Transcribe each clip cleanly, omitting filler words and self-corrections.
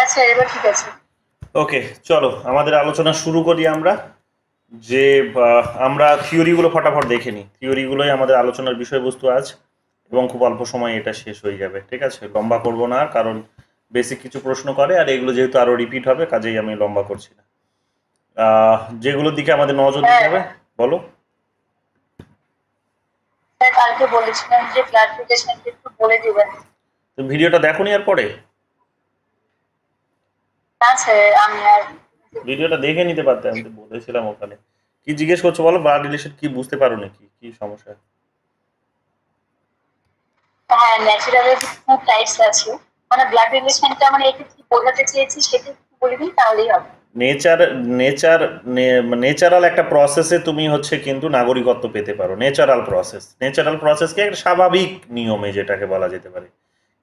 আচ্ছা, এবার ঠিক আছে। ওকে, চলো আমাদের আলোচনা শুরু করি আমরা। যে আমরা থিওরিগুলো ফটাফট দেখে নিই। থিওরিগুলোই আমাদের আলোচনার বিষয়বস্তু আজ, এবং খুব অল্প সময়ে এটা শেষ হয়ে যাবে। ঠিক আছে, লম্বা করব না আর, কারণ বেসিক কিছু প্রশ্ন করে আর এগুলো যেহেতু আরো রিপিট হবে, কাজেই আমি লম্বা করছি না। যেগুলোর দিকে আমাদের নজর দিতে হ্যাঁ, হবে, বলো। স্যার কালকে বলেছিলাম যে ক্লারিফিকেশনটা একটু বলে দিবেন। তুমি ভিডিওটা দেখোনি আর পরে? না স্যার, আমি আর ভিডিওটা দেখে নিতে পারতে, আমি তো বলেছিলাম ওখানে। কি জিজ্ঞেস করছো বলো, ব্লাড রিলেশন কি বুঝতে পারো নাকি, কি সমস্যা? হ্যাঁ, ন্যাচারালের কিছু টাইপস আছে। মানে ব্লাড রিলেশনটা মানে এটা কি বোঝাতে চেয়েছি সেটা একটু বলে দিন, তাহলেই হবে। নেচার নেচার নেচারাল একটা প্রসেসে তুমি হচ্ছে কিন্তু নাগরিকত্ব পেতে পারো। ন্যাচারাল প্রসেস কি একটা স্বাভাবিক নিয়মে যেটাকে বলা যেতে পারে।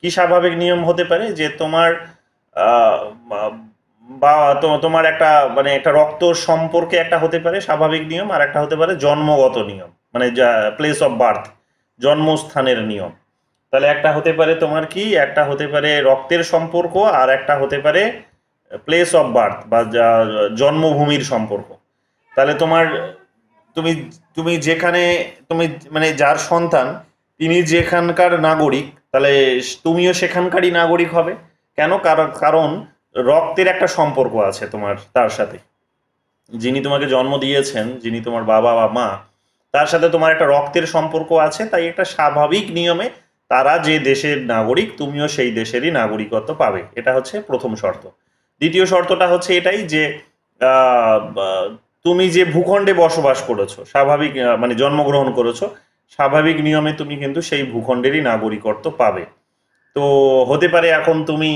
কি স্বাভাবিক নিয়ম হতে পারে যে তোমার আহ, বা তোমার একটা মানে একটা রক্ত সম্পর্কে একটা হতে পারে স্বাভাবিক নিয়ম, আর একটা হতে পারে জন্মগত নিয়ম, মানে প্লেস অফ বার্থ, জন্মস্থানের নিয়ম। তাহলে একটা হতে পারে তোমার কি, একটা হতে পারে রক্তের সম্পর্ক, আর একটা হতে পারে প্লেস অফ বার্থ বা জন্মভূমির সম্পর্ক। তাহলে তোমার তুমি তুমি যেখানে তুমি মানে যার সন্তান, তিনি যেখানকার নাগরিক, তাহলে তুমিও সেখানকারই নাগরিক হবে। কেন? কারণ রক্তের একটা সম্পর্ক আছে তোমার তার সাথে। যিনি তোমাকে জন্ম দিয়েছেন, যিনি তোমার বাবা বা মা, তার সাথে তোমার একটা রক্তের সম্পর্ক আছে। তাই একটা স্বাভাবিক নিয়মে তারা যে দেশের নাগরিক, তুমিও সেই দেশেরই নাগরিকত্ব পাবে। এটা হচ্ছে প্রথম শর্ত। দ্বিতীয় শর্তটা হচ্ছে এটাই যে তুমি যে ভূখণ্ডে বসবাস করেছো, স্বাভাবিক মানে জন্মগ্রহণ করেছো, স্বাভাবিক নিয়মে তুমি কিন্তু সেই ভূখণ্ডেরই নাগরিকত্ব পাবে। তো হতে পারে এখন তুমি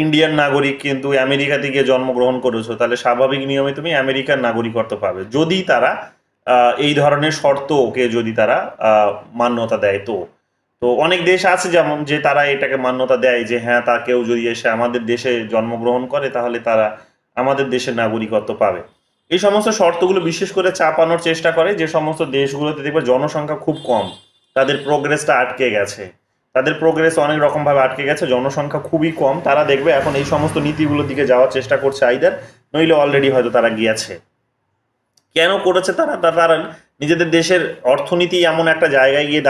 ইন্ডিয়ান নাগরিক কিন্তু আমেরিকাতে গিয়ে জন্মগ্রহণ করেছো, তাহলে স্বাভাবিক নিয়মে তুমি আমেরিকার নাগরিকত্ব পাবে, যদি তারা এই ধরনের শর্তকে যদি তারা মান্যতা দেয়। তো তো অনেক দেশ আছে যেমন যে তারা এটাকে মান্যতা দেয় যে হ্যাঁ, তা কেউ যদি এসে আমাদের দেশে জন্মগ্রহণ করে তাহলে তারা আমাদের দেশের নাগরিকত্ব পাবে। এই সমস্ত শর্তগুলো বিশেষ করে চাপানোর চেষ্টা করে যে সমস্ত দেশগুলোতে দেখবে জনসংখ্যা খুব কম, তাদের প্রোগ্রেসটা আটকে গেছে, তাদের প্রোগ্রেস অনেক রকমভাবে আটকে গেছে, জনসংখ্যা খুবই কম, তারা দেখবে এখন এই সমস্ত নীতিগুলোর দিকে যাওয়ার চেষ্টা করছে আইদার, নইলে অলরেডি হয়তো তারা গিয়েছে। কেন করেছে তারা? তারা নিজেদের দেশের অর্থনীতি এমন একটা জায়গায় গিয়ে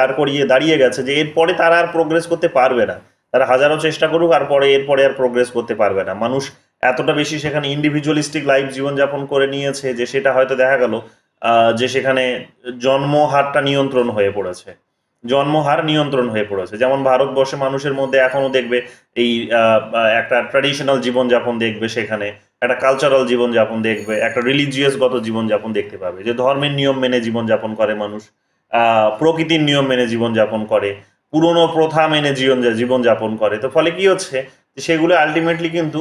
দাঁড়িয়ে গেছে যে এরপরে তারা আর প্রোগ্রেস করতে পারবে না। তারা হাজারো চেষ্টা করুক আর এরপরে আর প্রোগ্রেস করতে পারবে না। মানুষ এতটা বেশি সেখানে ইন্ডিভিজুয়ালিস্টিক লাইফ জীবনযাপন করে নিয়েছে যে সেটা হয়তো দেখা গেল যে সেখানে জন্মহারটা নিয়ন্ত্রণ হয়ে পড়েছে। জন্মহার নিয়ন্ত্রণ হয়ে পড়েছে। যেমন ভারতবর্ষে মানুষের মধ্যে এখনো দেখবে এই একটা ট্র্যাডিশনাল জীবনযাপন দেখবে, সেখানে একটা কালচারাল জীবনযাপন দেখবে, একটা রিলিজিয়াস গত জীবনযাপন দেখতে পাবে, যে ধর্মের নিয়ম মেনে জীবনযাপন করে মানুষ, প্রকৃতির নিয়ম মেনে জীবনযাপন করে, পুরনো প্রথা মেনে জীবনযাপন করে। তো ফলে কি হচ্ছে, যে সেগুলো আলটিমেটলি কিন্তু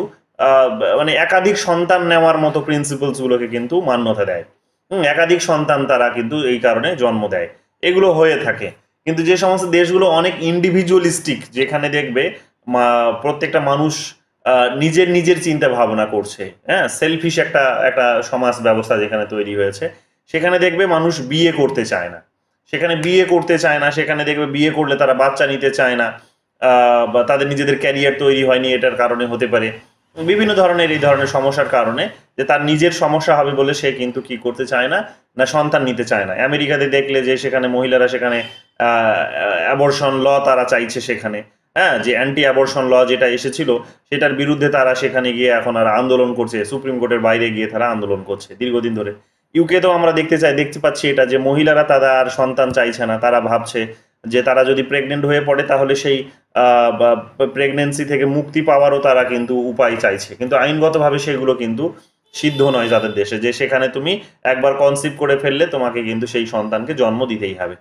মানে একাধিক সন্তান নেওয়ার মতো প্রিন্সিপালসগুলোকে কিন্তু মান্যতা দেয়। একাধিক সন্তান তারা কিন্তু এই কারণে জন্ম দেয়, এগুলো হয়ে থাকে। কিন্তু যে সমস্ত দেশগুলো অনেক ইন্ডিভিজুয়ালিস্টিক, যেখানে দেখবে প্রত্যেকটা মানুষ নিজের নিজের চিন্তা ভাবনা করছে, হ্যাঁ, সেলফিশ একটা একটা সমাজ ব্যবস্থা যেখানে তৈরি হয়েছে, সেখানে দেখবে মানুষ বিয়ে করতে চায় না। সেখানে দেখবে বিয়ে করলে তারা বাচ্চা নিতে চায় না, বা তাদের নিজেদের ক্যারিয়ার তৈরি হয়নি, এটার কারণে হতে পারে বিভিন্ন ধরনের এই ধরনের সমস্যার কারণে, যে তার নিজের সমস্যা হবে বলে সে কিন্তু কি করতে চায় না, না সন্তান নিতে চায় না। আমেরিকাতে দেখলে যে সেখানে মহিলারা সেখানে অ্যাবর্শন ল তারা চাইছে সেখানে, হ্যাঁ, যে অ্যান্টি অ্যাবর্শন ল যেটা এসেছিল সেটার বিরুদ্ধে তারা সেখানে গিয়ে এখন আর আন্দোলন করছে, সুপ্রিম কোর্টের বাইরে গিয়ে তারা আন্দোলন করছে দীর্ঘদিন ধরে। ইউকেতেও আমরা দেখতে পাচ্ছি এটা, যে মহিলারা তারা আর সন্তান চাইছে না, তারা ভাবছে যে তারা যদি প্রেগনেন্ট হয়ে পড়ে তাহলে সেই প্রেগনেন্সি থেকে মুক্তি পাওয়ারও তারা কিন্তু উপায় চাইছে, কিন্তু আইনগতভাবে সেগুলো কিন্তু সিদ্ধ নয় যাদের দেশে, যে সেখানে তুমি একবার কনসিভ করে ফেললে তোমাকে কিন্তু সেই সন্তানকে জন্ম দিতেই হবে।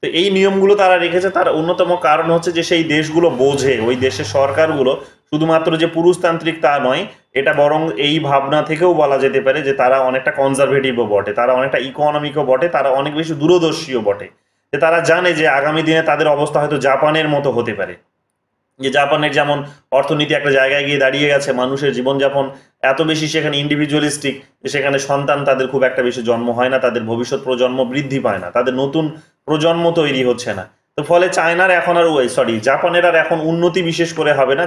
তো এই নিয়মগুলো তারা রেখেছে, তার অন্যতম কারণ হচ্ছে যে সেই দেশগুলো বোঝে, ওই দেশের সরকারগুলো শুধুমাত্র যে পুরুষতান্ত্রিক তা নয়, এটা বরং এই ভাবনা থেকেও বলা যেতে পারে যে তারা অনেকটা কনজারভেটিভও বটে, তারা অনেকটা ইকোনমিকও বটে, তারা অনেক বেশি দূরদর্শীও বটে। যে তারা জানে যে আগামী দিনে তাদের অবস্থা হয়তো জাপানের মতো হতে পারে, যে জাপানের যেমন অর্থনীতি একটা জায়গায় গিয়ে দাঁড়িয়ে গেছে, মানুষের জীবনযাপন এত বেশি সেখানে ইন্ডিভিজুয়ালিস্টিক যে সেখানে সন্তান তাদের খুব একটা বেশি জন্ম হয় না, তাদের ভবিষ্যৎ প্রজন্ম বৃদ্ধি পায় না, তাদের নতুন প্রজন্ম তৈরি হচ্ছে না। তো ফলে চায়নার এখন আর জাপানের আর এখন উন্নতি বিশেষ করে হবে না,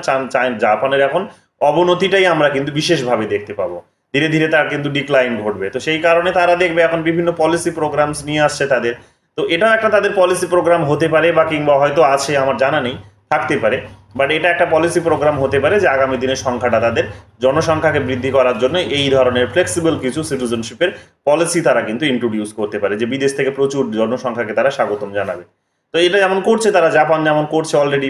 জাপানের এখন অবনতিটাই আমরা কিন্তু বিশেষভাবে দেখতে পাবো। ধীরে ধীরে তার কিন্তু ডিক্লাইন ঘটবে। তো সেই কারণে তারা দেখবে এখন বিভিন্ন পলিসি প্রোগ্রামস নিয়ে আসছে তাদের। তো এটাও একটা তাদের পলিসি প্রোগ্রাম হতে পারে, বা কিংবা হয়তো আছে, আমার জানা নেই, থাকতে পারে। বাট এটা একটা পলিসি প্রোগ্রাম হতে পারে যে আগামী দিনের সংখ্যাটা, তাদের জনসংখ্যাকে বৃদ্ধি করার জন্য এই ধরনের ফ্লেক্সিবল কিছু সিটিজেনশিপের পলিসি তারা কিন্তু ইন্ট্রোডিউস করতে পারে, যে বিদেশ থেকে প্রচুর জনসংখ্যাকে তারা স্বাগতম জানাবে। তো এটা যেমন করছে তারা, জাপান যেমন করছে অলরেডি,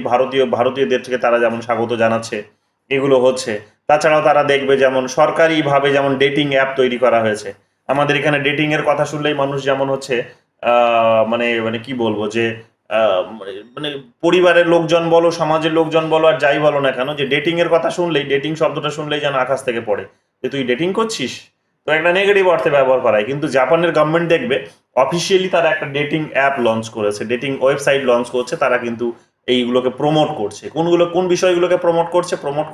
ভারতীয়দের থেকে তারা যেমন স্বাগত জানাচ্ছে, এগুলো হচ্ছে। তাছাড়াও তারা দেখবে যেমন সরকারিভাবে যেমন ডেটিং অ্যাপ তৈরি করা হয়েছে। আমাদের এখানে ডেটিং এর কথা শুনলেই মানুষ যেমন হচ্ছে মানে মানে কি বলবো, যে মানে পরিবারের লোকজন বলো, সমাজের লোকজন বলো, আর যাই বলো না কেন, যে ডেটিং এর কথা শুনলেই, ডেটিং শব্দটা শুনলেই যেন আকাশ থেকে পড়ে, যে তুই ডেটিং করছিস, তো একটা নেগেটিভ অর্থে ব্যবহার করায়। কিন্তু জাপানের গভর্নমেন্ট দেখবে অফিসিয়ালি তারা একটা ডেটিং অ্যাপ লঞ্চ করেছে, ডেটিং ওয়েবসাইট লঞ্চ করছে, তারা কিন্তু এইগুলোকে প্রমোট করছে। কোন বিষয়গুলোকে প্রমোট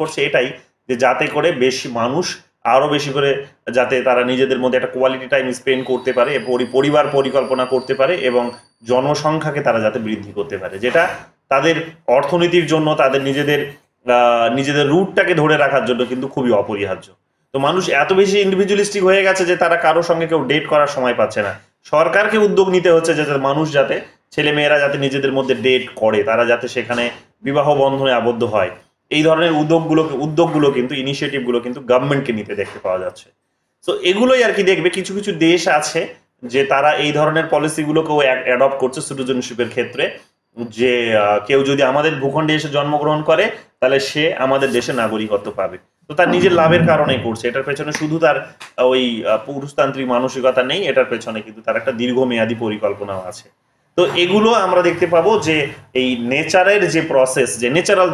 করছে এটাই, যে যাতে করে বেশি মানুষ আরো বেশি করে, যাতে তারা নিজেদের মধ্যে একটা কোয়ালিটি টাইম স্পেন্ড করতে পারে, পরিবার পরিকল্পনা করতে পারে, এবং জনসংখ্যাকে তারা যাতে বৃদ্ধি করতে পারে, যেটা তাদের অর্থনীতির জন্য, তাদের নিজেদের রুটটাকে ধরে রাখার জন্য কিন্তু খুবই অপরিহার্য। তো মানুষ এত বেশি ইন্ডিভিজুয়ালিস্টিক হয়ে গেছে যে তারা কারোর সঙ্গে কেউ ডেট করার সময় পাচ্ছে না। সরকারকে উদ্যোগ নিতে হচ্ছে যে মানুষ যাতে, ছেলে মেয়েরা যাতে নিজেদের মধ্যে ডেট করে, তারা যাতে সেখানে বিবাহ বন্ধনে আবদ্ধ হয়। এই ধরনের উদ্যোগগুলো কিন্তু, ইনিশিয়েটিভগুলো কিন্তু গভর্নমেন্টকে নিতে দেখতে পাওয়া যাচ্ছে। তো এগুলোই আর কি, দেখবে কিছু কিছু দেশ আছে যে তারা এই ধরনের পলিসিগুলোকেও অ্যাডপ্ট করছে সিটিজেনশিপের ক্ষেত্রে, যে কেউ যদি আমাদের ভূখণ্ডে এসে জন্মগ্রহণ করে তাহলে সে আমাদের দেশে নাগরিকত্ব পাবে। তো তার নিজের লাভের কারণেই করছে, এটার পেছনে শুধু তার ওই পুরুষতান্ত্রিক মানসিকতা নেই, এটার পেছনে কিন্তু তার একটা দীর্ঘমেয়াদী পরিকল্পনাও আছে। তো এগুলো আমরা দেখতে পাবো যে এই ন্যাচারাল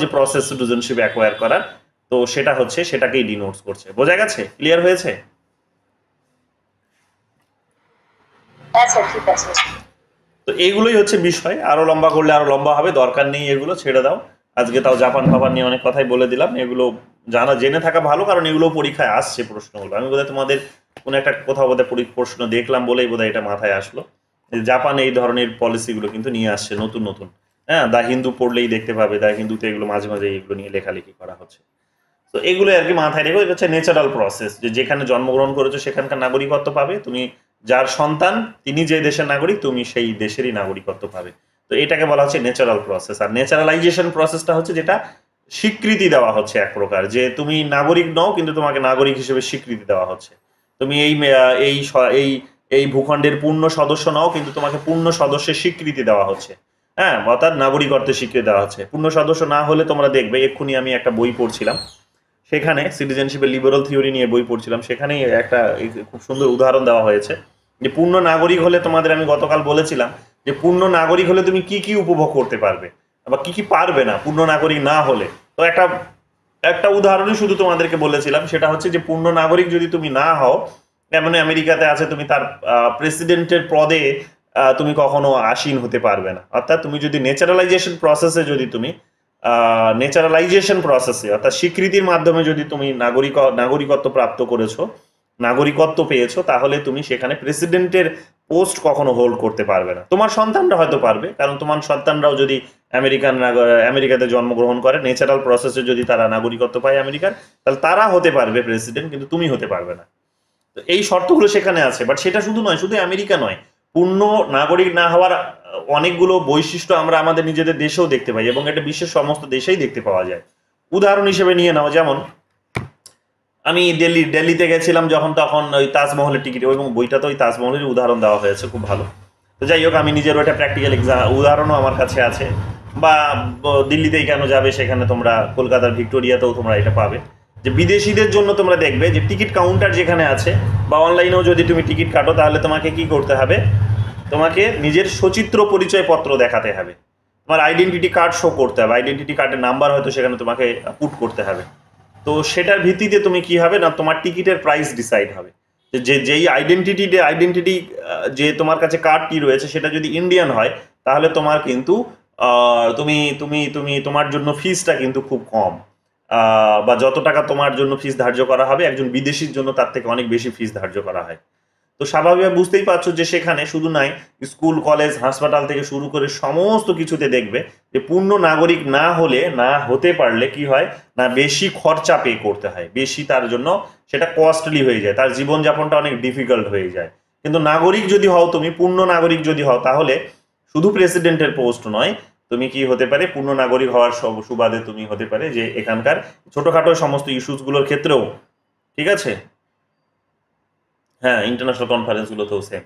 যে প্রসেস সিটিজেনশিপ অ্যাকোয়ার করার, তো সেটা হচ্ছে, সেটাকেই ডিনোটস করছে। বোঝা গেছে? ক্লিয়ার হয়েছে? আচ্ছা, ঠিক আছে। তো এইগুলোই হচ্ছে বিষয়। আরো লম্বা করলে আরো লম্বা হবে, দরকার নেই, এগুলো ছেড়ে দাও। আজকে তাও জাপান ফাপান নিয়ে অনেক কথাই বলে দিলাম। এগুলো জেনে থাকা ভালো, কারণ এগুলো পরীক্ষায় আসছে প্রশ্নগুলো। আমি বোধহয় তোমাদের কোনো একটা কোথাও বোধহয় প্রশ্ন দেখলাম বলেই বোধহয় এটা মাথায় আসলো, যে জাপান এই ধরনের পলিসিগুলো কিন্তু নিয়ে আসছে নতুন নতুন। হ্যাঁ, দা হিন্দু পড়লেই দেখতে পাবে, দা হিন্দুতে এগুলো মাঝে মাঝে এগুলো নিয়ে লেখালেখি করা হচ্ছে। তো এগুলো আর কি মাথায় রেখো। এটা হচ্ছে ন্যাচারাল প্রসেস, যে যেখানে জন্মগ্রহণ করেছো সেখানকার নাগরিকত্ব পাবে তুমি। যার সন্তান তিনি যে দেশের নাগরিক, তুমি সেই দেশেরই নাগরিকত্ব পাবে। তো এটাকে বলা হচ্ছে ন্যাচারাল প্রসেস। আর ন্যাচারালাইজেশন প্রসেসটা হচ্ছে যেটা স্বীকৃতি দেওয়া হচ্ছে এক প্রকার, যে তুমি নাগরিক নও কিন্তু তোমাকে নাগরিক হিসেবে স্বীকৃতি দেওয়া হচ্ছে। তুমি এই এই ভূখণ্ডের পূর্ণ সদস্য নও, কিন্তু তোমাকে পূর্ণ সদস্যের স্বীকৃতি দেওয়া হচ্ছে। হ্যাঁ, অর্থাৎ নাগরিকত্বের স্বীকৃতি দেওয়া হচ্ছে। পূর্ণ সদস্য না হলে তোমরা দেখবে, এক্ষুনি আমি একটা বই পড়ছিলাম, সেখানে সিটিজেনশিপের লিবারাল থিওরি নিয়ে বই পড়ছিলাম, সেখানেই একটা খুব সুন্দর উদাহরণ দেওয়া হয়েছে, যে পূর্ণ নাগরিক হলে, তোমাদের আমি গতকাল বলেছিলাম যে পূর্ণ নাগরিক হলে তুমি কি কি উপভোগ করতে পারবে বা কি কি পারবে না পূর্ণ নাগরিক না হলে। তো একটা উদাহরণই শুধু তোমাদেরকে বলেছিলাম, সেটা হচ্ছে যে পূর্ণ নাগরিক যদি তুমি না হও, যেমন আমেরিকাতে আছে, তুমি তার প্রেসিডেন্টের পদে তুমি কখনো আসীন হতে পারবে না। অর্থাৎ তুমি যদি ন্যাচারালাইজেশন প্রসেসে অর্থাৎ স্বীকৃতির মাধ্যমে যদি তুমি নাগরিকত্ব প্রাপ্ত করেছো, নাগরিকত্ব পেয়েছো, তাহলে তুমি সেখানে প্রেসিডেন্টের পোস্ট কখনো হোল্ড করতে পারবে না। তোমার সন্তানরা হয়তো পারবে, কারণ তোমার সন্তানরাও যদি আমেরিকাতে জন্মগ্রহণ করে, ন্যাচারাল প্রসেসে যদি তারা নাগরিকত্ব পায় আমেরিকার, তাহলে তারা হতে পারবে প্রেসিডেন্ট, কিন্তু তুমি হতে পারবে না। তো এই শর্তগুলো সেখানে আছে। বাট সেটা শুধু নয়, শুধু আমেরিকা নয়, পূর্ণ নাগরিক না হওয়ার অনেকগুলো বৈশিষ্ট্য আমরা আমাদের নিজেদের দেশেও দেখতে পাই, এবং এটা বিশ্বের সমস্ত দেশেই দেখতে পাওয়া যায়। উদাহরণ হিসেবে নিয়ে নাও, যেমন আমি দিল্লিতে গেছিলাম যখন, তখন ওই তাজমহলের টিকিট, এবং বইটাতে ওই তাজমহলের উদাহরণ দেওয়া হয়েছে, খুব ভালো। তো যাই হোক, আমি নিজের ওইটা প্র্যাকটিক্যাল উদাহরণও আমার কাছে আছে। বা দিল্লিতেই কেন যাবে, সেখানে তোমরা কলকাতার ভিক্টোরিয়াতেও তোমরা এটা পাবে, যে বিদেশিদের জন্য তোমরা দেখবে যে টিকিট কাউন্টার যেখানে আছে, বা অনলাইনেও যদি তুমি টিকিট কাটো, তাহলে তোমাকে কি করতে হবে, তোমাকে নিজের সচিত্র পরিচয়পত্র দেখাতে হবে, তোমার আইডেন্টিটি কার্ড শো করতে হবে, আইডেন্টিটি কার্ডের নাম্বার হয়তো সেখানে তোমাকে পুট করতে হবে। তো সেটার ভিত্তিতে তুমি কি হবে না, তোমার টিকিটের প্রাইস ডিসাইড হবে। যেই আইডেন্টিটি যে তোমার কাছে কার্ডটি রয়েছে, সেটা যদি ইন্ডিয়ান হয়, তাহলে তোমার কিন্তু তুমি তুমি তুমি তোমার জন্য ফিসটা কিন্তু খুব কম, বা যত টাকা তোমার জন্য ফিস ধার্য করা হবে, একজন বিদেশির জন্য তার থেকে অনেক বেশি ফিস ধার্য করা হয়। তো স্বাভাবিকভাবে বুঝতেই পারছো যে সেখানে শুধু নাই, স্কুল কলেজ হাসপাতাল থেকে শুরু করে সমস্ত কিছুতে দেখবে যে পূর্ণ নাগরিক না হলে, না হতে পারলে কি হয় না, বেশি খরচা পে করতে হয়, বেশি তার জন্য সেটা কস্টলি হয়ে যায়, তার জীবনযাপনটা অনেক ডিফিকাল্ট হয়ে যায়। কিন্তু নাগরিক যদি হও তুমি, পূর্ণ নাগরিক যদি হও, তাহলে শুধু প্রেসিডেন্টের পোস্ট নয়, তুমি কি হতে পারে পূর্ণ নাগরিক হওয়ার সুবাদে তুমি হতে পারে যে এখানকার ছোটখাটো সমস্ত ইস্যুসগুলোর ক্ষেত্রেও, ঠিক আছে, হ্যাঁ, ইন্টারন্যাশনাল কনফারেন্সগুলোতেও সেম।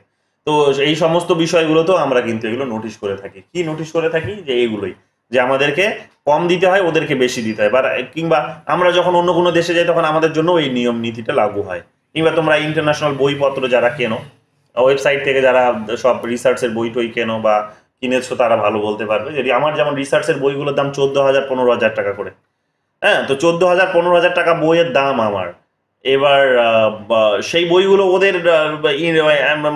তো এই সমস্ত বিষয়গুলোতেও আমরা কিন্তু এগুলো নোটিশ করে থাকি। কি নোটিশ করে থাকি? যে এইগুলোই, যে আমাদেরকে কম দিতে হয়, ওদেরকে বেশি দিতে হয়, বা কিংবা আমরা যখন অন্য কোনো দেশে যাই তখন আমাদের জন্য এই নিয়ম নীতিটা লাগু হয়। কিংবা তোমরা ইন্টারন্যাশনাল বইপত্র যারা কেনো, ওয়েবসাইট থেকে যারা সব রিসার্চের বই টই কেনো বা কিনেছো, তারা ভালো বলতে পারবে। যদি আমার যেমন রিসার্চের বইগুলোর দাম 14,000 15,000 টাকা করে, হ্যাঁ, তো 14,000 15,000 টাকা বইয়ের দাম আমার। এবার সেই বইগুলো ওদের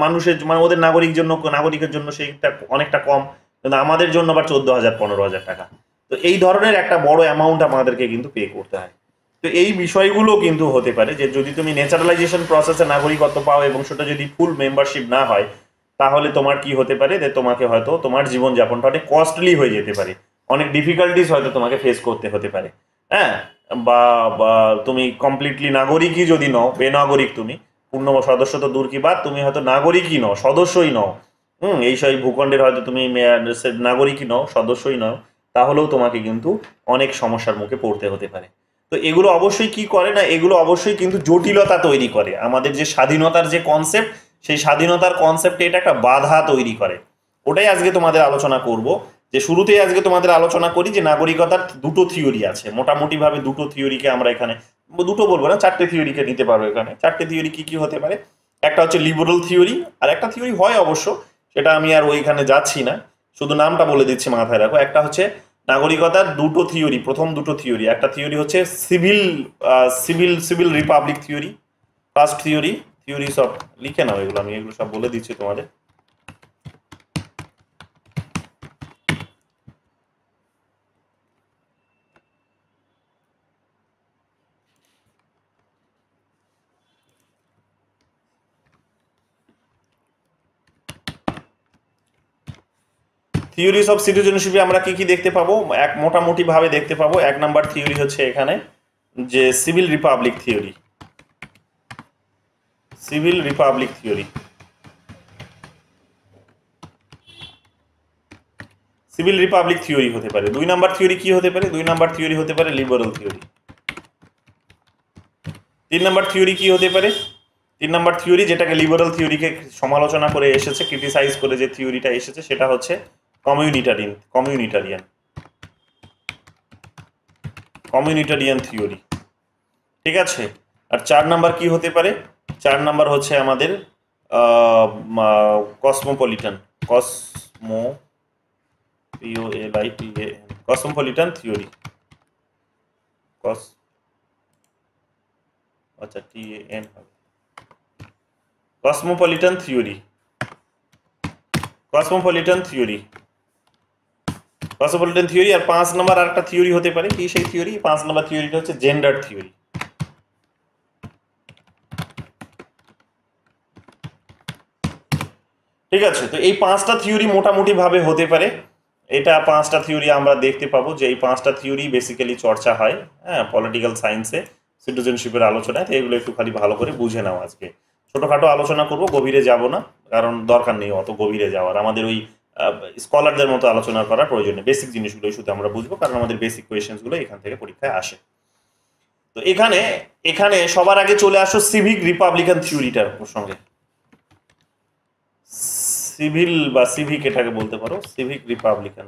মানুষের মানে ওদের নাগরিকের জন্য সেইটা অনেকটা কম, কিন্তু আমাদের জন্য আবার 14,000 15,000 টাকা। তো এই ধরনের একটা বড় অ্যামাউন্ট আমাদেরকে কিন্তু পে করতে হয়। তো এই বিষয়গুলো কিন্তু হতে পারে যে যদি তুমি ন্যাচারালাইজেশন প্রসেসে নাগরিকত্ব পাও এবং সেটা যদি ফুল মেম্বারশিপ না হয়, তাহলে তোমার কি হতে পারে যে তোমাকে হয়তো তোমার জীবনযাপনটা অনেক কস্টলি হয়ে যেতে পারে, অনেক ডিফিকাল্টিস হয়তো তোমাকে ফেস করতে হতে পারে। হ্যাঁ, বা বা তুমি কমপ্লিটলি নাগরিকই যদি নও, বেনাগরিক তুমি, পূর্ণ সদস্য তো দূর কি বাদ, তুমি হয়তো নাগরিকই নও, সদস্যই নও, এই সেই ভূখণ্ডের হয়তো তুমি নাগরিকই নও, সদস্যই নও, তাহলেও তোমাকে কিন্তু অনেক সমস্যার মুখে পড়তে হতে পারে। তো এগুলো অবশ্যই কি করে না, এগুলো অবশ্যই কিন্তু জটিলতা তৈরি করে। আমাদের যে স্বাধীনতার যে কনসেপ্ট, সেই স্বাধীনতার কনসেপ্টে এটা একটা বাধা তৈরি করে। ওটাই আজকে তোমাদের আলোচনা করব। যে শুরুতেই আজকে তোমাদের আলোচনা করি যে নাগরিকতার দুটো থিওরি আছে, মোটামুটি ভাবে দুটো থিওরিকে আমরা এখানে, দুটো বলবো না, চারটে থিওরিকে নিতে পারবো এখানে। চারটে থিওরি কি কি হতে পারে? একটা হচ্ছে লিবারাল থিওরি, আর একটা থিওরি হয় অবশ্য, সেটা আমি আর ওইখানে যাচ্ছি না, শুধু নামটা বলে দিচ্ছি, মাথায় রাখো। একটা হচ্ছে নাগরিকতার দুটো থিওরি, প্রথম দুটো থিওরি, একটা থিওরি হচ্ছে civil civil Republic theory, first theory, theories of, লিখে নাও এগুলো, আমি এগুলো সব বলে দিচ্ছি তোমাদের। থিওরিজ অফ সিটিজেনশিপে আমরা কি কি দেখতে পাবো? এক মোটামুটি ভাবে দেখতে পাবো। এক নাম্বার থিওরি হচ্ছে এখানে যে civil Republic theory, civil Republic theory, civil Republic theory হতে পারে। দুই নাম্বার থিওরি কি হতে পারে? দুই নাম্বার থিওরি হতে পারে লিবারাল থিওরি। তিন নাম্বার থিওরি কি হতে পারে? তিন নাম্বার থিওরি, যেটাকে লিবারাল থিওরিকে সমালোচনা করে এসেছে, ক্রিটিসাইজ করে যে থিওরিটা এসেছে, সেটা হচ্ছে কমিউনিটারিয়ান থিওরি, ঠিক আছে। আর চার নাম্বার কি হতে পারে? চার নাম্বার হচ্ছে আমাদের কসমোপলিটান কসমোপলিটান থিওরি, আচ্ছা TAN হবে, cosmopolitan theory, cosmopolitan theory, cosmopolitan theory. আর পাঁচ নাম্বার আর একটা থিওরি হতে পারে, কি সেই থিওরি? পাঁচ নাম্বার থিওরিটা হচ্ছে জেন্ডার থিওরি। ঠিক আছে, তো এই পাঁচটা থিওরি মোটামুটি ভাবে হতে পারে। এটা পাঁচটা থিওরি আমরা দেখতে পাবো যে এই পাঁচটা থিওরি বেসিক্যালি চর্চা হয়, হ্যাঁ, পলিটিক্যাল সায়েন্সে সিটিজেনশিপের আলোচনায়। তো এগুলো একটু খালি ভালো করে বুঝে নাও। আজকে ছোটখাটো আলোচনা করব, গভীরে যাব না, কারণ দরকার নেই অত গভীরে যাওয়ার। আমাদের ওই স্কলারদের মতো আলোচনা করার প্রয়োজন নেই, বেসিক জিনিসগুলোই শুধু আমরা বুঝবো, কারণ আমাদের বেসিক কোয়েশ্চেন্সগুলো এখান থেকে পরীক্ষায় আসে। তো এখানে এখানে সবার আগে চলে আসো সিভিক রিপাবলিকান থিওরিটার প্রসঙ্গে। সিভিল বা সিভিক এটাকে বলতে পারো, সিভিক রিপাবলিকান।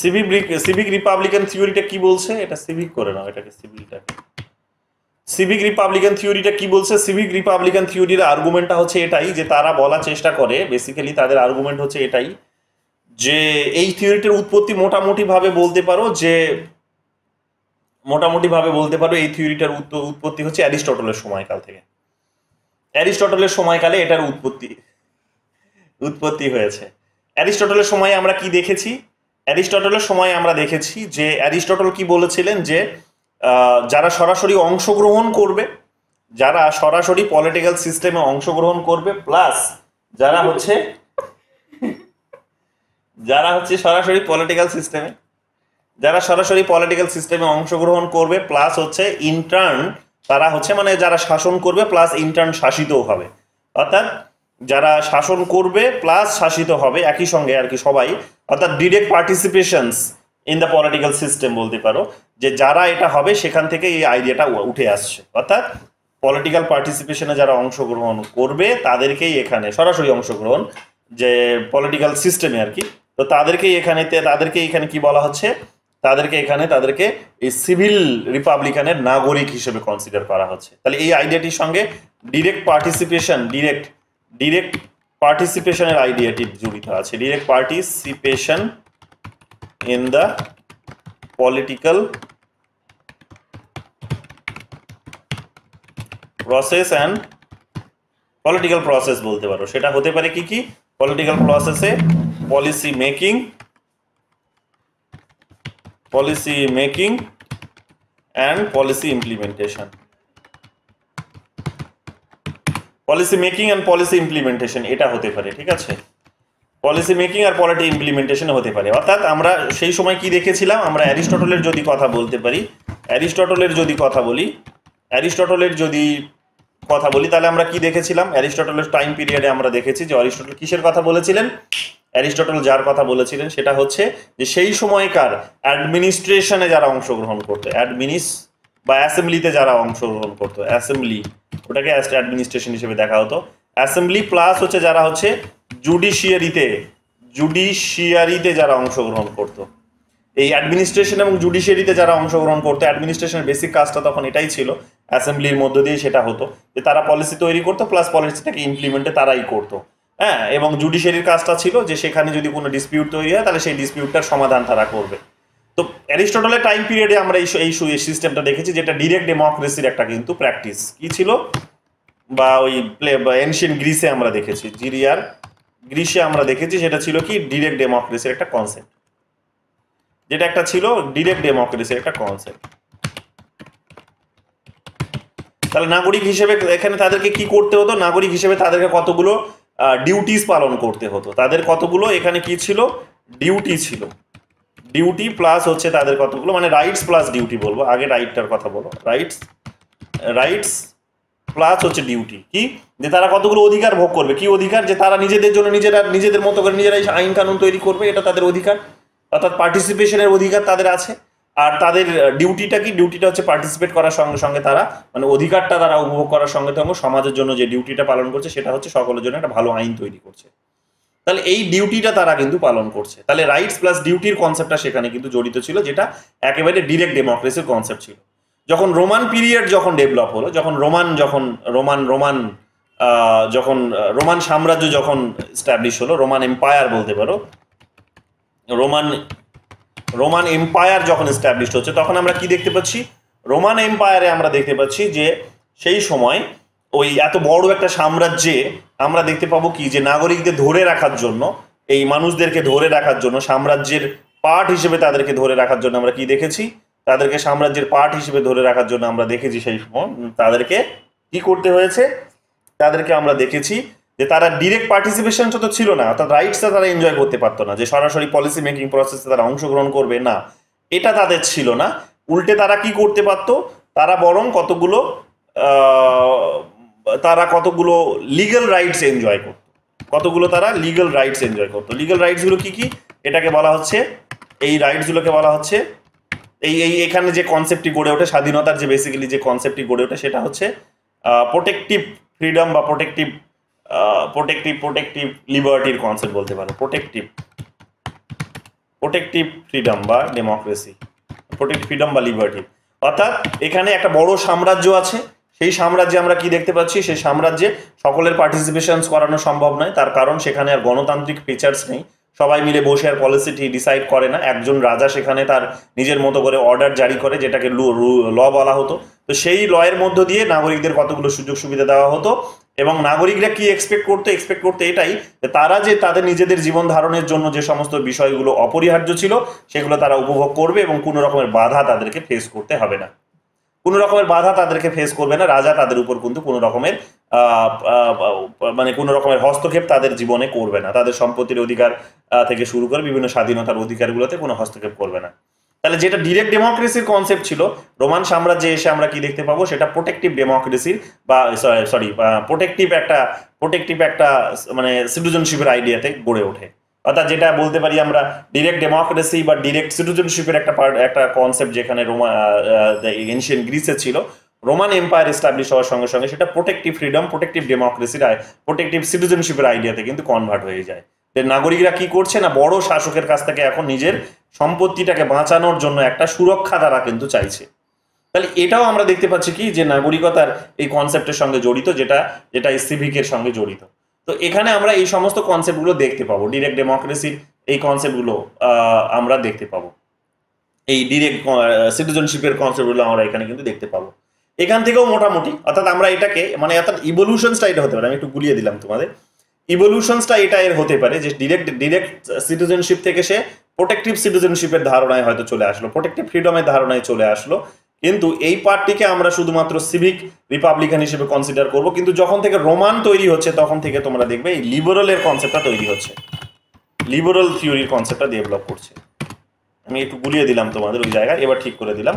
সিভিক রিপাবলিকান থিওরিটা কি বলছে? এটা সিভিক করে নাও, এটাকে সিভিলটাকে। সিভিক রিপাবলিকান থিওরিটা কি বলছে? সিভিক রিপাবলিকান থিওরির আর্গুমেন্টটা হচ্ছে এটাই যে তারা বলার চেষ্টা করে, বেসিক্যালি তাদের আর্গুমেন্ট হচ্ছে এটাই যে এই থিওরিটার উৎপত্তি মোটামুটি ভাবে বলতে পারো যে এই থিওরিটার উৎপত্তি হচ্ছে অ্যারিস্টটলের সময়কাল থেকে। অ্যারিস্টটলের সময়কালে এটার উৎপত্তি হয়েছে। অ্যারিস্টটলের সময় আমরা কি দেখেছি? অ্যারিস্টটলের সময় আমরা দেখেছি যে অ্যারিস্টটল কি বলেছিলেন যে যারা সরাসরি অংশগ্রহণ করবে, যারা সরাসরি পলিটিক্যাল সিস্টেমে অংশগ্রহণ করবে, প্লাস যারা হচ্ছে সরাসরি পলিটিক্যাল সিস্টেমে অংশগ্রহণ করবে, প্লাস হচ্ছে ইন্টার্ন তারা হচ্ছে মানে যারা শাসন করবে প্লাস ইন্টার্ন শাসিতও হবে। অর্থাৎ যারা শাসন করবে প্লাস শাসিত হবে একই সঙ্গে আর কি সবাই, অর্থাৎ direct পার্টিসিপেশনস in the political system বলতে পারো, যে যারা এটা হবে সেখান থেকে এই আইডিয়াটা উঠে আসছে। অর্থাৎ পলিটিক্যাল পার্টিসিপেশনে যারা অংশগ্রহণ করবে তাদেরকেই এখানে সরাসরি অংশগ্রহণ যে পলিটিক্যাল সিস্টেমে আর কি, তো তাদেরকেই এখানে কি বলা হচ্ছে, তাদেরকে এই সিভিল রিপাবলিকানের নাগরিক হিসেবে কনসিডার করা হচ্ছে। তাহলে এই আইডিয়াটির সঙ্গে ডিরেক্ট পার্টিসিপেশনের আইডিয়াটি জড়িত আছে। Direct participation in the political process বলতে পারো। সেটা হতে পারে কি পলিটিক্যাল প্রসেসে policy making and policy implementation. এটা হতে পারে, ঠিক আছে, পলিসি মেকিং আর পলিটি ইমপ্লিমেন্টেশন হতে পারে। অর্থাৎ আমরা সেই সময় কি দেখেছিলাম, আমরা অ্যারিস্টটলের যদি কথা বলি তাহলে আমরা কি দেখেছিলাম, অ্যারিস্টটলের টাইম পিরিয়ডে আমরা দেখেছি যে অ্যারিস্টটল কিসের কথা বলেছিলেন, অ্যারিস্টটল যার কথা বলেছিলেন সেটা হচ্ছে যে সেই সময়কার অ্যাডমিনিস্ট্রেশনে যারা অংশগ্রহণ করতো, অ্যাসেম্বলিতে যারা অংশগ্রহণ করতো, অ্যাসেম্বলি ওটাকে অ্যাডমিনিস্ট্রেশন হিসেবে দেখা হতো, অ্যাসেম্বলি প্লাস হচ্ছে যারা হচ্ছে জুডিশিয়ারিতে যারা অংশগ্রহণ করতো। এই অ্যাডমিনিস্ট্রেশন এবং জুডিশিয়ারিতে যারা অংশগ্রহণ করতো, অ্যাডমিনিস্ট্রেশনের বেসিক কাজটা তখন এটাই ছিল, অ্যাসেম্বলির মধ্য দিয়ে সেটা হতো যে তারা পলিসি তৈরি করতো প্লাস পলিসিটাকে ইমপ্লিমেন্টে তারাই করতো। হ্যাঁ, এবং জুডিশিয়ারির কাজটা ছিল যে সেখানে যদি কোনো ডিসপিউট তৈরি হয় তাহলে সেই ডিসপিউটটার সমাধান তারা করবে। তো অ্যারিস্টটলের টাইম পিরিয়ডে আমরা এই সিস্টেমটা দেখেছি, যেটা ডিরেক্ট ডেমোক্রেসির একটা কিন্তু প্র্যাকটিস কি ছিল, বা ওই এনশিয়েন্ট গ্রিসে আমরা দেখেছি, আমরা দেখেছি সেটা ছিল কি ডিরেক্ট ডেমোক্রেসির একটা কনসেপ্ট, যেটা একটা ছিল ডিরেক্ট ডেমোক্রেসির একটা কনসেপ্ট। তাহলে নাগরিক হিসেবে এখানে তাদেরকে কি করতে হতো, নাগরিক হিসেবে তাদেরকে কতগুলো ডিউটিস পালন করতে হতো, তাদের কতগুলো এখানে কি ছিল, ডিউটি ছিল, ডিউটি প্লাস হচ্ছে তাদের কতগুলো মানে রাইটস প্লাস ডিউটি বলবো, আগে রাইটটার কথা বলো, রাইটস প্লাস হচ্ছে ডিউটি, কি যে তারা কতগুলো অধিকার ভোগ করবে, কি অধিকার, যে তারা নিজেদের জন্য নিজেদের মতো করে নিজেরাই আইন কানুন তৈরি করবে, এটা তাদের অধিকার, অর্থাৎ পার্টিসিপেশনের অধিকার তাদের আছে। আর তাদের ডিউটিটা হচ্ছে পার্টিসিপেট করার সঙ্গে সঙ্গে তারা মানে অধিকারটা তারা উপভোগ করার সঙ্গে সঙ্গে সমাজের জন্য যে ডিউটিটা পালন করছে সেটা হচ্ছে সকলের জন্য একটা ভালো আইন তৈরি করছে। তাহলে এই ডিউটিটা তারা কিন্তু পালন করছে। তাহলে রাইটস প্লাস ডিউটির কনসেপ্টটা সেখানে কিন্তু জড়িত ছিল, যেটা একেবারে ডিরেক্ট ডেমোক্রেসির কনসেপ্ট ছিল। যখন রোমান পিরিয়ড যখন ডেভেলপ হলো, যখন রোমান সাম্রাজ্য যখন স্ট্যাবলিশ হলো, রোমান এম্পায়ার বলতে পারো, রোমান এম্পায়ার যখন এস্টাবলিশড হচ্ছে, তখন আমরা কি দেখতে পাচ্ছি, রোমান এম্পায়ারে আমরা দেখতে পাচ্ছি যে সেই সময় ওই এত বড় একটা সাম্রাজ্যে আমরা দেখতে পাবো কি যে নাগরিকদের ধরে রাখার জন্য, এই মানুষদেরকে ধরে রাখার জন্য, সাম্রাজ্যের পার্ট হিসেবে তাদেরকে ধরে রাখার জন্য আমরা কি দেখেছি, তাদেরকে সাম্রাজ্যের পার্ট হিসেবে ধরে রাখার জন্য আমরা দেখেছি সেই সময় তাদেরকে কি করতে হয়েছে, তাদেরকে আমরা দেখেছি যে তারা ডিরেক্ট পার্টিসিপেশনটা তো ছিল না, অর্থাৎ রাইটসটা তারা এনজয় করতে পারতো না, যে সরাসরি পলিসি মেকিং প্রসেসে তারা অংশগ্রহণ করবে না, এটা তাদের ছিল না। উল্টে তারা কি করতে পারতো, তারা বরং কতগুলো লিগ্যাল রাইটস এনজয় করতো, লিগ্যাল রাইটসগুলো কি কি, এটাকে বলা হচ্ছে, এই রাইটসগুলোকে বলা হচ্ছে এখানে যে কনসেপ্টটি গড়ে ওঠে, স্বাধীনতার যে বেসিক্যালি যে কনসেপ্টটি গড়ে ওঠে সেটা হচ্ছে প্রোটেক্টিভ ফ্রিডম বা প্রোটেক্টিভ লিবার্টির কনসেপ্ট বলতে পারো, প্রোটেক্টিভ ফ্রিডম বা ডেমোক্রেসি, প্রোটেক্টিভ ফ্রিডম বা লিবার্টি। অর্থাৎ এখানে একটা বড় সাম্রাজ্য আছে, সেই সাম্রাজ্যে আমরা কি দেখতে পাচ্ছি, সেই সাম্রাজ্যে সকলের পার্টিসিপেশন করানো সম্ভব নয়, তার কারণ সেখানে আর গণতান্ত্রিক ফিচার্স নেই, সবাই মিলে বসে আর পলিসিটি ডিসাইড করে না, একজন রাজা সেখানে তার নিজের মতো করে অর্ডার জারি করে, যেটাকে ল বলা হতো। তো সেই লয়ের মধ্য দিয়ে নাগরিকদের কতগুলো সুযোগ সুবিধা দেওয়া হতো, এবং নাগরিকরা কি এক্সপেক্ট করতো এটাই যে তারা যে তাদের নিজেদের জীবন ধারণের জন্য যে সমস্ত বিষয়গুলো অপরিহার্য ছিল সেগুলো তারা উপভোগ করবে এবং কোনো রকমের বাধা তাদেরকে ফেস করতে হবে না। কোনো রকমের বাধা তাদেরকে ফেস করবে না, রাজা তাদের উপর কিন্তু কোনো রকমের মানে কোনো রকমের হস্তক্ষেপ তাদের জীবনে করবে না, তাদের সম্পত্তির অধিকার থেকে শুরু করে বিভিন্ন স্বাধীনতার অধিকারগুলোতে কোনো হস্তক্ষেপ করবে না। তাহলে যেটা ডিরেক্ট ডেমোক্রেসির কনসেপ্ট ছিল, রোমান সাম্রাজ্যে এসে আমরা কি দেখতে পাবো, সেটা প্রোটেক্টিভ ডেমোক্রেসির বা প্রোটেক্টিভ একটা মানে সিটিজেনশিপের আইডিয়াতে গড়ে ওঠে। অর্থাৎ যেটা বলতে পারি আমরা ডিরেক্ট ডেমোক্রেসি বা ডিরেক্ট সিটিজেনশিপের একটা কনসেপ্ট যেখানে এনশিয়েন্ট গ্রিসে ছিল, রোমান এম্পায়ার এস্টাবলিশ হওয়ার সঙ্গে সঙ্গে সেটা প্রোটেক্টিভ ফ্রিডম, প্রোটেক্টিভ ডেমোক্রেসির, প্রোটেক্টিভ সিটিজেনশিপের আইডিয়াতে কিন্তু কনভার্ট হয়ে যায়। নাগরিকরা কি করছে না, বড় শাসকের কাছ থেকে এখন নিজের সম্পত্তিটাকে বাঁচানোর জন্য একটা সুরক্ষা তারা কিন্তু চাইছে। তাহলে এটাও আমরা দেখতে পাচ্ছি কি যে নাগরিকতার এই কনসেপ্টের সঙ্গে জড়িত, যেটা সিভিকের সঙ্গে জড়িত। তো এখানে আমরা এই সমস্ত কনসেপ্টগুলো দেখতে পাবো, ডিরেক্ট ডেমোক্রেসির এই কনসেপ্টগুলো আমরা দেখতে পাবো, এই ডিরেক্ট সিটিজেনশিপের কনসেপ্টগুলো আমরা এখানে কিন্তু দেখতে পাবো। এখান থেকেও মোটামুটি অর্থাৎ আমরা এটাকে মানে অর্থাৎ ইভলিউশনসটা এটা হতে পারে, আমি একটু গুলিয়ে দিলাম তোমাদের, ইভলিউশনসটা এটা এর হতে পারে যে ডিরেক্ট সিটিজেনশিপ থেকে সে প্রোটেক্টিভ সিটিজেনশিপের ধারণায় হয়তো চলে আসলো, প্রোটেক্টিভ ফ্রিডমের ধারণায় চলে আসলো। কিন্তু এই পার্টটিকে আমরা শুধুমাত্র সিভিক রিপাবলিকান হিসেবে কনসিডার করব। কিন্তু যখন থেকে রোমান তৈরি হচ্ছে তখন থেকে তোমরা দেখবে এই লিবারেলের কনসেপ্টটা তৈরি হচ্ছে, লিবারেল থিওরির কনসেপ্টটা ডেভেলপ করছে। আমি একটু গুলিয়ে দিলাম তোমাদের ওই জায়গায়, এবার ঠিক করে দিলাম।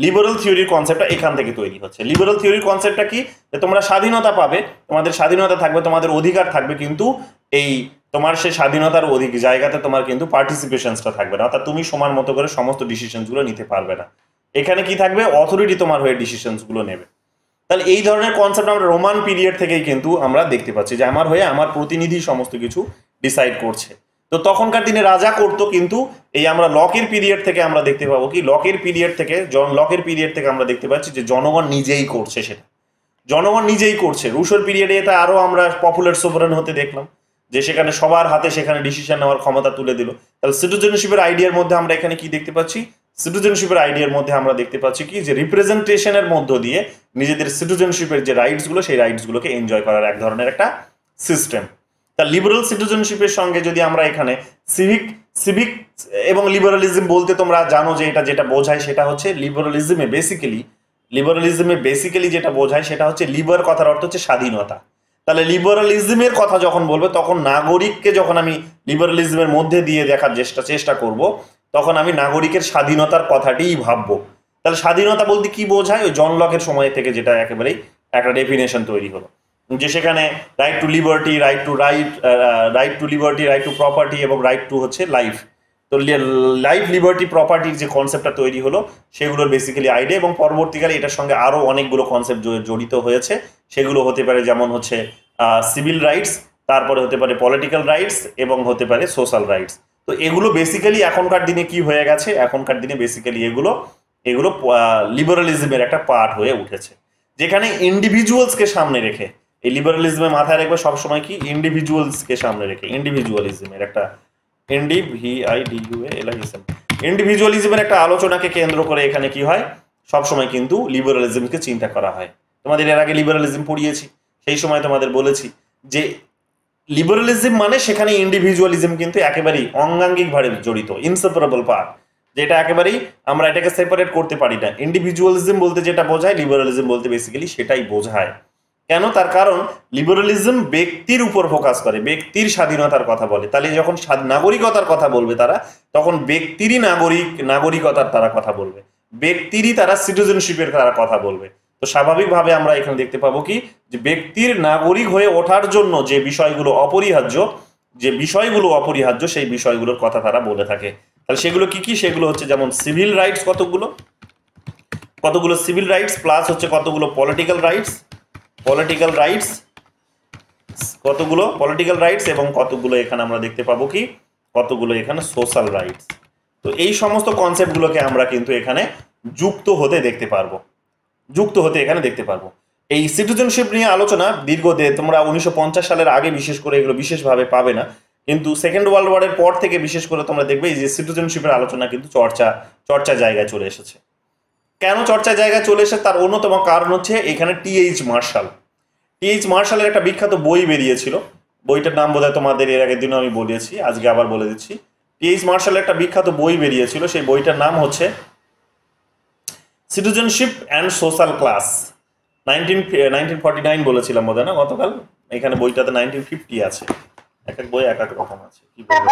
লিবারেল থিওরির কনসেপ্টটা এখান থেকে তৈরি হচ্ছে। লিবারেল থিওরির কনসেপ্টটা কি, যে তোমরা স্বাধীনতা পাবে, তোমাদের স্বাধীনতা থাকবে, তোমাদের অধিকার থাকবে, কিন্তু এই তোমার সেই স্বাধীনতার জায়গাতে তোমার কিন্তু পার্টিসিপেশনসটা থাকবে না, অর্থাৎ তুমি সমান মতো করে সমস্ত ডিসিশনসগুলো নিতে পারবে না। এখানে কি থাকবে, অথরিটি তোমার হয়ে ডিসিশনসগুলো নেবে। তাহলে এই ধরনের কনসেপ্ট আমরা রোমান পিরিয়ড থেকেই কিন্তু আমরা দেখতে পাচ্ছি যে আমার হয়ে আমার প্রতিনিধি সমস্ত কিছু ডিসাইড করছে। তো তখনকার দিনে রাজা করতো, কিন্তু এই আমরা লকের পিরিয়ড থেকে আমরা দেখতে পাবো কি, লকের পিরিয়ড থেকে আমরা দেখতে পাচ্ছি যে জনগণ নিজেই করছে, সেটা জনগণ নিজেই করছে। রুশোর পিরিয়ডে এটা আরো আমরা পপুলার সোভারেন হতে দেখলাম, যে সেখানে সবার হাতে সেখানে ডিসিশন নেওয়ার ক্ষমতা তুলে দিল। তাহলে সিটিজেনশিপের আইডিয়ার মধ্যে আমরা এখানে কি দেখতে পাচ্ছি, সিটিজেনশিপের আইডিয়ার মধ্যে আমরা দেখতে পাচ্ছি কি, যে রিপ্রেজেন্টেশনের মধ্য দিয়ে নিজেদের সিটিজেনশিপের যে রাইটসগুলো, সেই রাইটসগুলোকে এনজয় করার এক ধরনের একটা সিস্টেম। তা লিবারেল সিটিজেনশিপের সঙ্গে যদি আমরা এখানে সিভিক এবং লিবারালিজম বলতে তোমরা জানো যে এটা যেটা বোঝায় সেটা হচ্ছে লিবারালিজমে বেসিক্যালি যেটা বোঝায় সেটা হচ্ছে, লিবার কথার অর্থ হচ্ছে স্বাধীনতা। তাহলে লিবারালিজমের কথা যখন বলবে তখন নাগরিককে যখন আমি লিবারালিজমের মধ্যে দিয়ে দেখার চেষ্টা করব, তখন আমি নাগরিকের স্বাধীনতার কথাটিই ভাববো। তাহলে স্বাধীনতা বলতে কি বোঝায়, ওই জন লকের সময় থেকে যেটা একেবারেই একটা ডেফিনেশন তৈরি হলো, যে সেখানে right two liberty, right two property এবং রাইট টু হচ্ছে লাইফ। তো লাইফ, লিবার্টি, প্রপার্টির যে কনসেপ্টটা তৈরি হলো সেগুলোর বেসিক্যালি আইডিয়া, এবং পরবর্তীকালে এটার সঙ্গে আরো অনেকগুলো কনসেপ্ট জড়িত হয়েছে। সেগুলো হতে পারে যেমন হচ্ছে সিভিল রাইটস, তারপরে হতে পারে পলিটিক্যাল রাইটস, এবং হতে পারে সোশ্যাল রাইটস। তো এগুলো বেসিক্যালি এখনকার দিনে কি হয়ে গেছে, এখনকার দিনে বেসিক্যালি এগুলো লিবারালিজমের একটা পার্ট হয়ে উঠেছে, যেখানে ইন্ডিভিজুয়ালসকে সামনে রেখে, এই লিবারালিজমে মাথায় রাখবে সবসময় কি, ইন্ডিভিজুয়ালসকে সামনে রেখে, ইন্ডিভিজুয়ালিজমের একটা ইন্ডিভিজুয়ালিজমের একটা আলোচনাকে কেন্দ্র করে এখানে কি হয়, সবসময় কিন্তু লিবারালিজমকে চিন্তা করা হয়। তোমাদের এর আগে লিবারালিজম পড়িয়েছি, সেই সময় তোমাদের বলেছি যে লিবারালিজম মানে সেখানে ইন্ডিভিজুয়ালিজম কিন্তু একেবারেই অঙ্গাঙ্গিকভাবে জড়িত, ইনসেপারেবল পার্ট, যেটা একেবারেই আমরা এটাকে সেপারেট করতে পারি না। ইন্ডিভিজুয়ালিজম বলতে যেটা বোঝায়, লিবারালিজম বলতে বেসিক্যালি সেটাই বোঝায়। কেন, তার কারণ লিবারালিজম ব্যক্তির উপর ফোকাস করে, ব্যক্তির স্বাধীনতার কথা বলে। তাহলে যখন নাগরিকতার কথা বলবে তারা, তখন ব্যক্তিরই নাগরিকতার তারা কথা বলবে, ব্যক্তিরই তারা সিটিজেনশিপের তারা কথা বলবে। তো স্বাভাবিকভাবে আমরা এখানে দেখতে পাবো কি, যে ব্যক্তির নাগরিক হয়ে ওঠার জন্য যে বিষয়গুলো অপরিহার্য, সেই বিষয়গুলোর কথা তারা বলে থাকে। তাহলে সেগুলো কি কি, সেগুলো হচ্ছে যেমন সিভিল রাইটস, কতগুলো সিভিল রাইটস, প্লাস হচ্ছে কতগুলো পলিটিক্যাল রাইটস, এবং কতগুলো এখানে আমরা দেখতে পাবো কি, কতগুলো এখানে সোশ্যাল রাইটস। তো এই সমস্ত কনসেপ্টগুলোকে আমরা কিন্তু এখানে যুক্ত হতে এখানে দেখতে পারবো। এই সিটিজেনশিপ নিয়ে আলোচনা তোমরা 1950 সালের আগে বিশেষ করে এগুলো বিশেষভাবে পাবে না, কিন্তু সেকেন্ড ওয়ার্ল্ড ওয়ারের পর থেকে বিশেষ করে তোমরা দেখবে এই যে সিটিজেনশিপের আলোচনা কিন্তু চর্চা জায়গায় চলে এসেছে। কেন চর্চা জায়গায় চলে এসেছে, তার অন্যতম কারণ হচ্ছে এখানে টি.এইচ. মার্শালের একটা বিখ্যাত বই বেরিয়েছিল, বইটার নাম বোধহয় তোমাদের এর আগের দিনও আমি বলেছি, আজকে আবার বলে দিচ্ছি। টি.এইচ. মার্শালের একটা বিখ্যাত বই বেরিয়েছিল, সেই বইটার নাম হচ্ছে সিটিজেনশিপ অ্যান্ড সোশ্যাল ক্লাস 1949 বলেছিলাম বোধ হয় না গতকাল, এখানে বইটাতে 1950 আছে, এক এক বই এক এক রকম আছে, কি বলবো?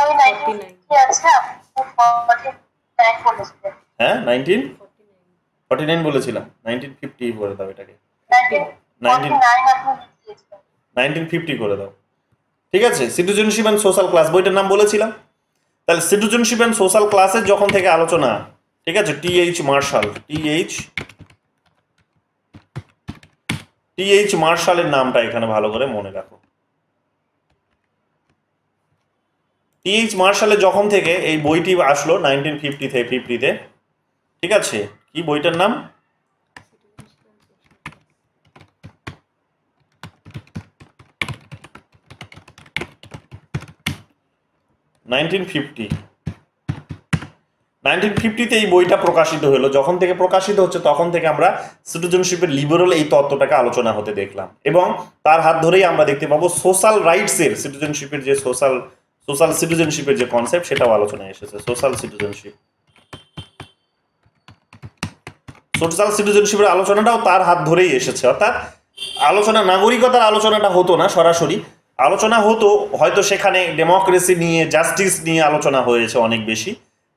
হ্যাঁ 1949 বলেছিলাম, 1950 করে দাও এটাকে, 1950 করে দাও, ঠিক আছে। সিটিজেনশিপ অ্যান্ড সোশ্যাল ক্লাস বইটার নাম বলেছিলাম। তাহলে সিটিজেনশিপ অ্যান্ড সোশ্যাল ক্লাসের যখন থেকে আলোচনা, ঠিক আছে, টি.এইচ. মার্শালের নামটা এখানে ভালো করে মনে রাখো। টি.এইচ. মার্শালের যখন থেকে এই বইটি আসলো 1950-তে, ঠিক আছে, কি বইটার নাম? তে এই বইটা প্রকাশিত হলো। যখন থেকে প্রকাশিত হচ্ছে তখন থেকে আমরা সিটিজেনশিপের লিবারাল এই তত্ত্বটাকে আলোচনা হতে দেখলাম, এবং তার হাত ধরেই আমরা দেখতে পাবো সোশ্যাল রাইটসের সিটিজেনশিপের যে সোশ্যাল সিটিজেনশিপের যে কনসেপ্ট সেটাও আলোচনায় এসেছে। সোশ্যাল সিটিজেনশিপের আলোচনাটাও তার হাত ধরেই এসেছে। অর্থাৎ আলোচনা, নাগরিকতার আলোচনাটা হতো না সরাসরি, আলোচনা হতো হয়তো সেখানে ডেমোক্রেসি নিয়ে, জাস্টিস নিয়ে আলোচনা হয়েছে অনেক বেশি,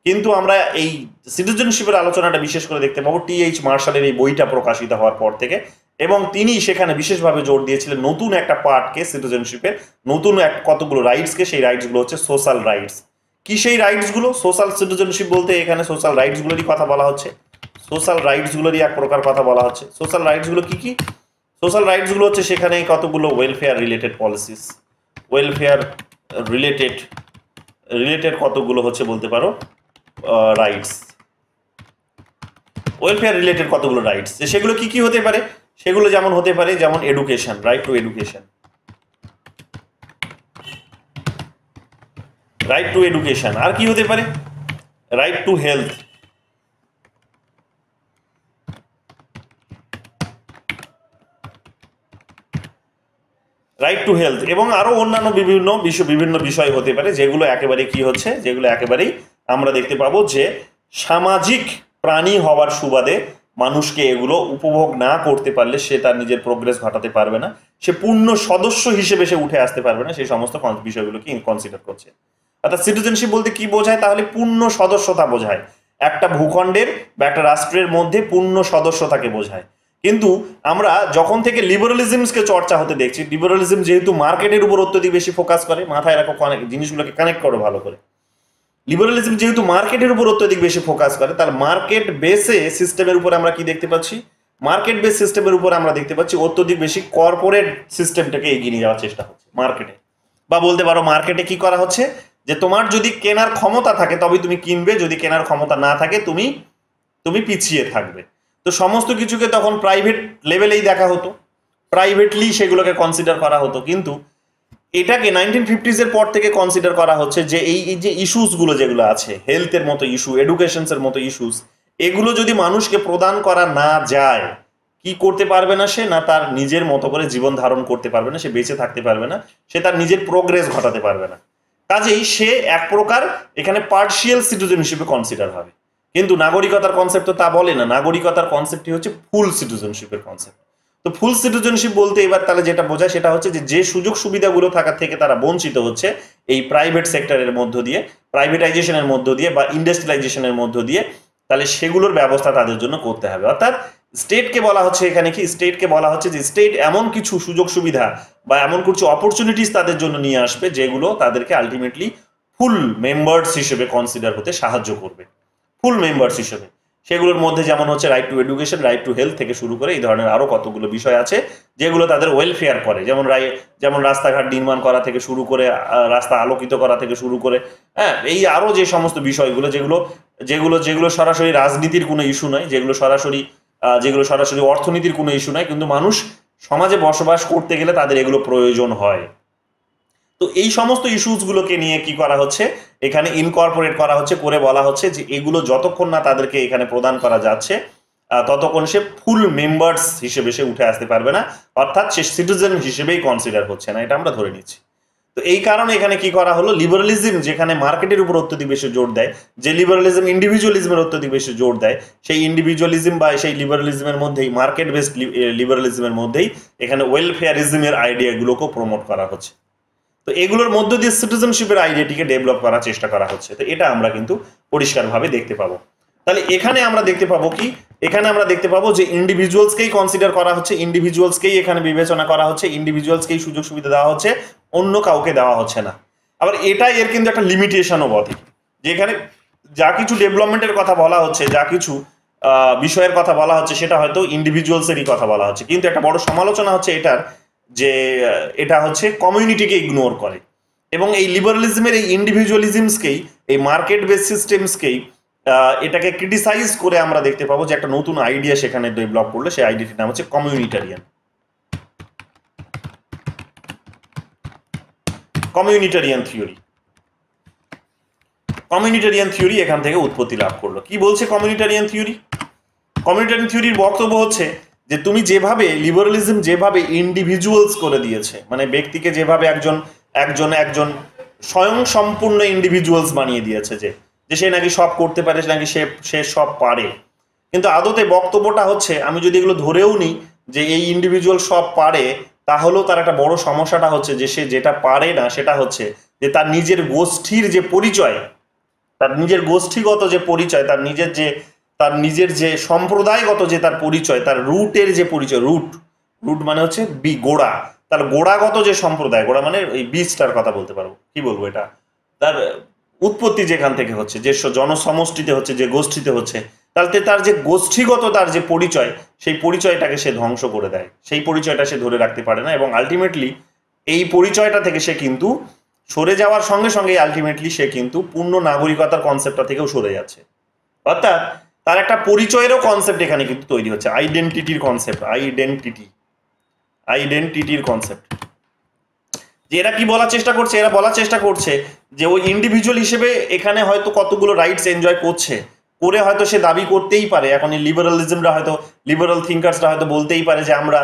কিন্তু আমরা এই সিটিজেনশিপের আলোচনাটা বিশেষ করে দেখতে পাবো টি.এইচ. মার্শালের এই বইটা প্রকাশিত হওয়ার পর থেকে, এবং তিনি সেখানে বিশেষভাবে জোর দিয়েছিলেন নতুন একটা পার্টকে, সিটিজেনশিপের নতুন কতগুলো রাইটসকে, সেই রাইটসগুলো হচ্ছে সোশ্যাল রাইটস। কি সেই রাইটসগুলো? সোশ্যাল সিটিজেনশিপ বলতে এখানে সোশ্যাল রাইটসগুলোরই কথা বলা হচ্ছে, সোশ্যাল রাইটসগুলোরই এক প্রকার কথা বলা হচ্ছে। সোশ্যাল রাইটসগুলো কি কি? সোশ্যাল রাইটসগুলো হচ্ছে সেখানে কতগুলো welfare related policies, welfare related কতগুলো হচ্ছে বলতে পারো রাইটস, ওয়েলফেয়ার রিলেটেড কতগুলো রাইটস, সেগুলো কি কি হতে পারে? সেগুলো যেমন হতে পারে, যেমন এডুকেশন, রাইট টু এডুকেশন, আর কি হতে পারে? রাইট টু হেলথ, এবং আরো অন্যান্য বিভিন্ন বিষয় হতে পারে, যেগুলো একেবারে কি হচ্ছে, যেগুলো একেবারেই আমরা দেখতে পাবো যে সামাজিক প্রাণী হওয়ার সুবাদে মানুষকে এগুলো উপভোগ না করতে পারলে সে তার নিজের প্রোগ্রেস ঘটাতে পারবে না, সে পূর্ণ সদস্য হিসেবে সে উঠে আসতে পারবে না, সেই সমস্ত বিষয়গুলোকে কনসিডার করছে। অর্থাৎ সিটিজেনশিপ বলতে কি বোঝায়? তাহলে পূর্ণ সদস্যতা বোঝায়, একটা ভূখণ্ডের বা একটা রাষ্ট্রের মধ্যে পূর্ণ সদস্যতাকে বোঝায়। কিন্তু আমরা যখন থেকে লিবারালিজমকে চর্চা হতে দেখছি, লিবারালিজম যেহেতু মার্কেটের উপর অত্যধিক বেশি ফোকাস করে, মাথায় রাখো, জিনিসগুলোকে কানেক্ট করো ভালো করে, লিবারালিজম যেহেতু মার্কেটের উপর অত্যধিক বেশি ফোকাস করে, তার মার্কেট বেসে সিস্টেমের উপর আমরা কি দেখতে পাচ্ছি? মার্কেট বেস সিস্টেমের উপর আমরা দেখতে পাচ্ছি অত্যধিক বেশি কর্পোরেট সিস্টেমটাকে এগিয়ে নিয়ে যাওয়ার চেষ্টা হচ্ছে মার্কেটে, বা বলতে পারো মার্কেটে কি করা হচ্ছে, যে তোমার যদি কেনার ক্ষমতা থাকে তবে তুমি কিনবে, যদি কেনার ক্ষমতা না থাকে তুমি পিছিয়ে থাকবে। তো সমস্ত কিছুকে তখন প্রাইভেট লেভেলেই দেখা হতো, প্রাইভেটলি সেগুলোকে কনসিডার করা হতো, কিন্তু এটাকে 1950s এর পর থেকে কনসিডার করা হচ্ছে যে এই যে ইস্যুসগুলো যেগুলো আছে, হেলথের মতো ইস্যু, এডুকেশনসের মতো ইস্যুস, এগুলো যদি মানুষকে প্রদান করা না যায়, কি করতে পারবে না সে? না তার নিজের মতো করে জীবন ধারণ করতে পারবে না, সে বেঁচে থাকতে পারবে না, সে তার নিজের প্রোগ্রেস ঘটাতে পারবে না। কাজেই সে এক প্রকার এখানে পার্শিয়াল সিটিজেনশিপে কনসিডার হবে। কিন্তু নাগরিকতার কনসেপ্ট তো তা বলে না, নাগরিকতার কনসেপ্টই হচ্ছে ফুল সিটিজেনশিপের কনসেপ্ট। তো ফুল সিটিজেনশিপ বলতে এবার তাহলে যেটা বোঝায় সেটা হচ্ছে যে সুযোগ সুবিধাগুলো থাকার থেকে তারা বঞ্চিত হচ্ছে এই প্রাইভেট সেক্টরের মধ্য দিয়ে, প্রাইভেটাইজেশনের মধ্য দিয়ে বা ইন্ডাস্ট্রিয়ালাইজেশনের মধ্য দিয়ে, তাহলে সেগুলোর ব্যবস্থা তাদের জন্য করতে হবে। অর্থাৎ স্টেটকে বলা হচ্ছে এখানে কি, স্টেটকে বলা হচ্ছে যে স্টেট এমন কিছু সুযোগ সুবিধা বা এমন কিছু অপরচুনিটিস তাদের জন্য নিয়ে আসবে যেগুলো তাদেরকে আলটিমেটলি ফুল মেম্বার্স হিসেবে কনসিডার হতে সাহায্য করবে, ফুল মেম্বার্স হিসেবে। সেগুলোর মধ্যে যেমন হচ্ছে right two education, right to health থেকে শুরু করে এই ধরনের আরো কতগুলো বিষয় আছে যেগুলো তাদের ওয়েলফেয়ার করে, যেমন রাস্তাঘাট নির্মাণ করা থেকে শুরু করে, রাস্তা আলোকিত করা থেকে শুরু করে, হ্যাঁ, এই আরো যে সমস্ত বিষয়গুলো যেগুলো যেগুলো যেগুলো সরাসরি রাজনীতির কোনো ইস্যু নয়, যেগুলো সরাসরি অর্থনীতির কোনো ইস্যু নয়, কিন্তু মানুষ সমাজে বসবাস করতে গেলে তাদের এগুলো প্রয়োজন হয়। তো এই সমস্ত ইস্যুসগুলোকে নিয়ে কি করা হচ্ছে, এখানে ইনকর্পোরেট করা হচ্ছে, করে বলা হচ্ছে যে এগুলো যতক্ষণ না তাদেরকে এখানে প্রদান করা যাচ্ছে ততক্ষণ সে ফুল মেম্বার্স হিসেবে সে উঠে আসতে পারবে না, অর্থাৎ সে সিটিজেন হিসেবেই কনসিডার হচ্ছে না, এটা আমরা ধরে নিচ্ছি। তো এই কারণে এখানে কি করা হলো, লিবারালিজম যেখানে মার্কেটের উপর অত্যধিক বেশি জোর দেয়, যে লিবারালিজম ইন্ডিভিজুয়ালিজমের অত্যধিক বেশি জোর দেয়, সেই ইন্ডিভিজুয়ালিজম বা সেই লিবারালিজমের মধ্যেই, মার্কেট বেসড লিবারালিজমের মধ্যেই এখানে ওয়েলফেয়ারিজমের আইডিয়াগুলোকেও প্রমোট করা হচ্ছে। তো এগুলোর মধ্য দিয়ে সিটিজেনশিপের আইডিয়াটিকে ডেভেলপ করার চেষ্টা করা হচ্ছে। তো এটা আমরা কিন্তু পরিষ্কারভাবে দেখতে পাবো। তাহলে এখানে আমরা দেখতে পাবো কি, এখানে আমরা দেখতে পাবো যে ইন্ডিভিজুয়ালসকেই কনসিডার করা হচ্ছে, ইন্ডিভিজুয়ালসকেই এখানে বিবেচনা করা হচ্ছে, ইন্ডিভিজুয়ালসকেই সুযোগ সুবিধা দেওয়া হচ্ছে, অন্য কাউকে দেওয়া হচ্ছে না। আবার এটাই এর কিন্তু একটা লিমিটেশনও বটে, যে এখানে যা কিছু ডেভেলপমেন্টের কথা বলা হচ্ছে, যা কিছু বিষয়ের কথা বলা হচ্ছে, সেটা হয়তো ইন্ডিভিজুয়ালসেরই কথা বলা হচ্ছে, কিন্তু একটা বড় সমালোচনা হচ্ছে এটার, যে এটা হচ্ছে কমিউনিটিকে ইগনোর করে, এবং এই লিবারালিজমের এই ইন্ডিভিজুয়ালিজমসকেই, এই মার্কেট বেস সিস্টেমসকেই এটাকে ক্রিটিসাইজ করে আমরা দেখতে পাবো যে একটা নতুন আইডিয়া সেখানে ডেভেলপ করলে, সেই আইডিয়াটির নাম হচ্ছে কমিউনিটারিয়ান। কমিউনিটারিয়ান থিওরি, কমিউনিটারিয়ান থিওরি এখান থেকে উৎপত্তি লাভ করলো। কি বলছে কমিউনিটারিয়ান থিওরি? কমিউনিটারিয়ান থিওরির বক্তব্য হচ্ছে যে তুমি যেভাবে লিবারালিজম যেভাবে ইন্ডিভিজুয়ালস করে দিয়েছে, মানে ব্যক্তিকে যেভাবে একজন একজন একজন স্বয়ং সম্পূর্ণ ইন্ডিভিজুয়ালস বানিয়ে দিয়েছে, যে সে নাকি সব করতে পারে, নাকি সে সব পারে, কিন্তু আদতে বক্তব্যটা হচ্ছে, আমি যদি এগুলো ধরেও নিই যে এই ইন্ডিভিজুয়াল সব পারে, তাহলেও তার একটা বড় সমস্যাটা হচ্ছে যে সে যেটা পারে না সেটা হচ্ছে যে তার নিজের গোষ্ঠীর যে পরিচয়, তার নিজের গোষ্ঠীগত যে পরিচয়, তার নিজের যে সম্প্রদায়গত যে তার পরিচয়, তার রুটের যে পরিচয়, রুট মানে হচ্ছে গোড়া, তার গোড়াগত যে সম্প্রদায়, গোড়া মানে এই বীজটার কথা বলতে পারবো, কি বলবো, এটা তার উৎপত্তি যেখান থেকে হচ্ছে, যে জনসমষ্টিতে হচ্ছে, যে গোষ্ঠীতে হচ্ছে, তাহলে তার যে গোষ্ঠীগত তার যে পরিচয়, সেই পরিচয়টাকে সে ধ্বংস করে দেয়, সেই পরিচয়টা সে ধরে রাখতে পারে না, এবং আলটিমেটলি এই পরিচয়টা থেকে সে কিন্তু সরে যাওয়ার সঙ্গে সঙ্গে আলটিমেটলি সে কিন্তু পূর্ণ নাগরিকতার কনসেপ্টটা থেকেও সরে যাচ্ছে। অর্থাৎ তার একটা পরিচয়েরও কনসেপ্ট এখানে কিন্তু তৈরি হচ্ছে, আইডেন্টিটির কনসেপ্ট, আইডেন্টিটির কনসেপ্ট। যে এরা কি বলার চেষ্টা করছে, এরা বলার চেষ্টা করছে যে ওই ইন্ডিভিজুয়াল হিসেবে এখানে হয়তো কতগুলো রাইটস এনজয় করছে, করে হয়তো সে দাবি করতেই পারে, এখন এই লিবারালিজমরা হয়তো, লিবারাল থিঙ্কার্সরা হয়তো বলতেই পারে যে আমরা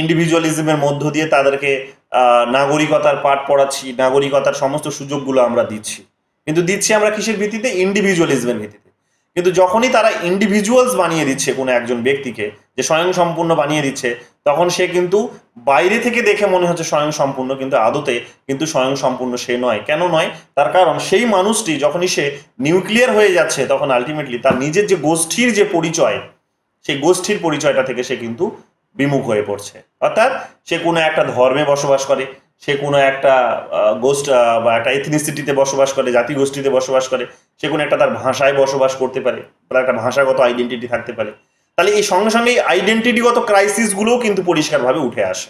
ইন্ডিভিজুয়ালিজমের মধ্য দিয়ে তাদেরকে নাগরিকতার পাঠ পড়াচ্ছি, নাগরিকতার সমস্ত সুযোগগুলো আমরা দিচ্ছি, কিন্তু দিচ্ছি আমরা কিসের ভিত্তিতে? ইন্ডিভিজুয়ালিজমের ভিত্তিতে। কিন্তু যখনই তারা ইন্ডিভিজুয়ালস বানিয়ে দিচ্ছে কোনো একজন ব্যক্তিকে, যে স্বয়ং সম্পূর্ণ বানিয়ে দিচ্ছে, তখন সে কিন্তু বাইরে থেকে দেখে মনে হচ্ছে স্বয়ং সম্পূর্ণ, কিন্তু আদতে কিন্তু স্বয়ং সম্পূর্ণ সে নয়। কেন নয়? তার কারণ সেই মানুষটি যখনই সে নিউক্লিয়ার হয়ে যাচ্ছে, তখন আলটিমেটলি তার নিজের যে গোষ্ঠীর যে পরিচয়, সেই গোষ্ঠীর পরিচয়টা থেকে সে কিন্তু বিমুখ হয়ে পড়ছে। অর্থাৎ সে কোনো একটা ধর্মে বসবাস করে, সে কোনো একটা গোষ্ঠী বা একটা এথনিসিটিতে বসবাস করে, জাতিগোষ্ঠীতে বসবাস করে, সে কোনো একটা তার ভাষায় বসবাস করতে পারে, তার একটা ভাষাগত আইডেন্টিটি থাকতে পারে। তাহলে এই সঙ্গে সঙ্গে এই আইডেন্টিটিগত ক্রাইসিসগুলোও কিন্তু পরিষ্কারভাবে উঠে আসে,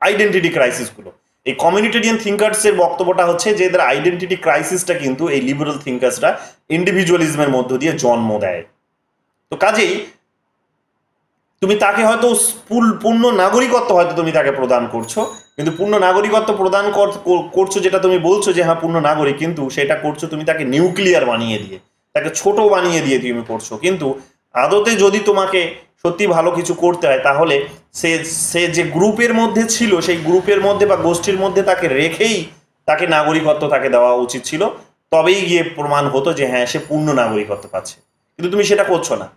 আইডেন্টিটি ক্রাইসিসগুলো। এই কমিউনিটেরিয়ান থিঙ্কার্সের বক্তব্যটা হচ্ছে যে এদের আইডেন্টিটি ক্রাইসিসটা কিন্তু এই লিবারাল থিঙ্কার্সরা ইন্ডিভিজুয়ালিজমের মধ্য দিয়ে জন্ম দেয়। তো কাজেই তুমি তাকে হয়তো পূর্ণ নাগরিকত্ব হয়তো তুমি তাকে প্রদান করছো, কিন্তু পূর্ণ নাগরিকত্ব প্রদান করছো যেটা তুমি বলছো যে হ্যাঁ পূর্ণ নাগরিক, কিন্তু সেটা করছো তুমি তাকে নিউক্লিয়ার বানিয়ে দিয়ে, তাকে ছোট বানিয়ে দিয়ে তুমি করছো। কিন্তু আদতে যদি তোমাকে সত্যি ভালো কিছু করতে হয়, তাহলে সে যে গ্রুপের মধ্যে ছিল, সেই গ্রুপের মধ্যে বা গোষ্ঠীর মধ্যে তাকে রেখেই তাকে নাগরিকত্ব তাকে দেওয়া উচিত ছিল, তবেই গিয়ে প্রমাণ হতো যে হ্যাঁ সে পূর্ণ নাগরিকত্ব পাচ্ছে। কিন্তু তুমি সেটা করছো না,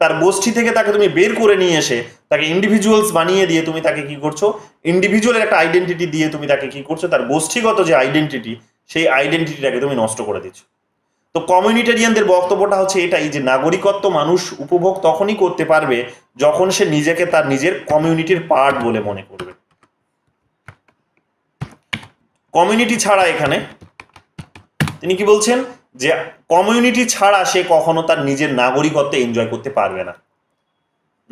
তার গোষ্ঠী থেকে তাকে তুমি বের করে নিয়ে এসে তাকে ইন্ডিভিজুয়ালস বানিয়ে দিয়ে তুমি তাকে কি করছো? ইন্ডিভিজুয়ালের একটা আইডেন্টিটি দিয়ে তুমি তাকে কি করছো? তার গোষ্ঠীগত যে আইডেন্টিটি, সেই আইডেন্টিটিটাকে তুমি নষ্ট করে দিচ্ছ। তো কমিউনিটারিয়ানদের বক্তব্যটা হচ্ছে এটাই, যে নাগরিকত্ব মানুষ উপভোগ তখনই করতে পারবে যখন সে নিজেকে তার নিজের কমিউনিটির পার্ট বলে মনে করবে। কমিউনিটি ছাড়া এখানে তিনি কি বলছেন, যে কমিউনিটি ছাড়া সে কখনো তার নিজের নাগরিকত্ব এনজয় করতে পারবে না,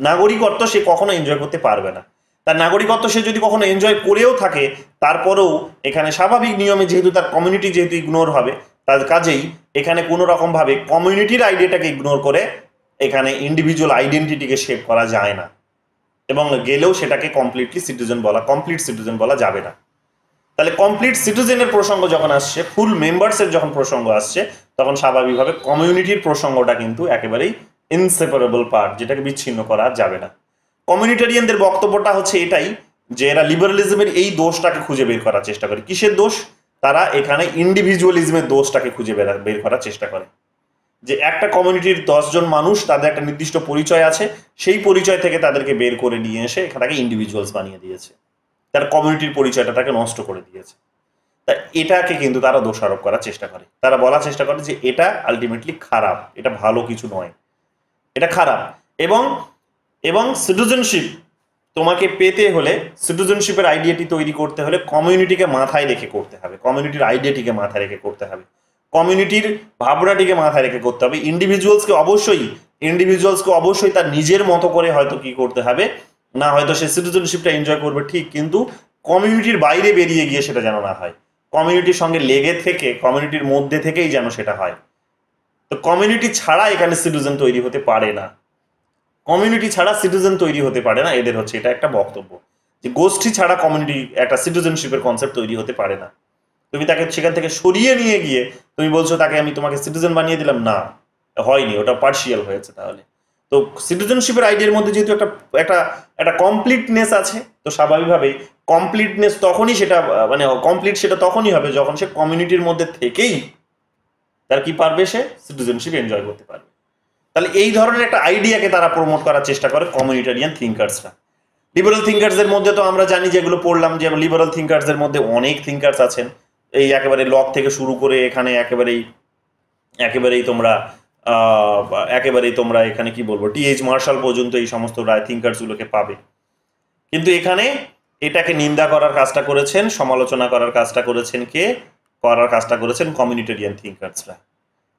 নাগরিকত্ব সে কখনো এনজয় করতে পারবে না। তার নাগরিকত্ব সে যদি কখনো এনজয় করেও থাকে, তারপরেও এখানে স্বাভাবিক নিয়মে যেহেতু তার কমিউনিটি যেহেতু ইগনোর হবে, তার কাজেই এখানে কোনো রকমভাবে কমিউনিটির আইডিয়াটাকে ইগনোর করে এখানে ইন্ডিভিজুয়াল আইডেন্টিটিকে শেপ করা যায় না, এবং গেলেও সেটাকে কমপ্লিট সিটিজেন বলা যাবে না। তাহলে কমপ্লিট সিটিজেনের প্রসঙ্গ যখন আসছে, ফুল মেম্বার্সের যখন প্রসঙ্গ আসছে, তখন স্বাভাবিকভাবে কমিউনিটির প্রসঙ্গটা কিন্তু একেবারেই ইনসেপারেবল পার্ট, যেটাকে বিচ্ছিন্ন করা যাবে না। কমিউনিটারিয়ানদের বক্তব্যটা হচ্ছে এটাই, যে এরা লিবারালিজমের এই দোষটাকে খুঁজে বের করার চেষ্টা করে। কিসের দোষ? তারা এখানে ইন্ডিভিজুয়ালিজমের দোষটাকে খুঁজে বের করার চেষ্টা করে, যে একটা কমিউনিটির 10 জন মানুষ, তাদের একটা নির্দিষ্ট পরিচয় আছে, সেই পরিচয় থেকে তাদেরকে বের করে নিয়ে এসে এখানে ইন্ডিভিজুয়ালস বানিয়ে দিয়েছে, তার কমিউনিটির পরিচয়টা তাকে নষ্ট করে দিয়েছে। তা এটাকে কিন্তু তারা দোষারোপ করার চেষ্টা করে, তারা বলার চেষ্টা করে যে এটা আলটিমেটলি খারাপ, এটা ভালো কিছু নয়, এটা খারাপ। এবং এবং সিটিজেনশিপ তোমাকে পেতে হলে, সিটিজেনশিপের আইডিয়াটি তৈরি করতে হলে কমিউনিটিকে মাথায় রেখে করতে হবে, কমিউনিটির আইডিয়াটিকে মাথায় রেখে করতে হবে, কমিউনিটির ভাবনাটিকে মাথায় রেখে করতে হবে। ইন্ডিভিজুয়ালসকে অবশ্যই তার নিজের মতো করে হয়তো কি করতে হবে না, হয়তো সে সিটিজেনশিপটা এনজয় করবে ঠিক, কিন্তু কমিউনিটির বাইরে বেরিয়ে গিয়ে সেটা যেন না হয়, কমিউনিটির সঙ্গে লেগে থেকে কমিউনিটির মধ্যে থেকেই যেন সেটা হয়। তো কমিউনিটি ছাড়া এখানে সিটিজেন তৈরি হতে পারে না, কমিউনিটি ছাড়া সিটিজেন তৈরি হতে পারে না, এদের হচ্ছে এটা একটা বক্তব্য যে গোষ্ঠী ছাড়া কমিউনিটি, একটা সিটিজেনশিপের কনসেপ্ট তৈরি হতে পারে না। তুমি তাকে সেখান থেকে সরিয়ে নিয়ে গিয়ে তুমি বলছো তাকে আমি তোমাকে সিটিজেন বানিয়ে দিলাম, না, হয়নি, ওটা পার্শিয়াল হয়েছে। তাহলে তো সিটিজেনশিপের আইডিয়ার মধ্যে যেহেতু একটা একটা একটা কমপ্লিটনেস আছে, তো স্বাভাবিকভাবেই কমপ্লিটনেস তখনই সেটা মানে কমপ্লিট সেটা তখনই হবে যখন সে কমিউনিটির মধ্যে থেকেই তার কি পারবে, সে সিটিজেনশিপ এনজয় করতে পারবে। তাহলে এই ধরনের একটা আইডিয়াকে তারা প্রমোট করার চেষ্টা করে কমিউনিটারিয়ান থিঙ্কার্সরা। লিবারাল থিঙ্কার্সদের মধ্যে তো আমরা জানি, যেগুলো পড়লাম, যে লিবারাল থিঙ্কার্সদের মধ্যে অনেক থিঙ্কার্স আছেন, এই একেবারে লক থেকে শুরু করে এখানে একেবারেই তোমরা এখানে কি বলবো টি.এইচ. মার্শাল পর্যন্ত এই সমস্ত থিঙ্কার্সগুলোকে পাবে। কিন্তু এখানে এটাকে নিন্দা করার কাজটা করেছেন, সমালোচনা করার কাজটা করেছেন কমিউনিটারিয়ান থিঙ্কার্সরা।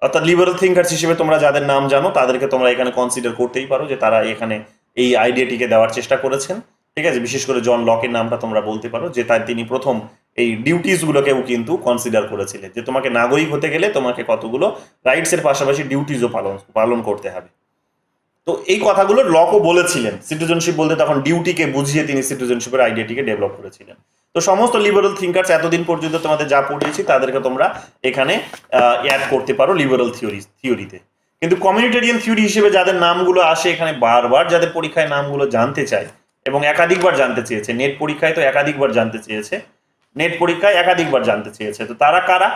অর্থাৎ লিবারাল থিঙ্কার্স হিসেবে তোমরা যাদের নাম জানো তাদেরকে তোমরা এখানে কনসিডার করতেই পারো যে তারা এখানে এই আইডিয়াটিকে দেওয়ার চেষ্টা করেছেন, ঠিক আছে। বিশেষ করে জন লকের নামটা তোমরা বলতে পারো, যে তিনি প্রথম এই ডিউটিসগুলোকেও কিন্তু কনসিডার করেছিলেন, যে তোমাকে নাগরিক হতে গেলে তোমাকে কতগুলো রাইটসের পাশাপাশি ডিউটিসও পালন করতে হবে। তো এই কথাগুলো লকও বলেছিলেন। সিটিজেনশিপ বলতে তখন ডিউটিকে বুঝিয়ে তিনি সিটিজেনশিপের আইডিয়াটিকে ডেভেলপ করেছিলেন। তো সমস্ত লিবারাল থিঙ্কার্স এতদিন পর্যন্ত তোমাদের যা পড়িয়েছি তাদেরকে তোমরা এখানে অ্যাড করতে পারো লিবারাল থিওরিতে। কিন্তু কমিউনিটারিয়ান থিওরি হিসেবে যাদের নামগুলো আসে এখানে, বারবার যাদের পরীক্ষায় নামগুলো জানতে চায় এবং একাধিকবার জানতে চেয়েছে, নেট পরীক্ষায় একাধিকবার জানতে চেয়েছে, তো তারা কারা?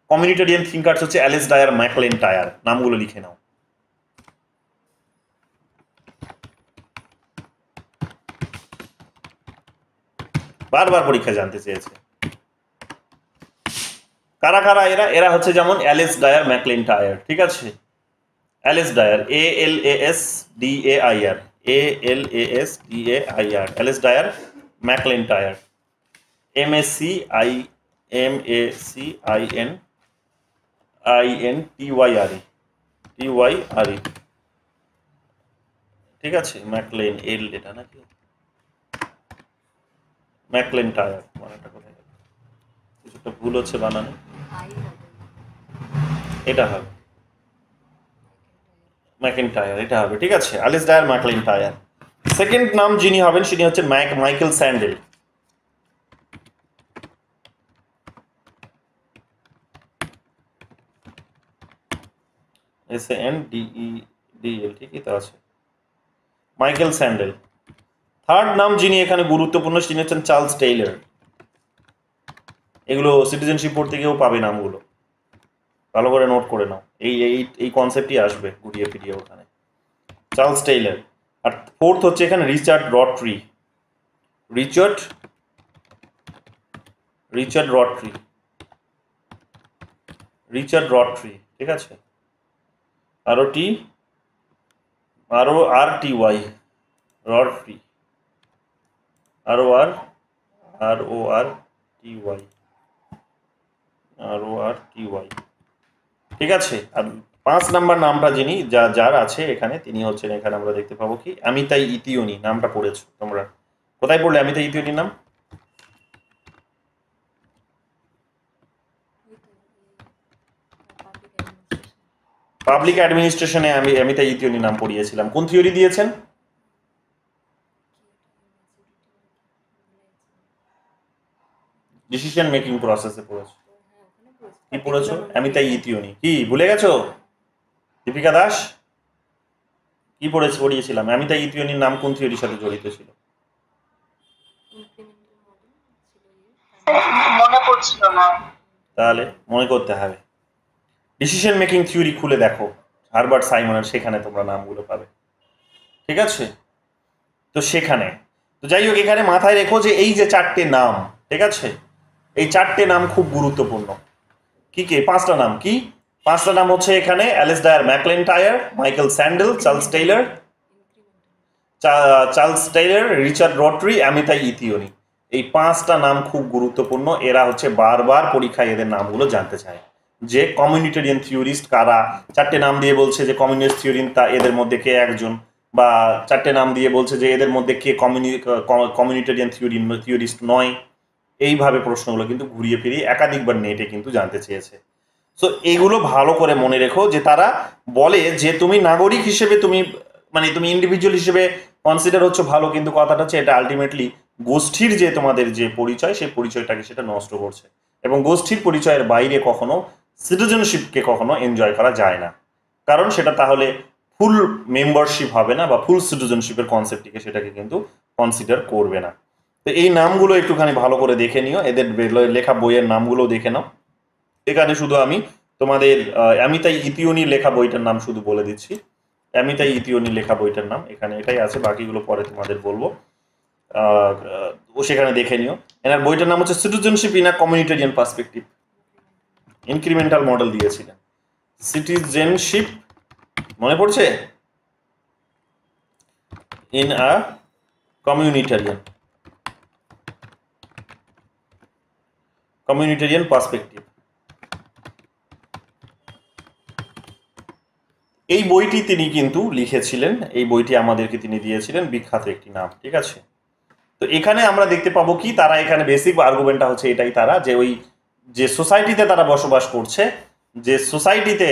কমিউনিটারিয়ান থিঙ্কার্স হচ্ছে অ্যালিস ডায়ার, ম্যাকলেন্টায়ার, নামগুলো লিখে নাও। বারবার পরীক্ষা জানতে চেয়েছে কারা কারা এরা হচ্ছে যেমন অ্যালিস ডায়ার, ম্যাকলেন্টায়ার, ঠিক আছে। Alasdair, ALASDAIR, Alasdair, MacIntyre, MACINTYRE, ঠিক আছে। ম্যাকলেন এল এটা নাকি ম্যাকলেন্টায়ার, মানেটা কোথায় গেল, কিছুটা ভুল হচ্ছে বানানে, এটা হবে ম্যাকলেন্টায়ার, এটা হবে, ঠিক আছে। Alasdair, ম্যাকলেন্টায়ার। সেকেন্ড নাম যিনি হবেন তিনি হচ্ছেন মাইকেল স্যান্ডেল। SANDEL, ঠিকই তো আছে, মাইকেল স্যান্ডেল। থার্ড নাম যিনি এখানে গুরুত্বপূর্ণ তিনি হচ্ছেন চার্লস টেইলর। এগুলো সিটিজেনশিপ পড়তে গিয়েও পাবে নামগুলো, ভালো করে নোট করে নাও, এই কনসেপ্টই আসবে ঘুরিয়ে ফিরিয়ে ওখানে, চার্লস টেইলর। আর ফোর্থ হচ্ছে এখানে রিচার্ড রট্রি, ঠিক আছে। RORTY, রট্রি, RORTY, ঠিক আছে। আর 5 নাম্বার নামটা যিনি যার আছে এখানে, তিনি হচ্ছেন, এখানে আমরা দেখতে পাবো কি, আমিতাই ইতিওনি। নামটা পড়েছো তোমরা, কোথায় পড়লে আমিতাই ইতিওনির নাম? পাবলিক অ্যাডমিনিস্ট্রেশনে আমি আমিতাই ইতিওনি নাম পড়িয়েছিলাম। কোন থিওরি দিয়েছেন? ডিসিশন মেকিং প্রসেসে পড়েছো। কি পড়েছো? আমিতাই ইতিওনি। কি ভুলে গেছো দীপিকা দাস? কি পড়িয়েছিলাম? আমিতাই ইতিওনির নাম কোন থিওরির সাথে জড়িত ছিল? মনে পড়ছিল না। তাহলে মনে করতে হবে। ডিসিশন মেকিং থিওরি খুলে দেখো হারবার্ট সাইমনের, সেখানে তোমরা নামগুলো পাবে। ঠিক আছে, তো সেখানে তো যাই হোক, এখানে মাথায় রেখো যে এই যে 4টে নাম, ঠিক আছে, এই 4টে নাম খুব গুরুত্বপূর্ণ। কি কি 5টা নাম? কি 5টা নাম হচ্ছে এখানে Alasdair MacIntyre, Michael Sandel, Charles Taylor, Richard Rorty, Amitai Etzioni. এই 5টা নাম খুব গুরুত্বপূর্ণ। এরা হচ্ছে বারবার পরীক্ষায় এদের নামগুলো জানতে চায় যে কমিউনিটেরিয়ান থিওরিস্ট কারা। 4টে নাম দিয়ে বলছে যে কমিউনিস্ট থিওরি তা এদের মধ্যে কে একজন, বা 4টে নাম দিয়ে বলছে যে এদের মধ্যে কে কমিউনিটেরিয়ান থিওরিস্ট নয়। এইভাবে প্রশ্নগুলো কিন্তু ঘুরিয়ে ফিরিয়ে একাধিকবার নেটে কিন্তু জানতে চেয়েছে। সো এগুলো ভালো করে মনে রেখো যে তারা বলে যে তুমি নাগরিক হিসেবে তুমি তুমি ইন্ডিভিজুয়াল হিসেবে কনসিডার হচ্ছে ভালো, কিন্তু কথাটা হচ্ছে এটা আলটিমেটলি গোষ্ঠীর যে তোমাদের যে পরিচয়, সেই পরিচয়টাকে সেটা নষ্ট করছে। এবং গোষ্ঠীর পরিচয়ের বাইরে কখনো সিটিজেনশিপকে কখনো এনজয় করা যায় না, কারণ সেটা তাহলে ফুল মেম্বারশিপ হবে না, বা ফুল সিটিজেনশিপের কনসেপ্টটিকে সেটাকে কিন্তু কনসিডার করবে না। তো এই নামগুলো একটুখানি ভালো করে দেখে নিও, এদের লেখা বইয়ের নামগুলো দেখে নাও। এখানে শুধু আমি তোমাদের অ্যামিতাই ইথিওনির লেখা বইটার নাম শুধু বলে দিচ্ছি। অ্যামিতাই ইথিওনির লেখা বইটার নাম এখানে এটাই আছে, বাকিগুলো পরে তোমাদের বলবো। ও সেখানে দেখে নিও। এনার বইটার নাম হচ্ছে citizenship in a communitarian perspective. Incremental model দিয়েছিলেন। সিটিজেনশিপ মনে পড়ছে? In a communitarian perspective. এই বইটি তিনি কিন্তু লিখেছিলেন, এই বইটি আমাদেরকে তিনি দিয়েছিলেন, বিখ্যাত একটি নাম। ঠিক আছে, তো এখানে আমরা দেখতে পাবো কি তারা এখানে বেসিক আর্গুমেন্টটা হচ্ছে এটাই, তারা যে ওই যে সোসাইটিতে তারা বসবাস করছে, যে সোসাইটিতে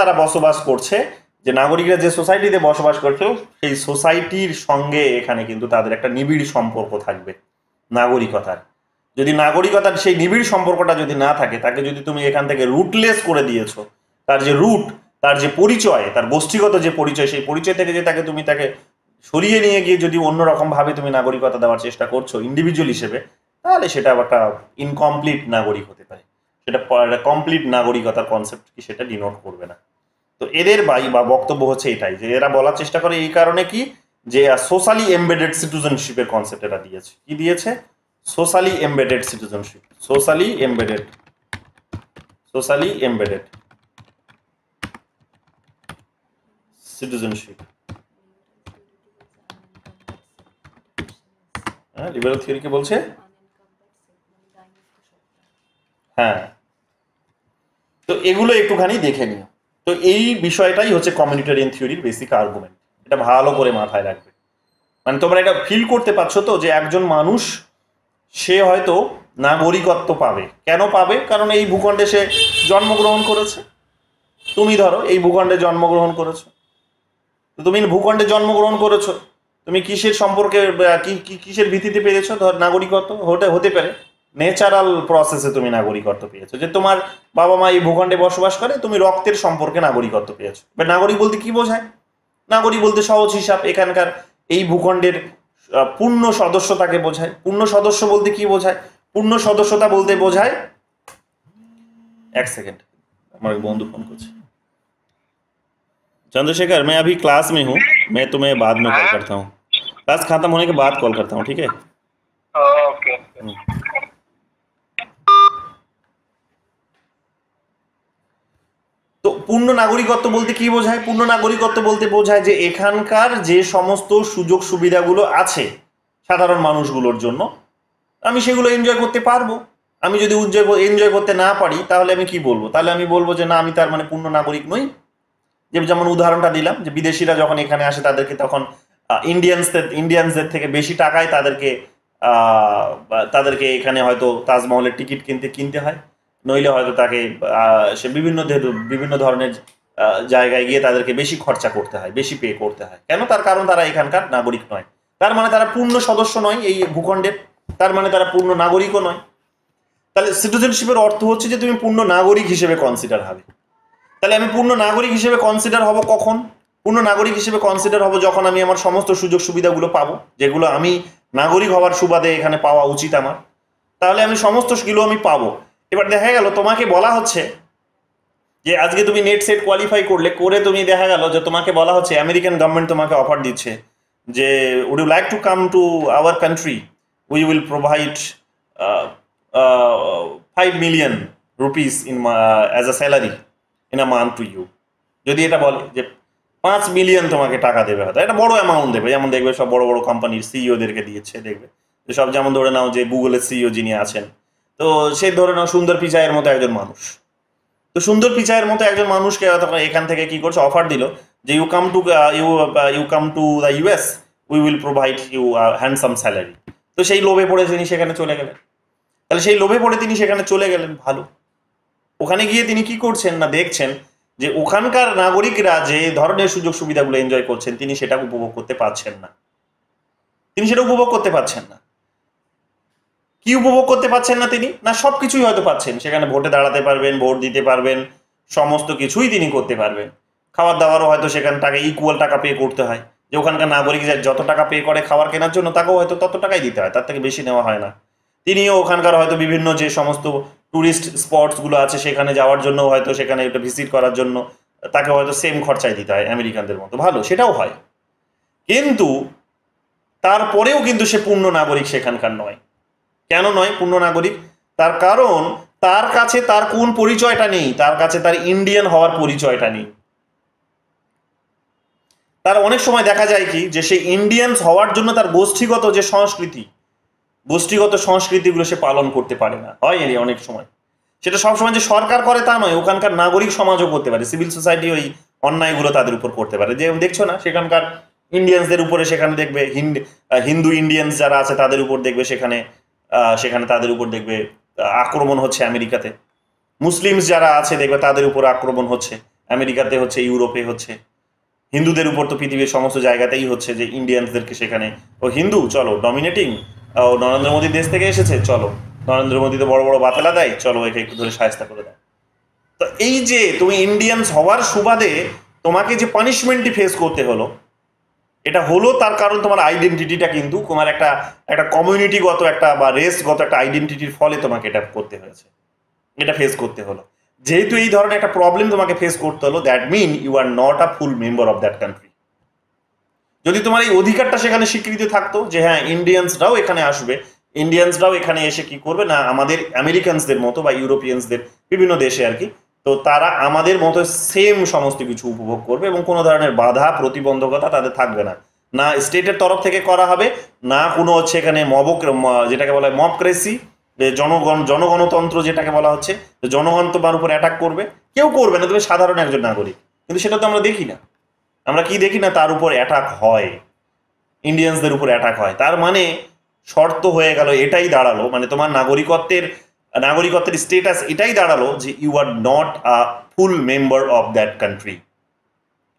তারা বসবাস করছে, যে নাগরিকরা যে সোসাইটিতে বসবাস করছে, সেই সোসাইটির সঙ্গে এখানে কিন্তু তাদের একটা নিবিড় সম্পর্ক থাকবে নাগরিকতার। যদি নাগরিকতার সেই নিবিড় সম্পর্কটা যদি না থাকে, তাকে যদি তুমি এখান থেকে রুটলেস করে দিয়েছো, তার যে রুট, তার যে পরিচয়, তার গোষ্ঠীগত যে পরিচয়, সেই পরিচয় থেকে যে তাকে সরিয়ে নিয়ে গিয়ে যদি অন্যরকম ভাবে তুমি নাগরিকতা দেওয়ার চেষ্টা করছো ইন্ডিভিজুয়াল হিসেবে, তাহলে সেটা একটা ইনকমপ্লিট নাগরিক হতে পারে, সেটা কমপ্লিট নাগরিকতার কনসেপ্ট কি সেটা ডিনোট করবে না। তো এদের বা বক্তব্য হচ্ছে এটাই, যে এরা বলার চেষ্টা করে এই কারণে কি, যে সোশ্যালি এমবেডেড সিটিজেনশিপের কনসেপ্ট এরা দিয়েছে। কি দিয়েছে? Socially embedded citizenship, socially embedded citizenship. হ্যাঁ, লিবারাল থিওরি কে বলছে। হ্যাঁ, তো এগুলো একটুখানি দেখে নিও। তো এই বিষয়টাই হচ্ছে কমিউনিটেরিয়ান থিওরির বেসিক আর্গুমেন্ট। এটা ভালো করে মাথায় রাখবে। তোমরা এটা ফিল করতে পারছো তো যে একজন মানুষ সে হয়তো নাগরিকত্ব পাবে। কেন পাবে? কারণ এই ভূখণ্ডে সে জন্মগ্রহণ করেছে। তুমি ধরো এই ভূখণ্ডে জন্মগ্রহণ করেছো, তো তুমি ভূখণ্ডে জন্মগ্রহণ করেছো, তুমি কিসের সম্পর্কে কিসের ভিত্তিতে পেয়েছো? ধর নাগরিকত্ব হতে পারে ন্যাচারাল প্রসেসে তুমি নাগরিকত্ব পেয়েছো, যে তোমার বাবা মা এই ভূখণ্ডে বসবাস করে, তুমি রক্তের সম্পর্কে নাগরিকত্ব পেয়েছো। এবার নাগরিক বলতে কি বোঝায়? নাগরিক বলতে সহজ হিসাব এখানকার এই ভূখণ্ডের পূর্ণ সদস্যতাকে বোঝায়। পূর্ণ সদস্য বলতে কি বোঝায়? পূর্ণ সদস্যতা বলতে বোঝায়, এক সেকেন্ড, আমার এক বন্ধু ফোন করছে। चंद्रशेखर, मैं अभी क्लास में हूँ, मैं तुम्हें बाद में कॉल करता हूँ। क्लास खत्म होने के बाद कॉल करता हूँ, ठीक है? ओके। তো পূর্ণ নাগরিকত্ব বলতে কি বোঝায়? পূর্ণ নাগরিকত্ব বলতে বোঝায় যে এখানকার যে সমস্ত সুযোগ সুবিধাগুলো আছে সাধারণ মানুষগুলোর জন্য, আমি সেগুলো এনজয় করতে পারবো। আমি যদি এনজয় করতে না পারি, তাহলে আমি কি বলবো? তাহলে আমি বলবো যে না, আমি তার মানে পূর্ণ নাগরিক নই। যেমন উদাহরণটা দিলাম, যে বিদেশিরা যখন এখানে আসে, তাদেরকে তখন ইন্ডিয়ানসদের থেকে বেশি টাকায় তাদেরকে এখানে হয়তো তাজমহলের টিকিট কিনতে হয়, নইলে হয়তো তাকে সে বিভিন্ন ধরনের জায়গায় গিয়ে তাদেরকে বেশি খরচা করতে হয়, বেশি পে করতে হয়। কেন? তার কারণ তারা এখানকার নাগরিক নয়। তার মানে তারা পূর্ণ সদস্য নয় এই ভূখণ্ডের, তার মানে তারা পূর্ণ নাগরিকও নয়। তাহলে সিটিজেনশিপের অর্থ হচ্ছে যে তুমি পূর্ণ নাগরিক হিসেবে কনসিডার হবে। তাহলে আমি পূর্ণ নাগরিক হিসেবে কনসিডার হব কখন? পূর্ণ নাগরিক হিসেবে কনসিডার হব যখন আমি আমার সমস্ত সুযোগ সুবিধাগুলো পাবো, যেগুলো আমি নাগরিক হওয়ার সুবাদে এখানে পাওয়া উচিত আমার, তাহলে আমি সমস্ত স্কিলও আমি পাবো। এবার দেখা গেল তোমাকে বলা হচ্ছে যে আজকে তুমি নেট সেট কোয়ালিফাই করে তুমি দেখা গেল যে তোমাকে বলা হচ্ছে, আমেরিকান গভর্নমেন্ট তোমাকে অফার দিচ্ছে যে would you like to come to our country, we will provide 5 million rupees in as a salary in a month to you. যদি এটা বলে যে 5 মিলিয়ন তোমাকে টাকা দেবে, হয়তো এটা বড় অ্যামাউন্ট দেবে, যেমন দেখবে সব বড় বড় কোম্পানির সিইওদেরকে দিয়েছে, দেখবে যে সব, যেমন ধরে নাও যে গুগলের সিইও যিনি আছেন, তো সে ধরে নাও সুন্দর পিচাইয়ের মতো একজন মানুষ। তো সুন্দর পিচাইয়ের মতো একজন মানুষকে তখন এখান থেকে কি করছে, অফার দিল যে you come to the US, we will provide you handsome salary. তো সেই লোভে পড়ে তিনি সেখানে চলে গেলেন। তাহলে সেই লোভে পড়ে তিনি সেখানে চলে গেলেন, ভালো। ওখানে গিয়ে তিনি কি করছেন না, দেখছেন যে ওখানকার নাগরিকরা যে ধরনের সুযোগ সুবিধাগুলো এনজয় করছেন তিনি সেটা উপভোগ করতে পারছেন না। তিনি সেটা উপভোগ করতে পারছেন না। কি উপভোগ করতে পারছেন না তিনি? না সবকিছুই হয়তো পাচ্ছেন, সেখানে ভোটে দাঁড়াতে পারবেন, ভোট দিতে পারবেন, সমস্ত কিছুই তিনি করতে পারবেন। খাবার দাবারও হয়তো সেখানে টাকা ইকুয়াল টাকা পে করতে হয়, যে ওখানকার নাগরিক যত টাকা পে করে খাবার কেনার জন্য তাকেও হয়তো তত টাকাই দিতে হয়, তার থেকে বেশি নেওয়া হয় না। তিনিও ওখানকার হয়তো বিভিন্ন যে সমস্ত ট্যুরিস্ট স্পটসগুলো আছে সেখানে যাওয়ার জন্য, হয়তো সেখানে একটা ভিজিট করার জন্য তাকে হয়তো সেম খরচাই দিতে হয় আমেরিকানদের মতো, ভালো, সেটাও হয়। কিন্তু তারপরেও কিন্তু সে পূর্ণ নাগরিক সেখানকার নয়। কেন নয় পূর্ণ নাগরিক? তার কারণ তার কাছে তার কোন পরিচয়টা নেই, তার কাছে তার ইন্ডিয়ান হওয়ার পরিচয়টা নেই। তার অনেক সময় দেখা যায় কি যে সে ইন্ডিয়ানস হওয়ার জন্য তার গোষ্ঠীগত যে সংস্কৃতিগুলো সে পালন করতে পারে না, হয় এর অনেক সময়। সেটা সবসময় যে সরকার করে তা নয়, ওখানকার নাগরিক সমাজও করতে পারে, সিভিল সোসাইটি ওই অন্যায়গুলো তাদের উপর করতে পারে। যে দেখছো না সেখানকার ইন্ডিয়ানসদের উপরে, সেখানে দেখবে হিন্দু ইন্ডিয়ানস যারা আছে তাদের উপর দেখবে সেখানে তাদের উপর দেখবে আক্রমণ হচ্ছে আমেরিকাতে। মুসলিমস যারা আছে দেখবে তাদের উপর আক্রমণ হচ্ছে আমেরিকাতে, হচ্ছে ইউরোপে হচ্ছে। হিন্দুদের উপর তো পৃথিবীর সমস্ত জায়গাতেই হচ্ছে, যে ইন্ডিয়ানসদেরকে সেখানে ও হিন্দু চলো ডমিনেটিং, ও নরেন্দ্র মোদীর দেশ থেকে এসেছে, চলো নরেন্দ্র মোদী তো বড় বড় বাতেলা দেয়, চলো একে একটু ধরে সাহায্য করে দেয়। তো এই যে তুমি ইন্ডিয়ানস হওয়ার সুবাদে তোমাকে যে পানিশমেন্টটি ফেস করতে হলো, এটা হলো তার কারণ তোমার আইডেন্টিটিটা কিন্তু তোমার একটা কমিউনিটিগত একটা বা রেসগত একটা আইডেন্টিটির ফলে তোমাকে এটা করতে হয়েছে, এটা ফেস করতে হলো। যেহেতু এই ধরনের একটা প্রবলেম তোমাকে ফেস করতে হলো, that mean you are not a full member of that country. যদি তোমার এই অধিকারটা সেখানে স্বীকৃতি থাকতো যে হ্যাঁ ইন্ডিয়ানসরাও এখানে আসবে, ইন্ডিয়ানসরাও এখানে এসে কি করবে না আমাদের আমেরিকানসদের মতো বা ইউরোপিয়ানসদের বিভিন্ন দেশে আর কি, তো তারা আমাদের মতো সেম সমস্ত কিছু উপভোগ করবে এবং কোনো ধরনের বাধা প্রতিবন্ধকতা তাদের থাকবে না, না স্টেটের তরফ থেকে করা হবে, না কোনো হচ্ছে এখানে যেটাকে বলা হয় মবক্রেসি, জনগণতন্ত্র যেটাকে বলা হচ্ছে, জনগণ তোমার উপর অ্যাটাক করবে, কেউ করবে না, তুমি সাধারণ একজন নাগরিক। কিন্তু সেটা তো আমরা দেখি না, আমরা কি দেখি না, তার উপর অ্যাটাক হয়, ইন্ডিয়ানসদের উপর অ্যাটাক হয়। তার মানে শর্ত হয়ে গেল, এটাই দাঁড়ালো, মানে তোমার নাগরিকত্বের স্টেটাস এটাই দাঁড়ালো যে you are not a full member of that country,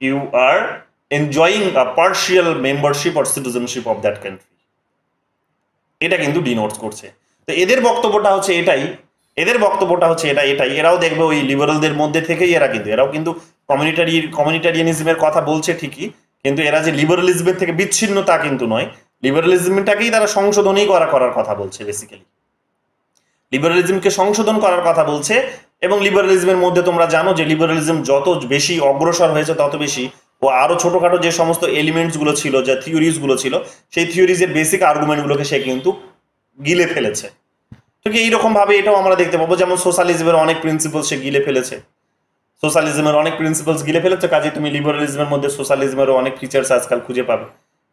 you are enjoying a partial membership or citizenship of that country. এটা কিন্তু ডিনোটস করছে। তো এদের বক্তব্যটা হচ্ছে এটাই, এরাও দেখবে ওই লিবারালদের মধ্যে থেকেই এরাও কিন্তু কমিউনিটারিয়ানিজমের কথা বলছে ঠিকই, কিন্তু এরা যে লিবারালিজমের থেকে বিচ্ছিন্ন তা কিন্তু নয়, লিবারালিজমটাকেই তারা সংশোধনই করার কথা বলছে, বেসিক্যালি লিবারালিজমকে সংশোধন করার কথা বলছে। এবং লিবারালিজমের মধ্যে তোমরা জানো যে লিবারালিজম যত বেশি অগ্রসর হয়েছে তত বেশি ও আরো ছোটখাটো যে সমস্ত এলিমেন্টসগুলো ছিল, যে থিওরিজগুলো ছিল, সেই থিওরিজের বেসিক আর্গুমেন্টগুলোকে সে কিন্তু গিলে ফেলেছে। ঠিক এইরকম ভাবে এটাও আমরা দেখতে পাবো, যেমন সোশ্যালিজমের অনেক প্রিন্সিপাল সে গিলে ফেলেছে, কাজে তুমি লিবারালিজমের মধ্যে সোশ্যালিজমেরও অনেক ফিচার্স আজকাল খুঁজে পাবে,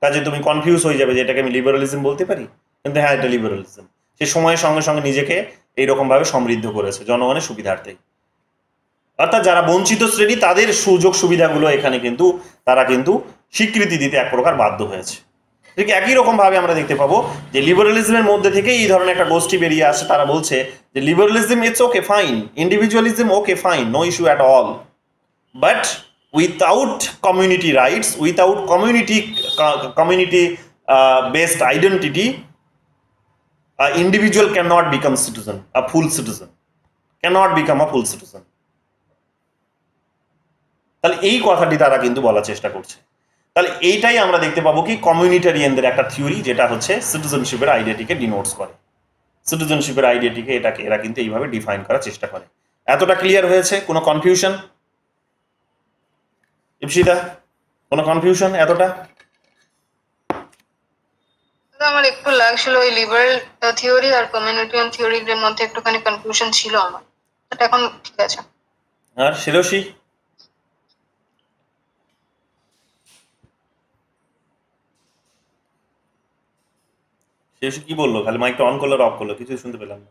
কাজে তুমি কনফিউজ হয়ে যাবে যে এটাকে আমি লিবারালিজম বলতে পারি, কিন্তু হ্যাঁ এটা লিবারালিজম। সে সময়ের সঙ্গে সঙ্গে নিজেকে এইরকম ভাবে সমৃদ্ধ করেছে জনগণের সুবিধার্থেই। অর্থাৎ যারা বঞ্চিত শ্রেণী তাদের সুযোগ সুবিধাগুলো এখানে কিন্তু তারা কিন্তু স্বীকৃতি দিতে এক প্রকার বাধ্য হয়েছে। ঠিক একই রকম ভাবে আমরা দেখতে পাবো যে লিবারালিজমের মধ্যে থেকে এই ধরনের একটা গোষ্ঠী বেরিয়ে আসে, তারা বলছে যে liberalism it's okay fine, individualism okay fine, no issue at all, but without community rights, without community based identity, individual cannot become citizen, a full citizen cannot become a full citizen. তাহলে এই কথাটি তারা কিন্তু বলার চেষ্টা করছে। তাহলে এইটাই আমরা দেখতে পাবো কি কমিউনিটারিয়ানদের একটা থিওরি, যেটা হচ্ছে সিটিজেনশিপের আইডিয়াটিকে ডিনোটস করে। সিটিজেনশিপের আইডিয়াটিকে এরা কিন্তু এইভাবে ডিফাইন করার চেষ্টা করে। এতটা ক্লিয়ার হয়েছে? কোনো কনফিউশন ইপসিতা? কোনো কনফিউশন এতটা? আমার একটু লাগছিল ওই লিবারেল থিওরি আর কমিউনিটিয়ান থিওরির মধ্যে একটুখানি কনফিউশন ছিল আমার, এটা এখন ঠিক আছে। আর শিরোশী? শিরোশী কি বললো? খালি মাইকটা অন করলো অফ করলো, কিছু শুনতে পেলাম না।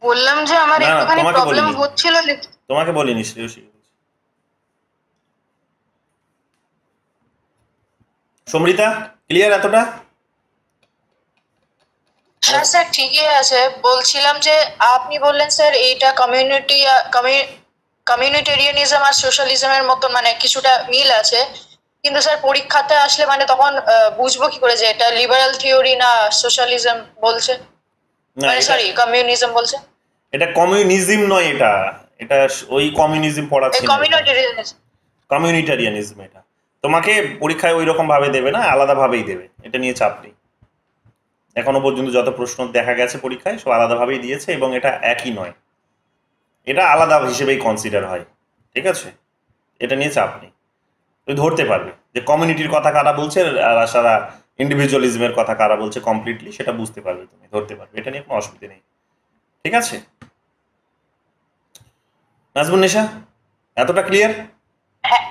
বললাম যে আমার না, একটুখানি তোমাকে প্রবলেম বলিনি। হচ্ছিল। তোমাকে বলিনি, শিরোশী। সমৃতা ক্লিয়ার এতটা? হ্যাঁ স্যার ঠিকই আছে। বলছিলাম যে আপনি বললেন স্যার এইটা কমিউনিটেরিয়ানিজম আর সোশ্যালিজমের মতন মানে কিছুটা মিল আছে, কিন্তু স্যার পরীক্ষাতে আসলে মানে তখন বুঝবো কি করে যে এটা লিবারাল থিওরি না সোশ্যালিজম বলছে, না, মানে সরি কমিউনিজম বলছে? এটা কমিউনিজম নয়, এটা এটা ওই কমিউনিজম পড়াচ্ছি না, কমিউনিটেরিয়ানিজম। কমিউনিটারিয়ানিজম। এটা তোমাকে পরীক্ষায় ওই রকম ভাবে দেবে না, আলাদাভাবেই দেবে, এটা নিয়ে চাপ নেই। এখনো পর্যন্ত যত প্রশ্ন দেখা গেছে পরীক্ষায় সব আলাদাভাবেই দিয়েছে, এবং এটা একই নয়, এটা আলাদা হিসেবেই কনসিডার হয়। ঠিক আছে, এটা নিয়ে চাপ নেই। তুমি ধরতে পারবে যে কমিউনিটির কথা কারা বলছে আর সারা ইন্ডিভিজুয়ালিজমের কথা কারা বলছে, কমপ্লিটলি সেটা বুঝতে পারবে, তুমি ধরতে পারবে, এটা নিয়ে কোনো অসুবিধা নেই। ঠিক আছে নাজমুন নেশা, এতটা ক্লিয়ার? হ্যাঁ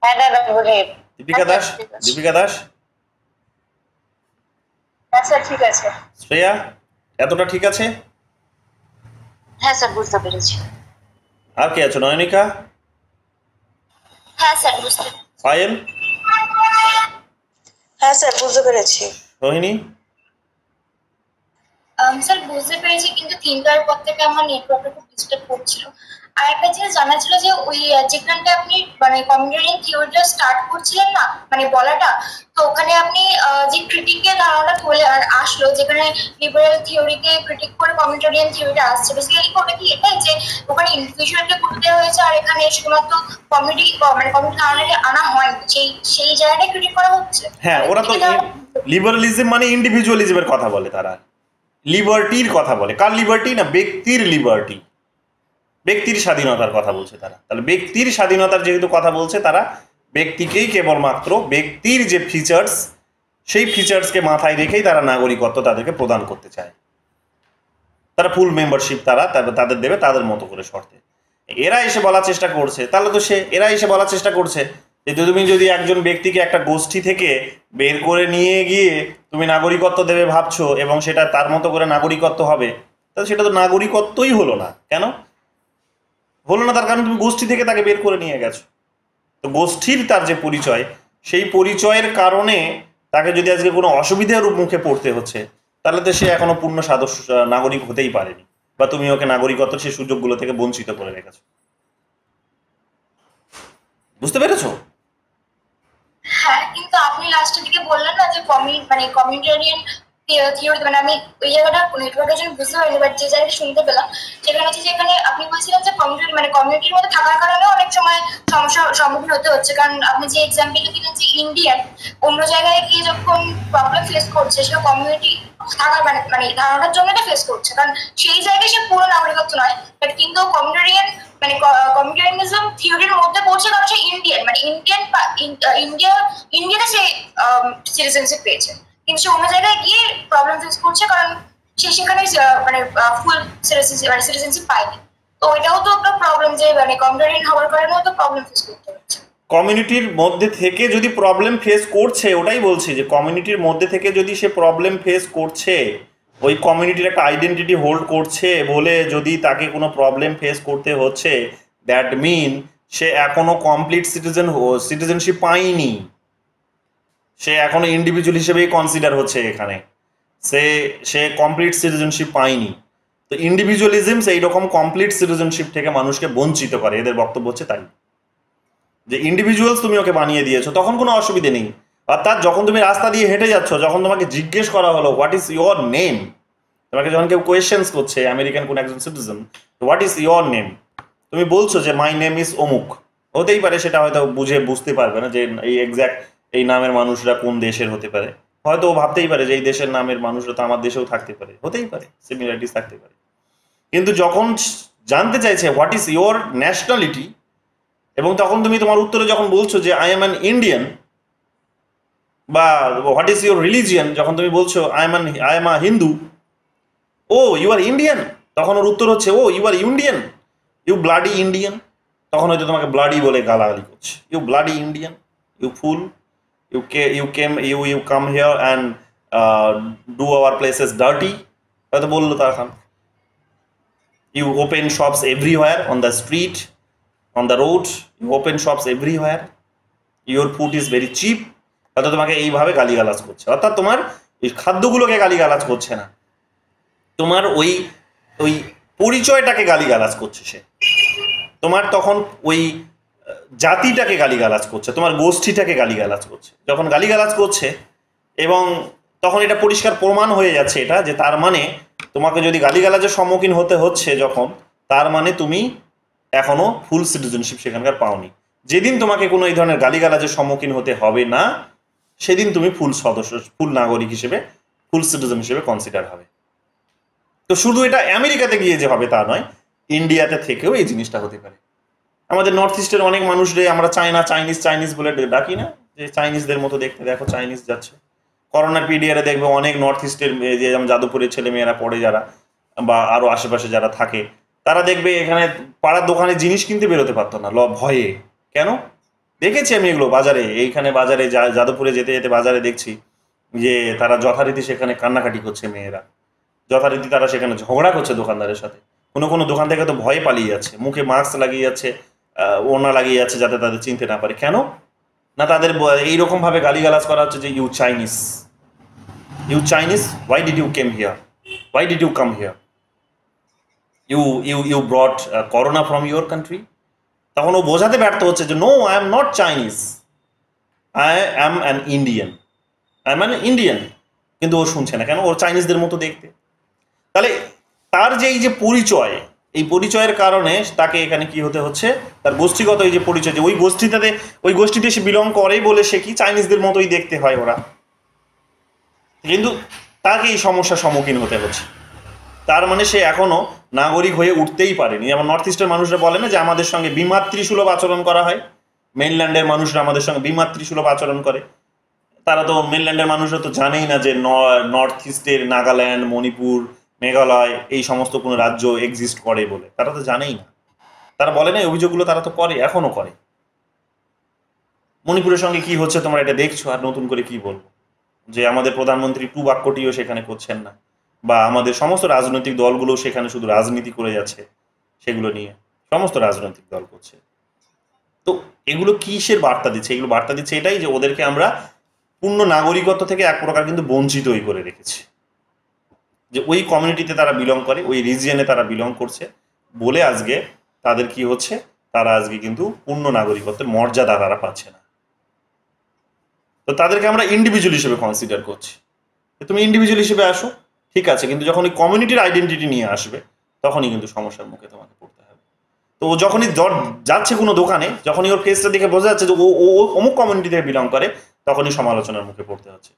হ্যাঁ দাদা বলে। দীপিকা দাস? দীপিকা দাস? হ্যাঁ স্যার ঠিক আছে। শ্রেয়া এতটা ঠিক আছে? হ্যাঁ স্যার বুঝতে পেরেছি। আর কে আছো? নয়নিকা? হ্যাঁ স্যার বুঝতে। পায়েল? হ্যাঁ স্যার বুঝতে পেরেছি। রোহিণী? স্যার বুঝতে পেরেছি, কিন্তু তিনটার পর থেকে আমার নেটওয়ার্কটা খুব ডিস্টার্ব করছিল। আর একটা জিনিস জানা ছিল যে ওই যেখানটা আপনি মানে কমিউনিটারিয়ান থিওরিটা স্টার্ট করছিলেন না মানে বলাটা, তো ওখানে আপনি যে ক্রিটিকের ধারণাটা চলে আসলো, যেখানে লিবারেল থিওরিকে ক্রিটিক করে কমিউনিটারিয়ান থিওরিটা আসছে, বেসিক্যালি হবে কি এটাই যে ওখানে ইন্ডিভিজুয়ালকে গুরুত্ব দেওয়া হয়েছে আর এখানে শুধুমাত্র কমিউনিটি মানে কমিউনিটি ধারণাকে আনা হয়নি, সেই জায়গাটায় ক্রিটিক করা হচ্ছে। হ্যাঁ, ওরা তো লিবারালিজম মানে ইন্ডিভিজুয়ালিজমের কথা বলে, তারা লিবার্টির কথা বলে। কার লিবার্টি? না, ব্যক্তির লিবার্টি, ব্যক্তির স্বাধীনতার কথা বলছে তারা। তাহলে ব্যক্তির স্বাধীনতার যেহেতু কথা বলছে, তারা ব্যক্তিকেই কেবলমাত্র ব্যক্তির যে ফিচার্স, সেই ফিচার্সকে মাথায় রেখেই তারা নাগরিকত্ব তাদেরকে প্রদান করতে চায়। তারা ফুল মেম্বারশিপ তাদের দেবে তাদের মতো করে শর্তে। এরা এসে বলার চেষ্টা করছে, তাহলে তো এরা এসে বলার চেষ্টা করছে যে তুমি যদি একজন ব্যক্তিকে একটা গোষ্ঠী থেকে বের করে নিয়ে গিয়ে তুমি নাগরিকত্ব দেবে ভাবছো, এবং সেটা তার মতো করে নাগরিকত্ব হবে, তাহলে সেটা তো নাগরিকত্বই হলো না। কেন হলো না? তার কারণ তুমি গোষ্ঠী থেকে তাকে বের করে নিয়ে গেছো। তো গোষ্ঠীর তার যে পরিচয়, সেই পরিচয়ের কারণে তাকে যদি আজকে কোনো অসুবিধার মুখে পড়তে হচ্ছে, তাহলে তো সে এখনো পূর্ণ নাগরিক হতেই পারেনি, বা তুমি ওকে নাগরিকত্ব সেই সুযোগগুলো থেকে বঞ্চিত করে রেখেছো। বুঝতে পেরেছো? হ্যাঁ, কিন্তু আপনি লাস্টের দিকে বললেন না যে কমিউনিটারিয়ান থিওরি, মানে আমি ওই জায়গাটা নেটওয়ার্কের জন্য বুঝতে পারিনি, বাট যে জায়গাটা শুনতে পেলাম সেখানে হচ্ছে যেখানে আপনি বলছিলেন যে কমিউনিটির মধ্যে থাকার কারণে অনেক সময় সমস্যার সম্মুখীন হতে হচ্ছে। কারণ আপনি যে এক্সাম্পলটা দিলেন যে ইন্ডিয়ান অন্য জায়গায় গিয়ে যখন প্রবলেম ফেস করছে, সেটা কমিউনিটি থাকার মানে ধারণার জন্য এটা ফেস করছে, কারণ সেই জায়গায় সে পুরো নাগরিকত্ব নয়, বাট কিন্তু কমিউনিটারিয়ানিজম থিওরির মধ্যে পড়ছে, কারণ সে ইন্ডিয়ান মানে ইন্ডিয়াতে সে সিটিজেনশিপ পেয়েছে, কিন্তু সে অন্য জায়গায় গিয়ে প্রবলেম ফেস করছে কারণ সে সেখানে মানে ফুল সিটিজেনশিপ পায়নি। তো এটাও তো একটা প্রবলেম যে মানে কমিউনিটারিয়ান হওয়ার কারণেও তো প্রবলেম ফেস করতে হচ্ছে। কমিউনিটির মধ্যে থেকে যদি প্রবলেম ফেস করছে, ওটাই বলছি যে কমিউনিটির মধ্যে থেকে যদি সে প্রবলেম ফেস করছে, ওই কমিউনিটির একটা আইডেন্টিটি হোল্ড করছে বলে যদি তাকে কোনো প্রবলেম ফেস করতে হচ্ছে, দ্যাট মিন সে এখনো কমপ্লিট সিটিজেনশিপ পায়নি, সে এখনো ইন্ডিভিজুয়াল হিসেবেই কনসিডার হচ্ছে এখানে, সে কমপ্লিট সিটিজেনশিপ পায়নি। তো ইন্ডিভিজুয়ালিজম এইরকম কমপ্লিট সিটিজেনশিপ থেকে মানুষকে বঞ্চিত করে, এদের বক্তব্য হচ্ছে তাই, যে ইন্ডিভিজুয়ালস তুমি ওকে বানিয়ে দিয়েছো, তখন কোনো অসুবিধে নেই। অর্থাৎ যখন তুমি রাস্তা দিয়ে হেঁটে যাচ্ছ, যখন তোমাকে জিজ্ঞেস করা হলো হোয়াট ইজ ইয়োর নেম, তোমাকে যখন কেউ কোয়েশ্চেন্স করছে, আমেরিকান কোন একজন citizen, what is your name, তুমি বলছো যে মাই নেম ইজ অমুক, হতেই পারে সেটা হয়তো বুঝতে পারবে না যে এই এক্স্যাক্ট এই নামের মানুষরা কোন দেশের হতে পারে, হয়তো ও ভাবতেই পারে যে এই দেশের নামের মানুষরা তো আমার দেশেও থাকতে পারে, হতেই পারে সিমিলারিটিস থাকতে পারে। কিন্তু যখন জানতে চাইছে হোয়াট ইজ ইয়োর ন্যাশনালিটি, এবং তখন তুমি তোমার উত্তরে যখন বলছো যে আই এম অ্যান ইন্ডিয়ান, বা হোয়াট ইজ ইয়োর রিলিজিয়ান, যখন তুমি বলছো I am a Hindu, oh you are Indian, তখন ওর উত্তর হচ্ছে oh you are Indian, you bloody Indian. তখন হয়তো তোমাকে ব্লাডি বলে গালাগালি করছে, you bloody Indian, you fool, you come here and do our places dirty, হয়তো বললো তখন। You open shops everywhere, on the street, on the road, you open shops everywhere, your food is very cheap, হয়তো তোমাকে এইভাবে গালিগালাজ করছে। অর্থাৎ তোমার এই খাদ্যগুলোকে গালিগালাজ করছে না, তোমার ওই পরিচয়টাকে গালিগালাজ করছে সে, তোমার তখন ওই জাতিটাকে গালিগালাজ করছে, তোমার গোষ্ঠীটাকে গালিগালাজ করছে। যখন গালিগালাজ করছে এবং তখন এটা পরিষ্কার প্রমাণ হয়ে যাচ্ছে এটা, যে তার মানে তোমাকে যদি গালিগালাজের সম্মুখীন হতে হচ্ছে যখন, তার মানে তুমি এখনো ফুল সিটিজেনশিপ সেখানকার পাওনি। যেদিন তোমাকে কোনো এই ধরনের গালিগালাজের সম্মুখীন হতে হবে না, সেদিন তুমি ফুল নাগরিক হিসেবে, ফুল সিটিজেন হিসেবে কনসিডার হবে। তো শুধু এটা আমেরিকাতে গিয়ে যে হবে তা নয়, ইন্ডিয়াতে থেকেও এই জিনিসটা হতে পারে। আমাদের নর্থ ইস্টের অনেক মানুষরে আমরা চাইনিজ বলে ডাকি না, যে চাইনিজদের মতো দেখতে, দেখো চাইনিজ যাচ্ছে। করোনার পিরিয়ডে দেখবে অনেক নর্থ ইস্টের যে যেমন যাদবপুরের ছেলেমেয়েরা পড়ে যারা, বা আরও আশেপাশে যারা থাকে, তারা দেখবে এখানে পাড়ার দোকানে জিনিস কিনতে বেরোতে পারতো না ভয়ে। কেন? দেখেছি আমি এগুলো বাজারে, এইখানে বাজারে যাদবপুরে যেতে যেতে বাজারে দেখছি যে তারা যথারীতি সেখানে কান্নাকাটি করছে, মেয়েরা যথারীতি তারা সেখানে ঝগড়া করছে দোকানদারের সাথে। কোনো দোকান থেকে তো ভয়ে পালিয়ে যাচ্ছে, মুখে মাস্ক লাগিয়ে যাচ্ছে, ওড়না লাগিয়ে যাচ্ছে যাতে তাদের চিনতে না পারে। কেন না? তাদের এইরকম ভাবে গালিগালাজ করা হচ্ছে যে you Chinese, why did you came here, why did you come here, you brought corona from your country. তখন ও বোঝাতে ব্যর্থ হচ্ছে যে no, I am not Chinese, I am an Indian, কিন্তু ও শুনছে না। কেন? ওর চাইনিজদের মতো দেখতে। তাহলে তার যে এই যে পরিচয়, এই পরিচয়ের কারণে তাকে এখানে কি হতে হচ্ছে, তার গোষ্ঠীগত এই যে পরিচয়, যে ওই গোষ্ঠীতে সে বিলং করে বলে সে কি চাইনিজদের মতোই দেখতে হয় ওরা, কিন্তু তাকে এই সমস্যার সম্মুখীন হতে হচ্ছে। তার মানে সে এখনো নাগরিক হয়ে উঠতেই পারেনি। যেমন নর্থ ইস্টের মানুষরা বলে না যে আমাদের সঙ্গে বিমাতৃসুলভ আচরণ করা হয়, মেইনল্যান্ডের মানুষরা আমাদের সঙ্গে বিমাতৃসুলভ আচরণ করে। তারা তো মেইনল্যান্ডের মানুষরা তো জানেই না যে নর্থ ইস্টের নাগাল্যান্ড, মণিপুর, মেঘালয় এই সমস্ত কোনো রাজ্য এক্সিস্ট করে বলে, তারা তো জানেই না। তারা বলে না, এই অভিযোগগুলো তারা তো করে, এখনো করে। মণিপুরের সঙ্গে কি হচ্ছে তোমরা এটা দেখছো, আর নতুন করে কি বলবো, যে আমাদের প্রধানমন্ত্রী টু বাক্যটিও সেখানে করছেন না, বা আমাদের সমস্ত রাজনৈতিক দলগুলো সেখানে শুধু রাজনীতি করে যাচ্ছে, সেগুলো নিয়ে সমস্ত রাজনৈতিক দল করছে। তো এগুলো কিসের বার্তা দিচ্ছে? এগুলো বার্তা দিচ্ছে এটাই যে ওদেরকে আমরা পূর্ণ নাগরিকত্ব থেকে এক প্রকার কিন্তু বঞ্চিতই করে রেখেছি, যে ওই কমিউনিটিতে তারা বিলং করে, ওই রিজিয়নে তারা বিলং করছে বলে আজকে তাদের কি হচ্ছে, তারা আজকে কিন্তু পূর্ণ নাগরিকত্বের মর্যাদা তারা পাচ্ছে না। তো তাদেরকে আমরা ইন্ডিভিজুয়াল হিসেবে কনসিডার করছি। তুমি ইন্ডিভিজুয়াল হিসেবে আসো, ঠিক আছে, কিন্তু যখন ওই কমিউনিটির আইডেন্টিটি নিয়ে আসবে তখনই কিন্তু সমস্যার মুখে তোমাকে পড়তে হবে। তো ও যখনই যাচ্ছে কোনো দোকানে, যখনই ওর ফেসটা দেখে বোঝা যাচ্ছে যে ও অমুক কমিউনিটি থেকে বিলং করে, তখনই সমালোচনার মুখে পড়তে হচ্ছে।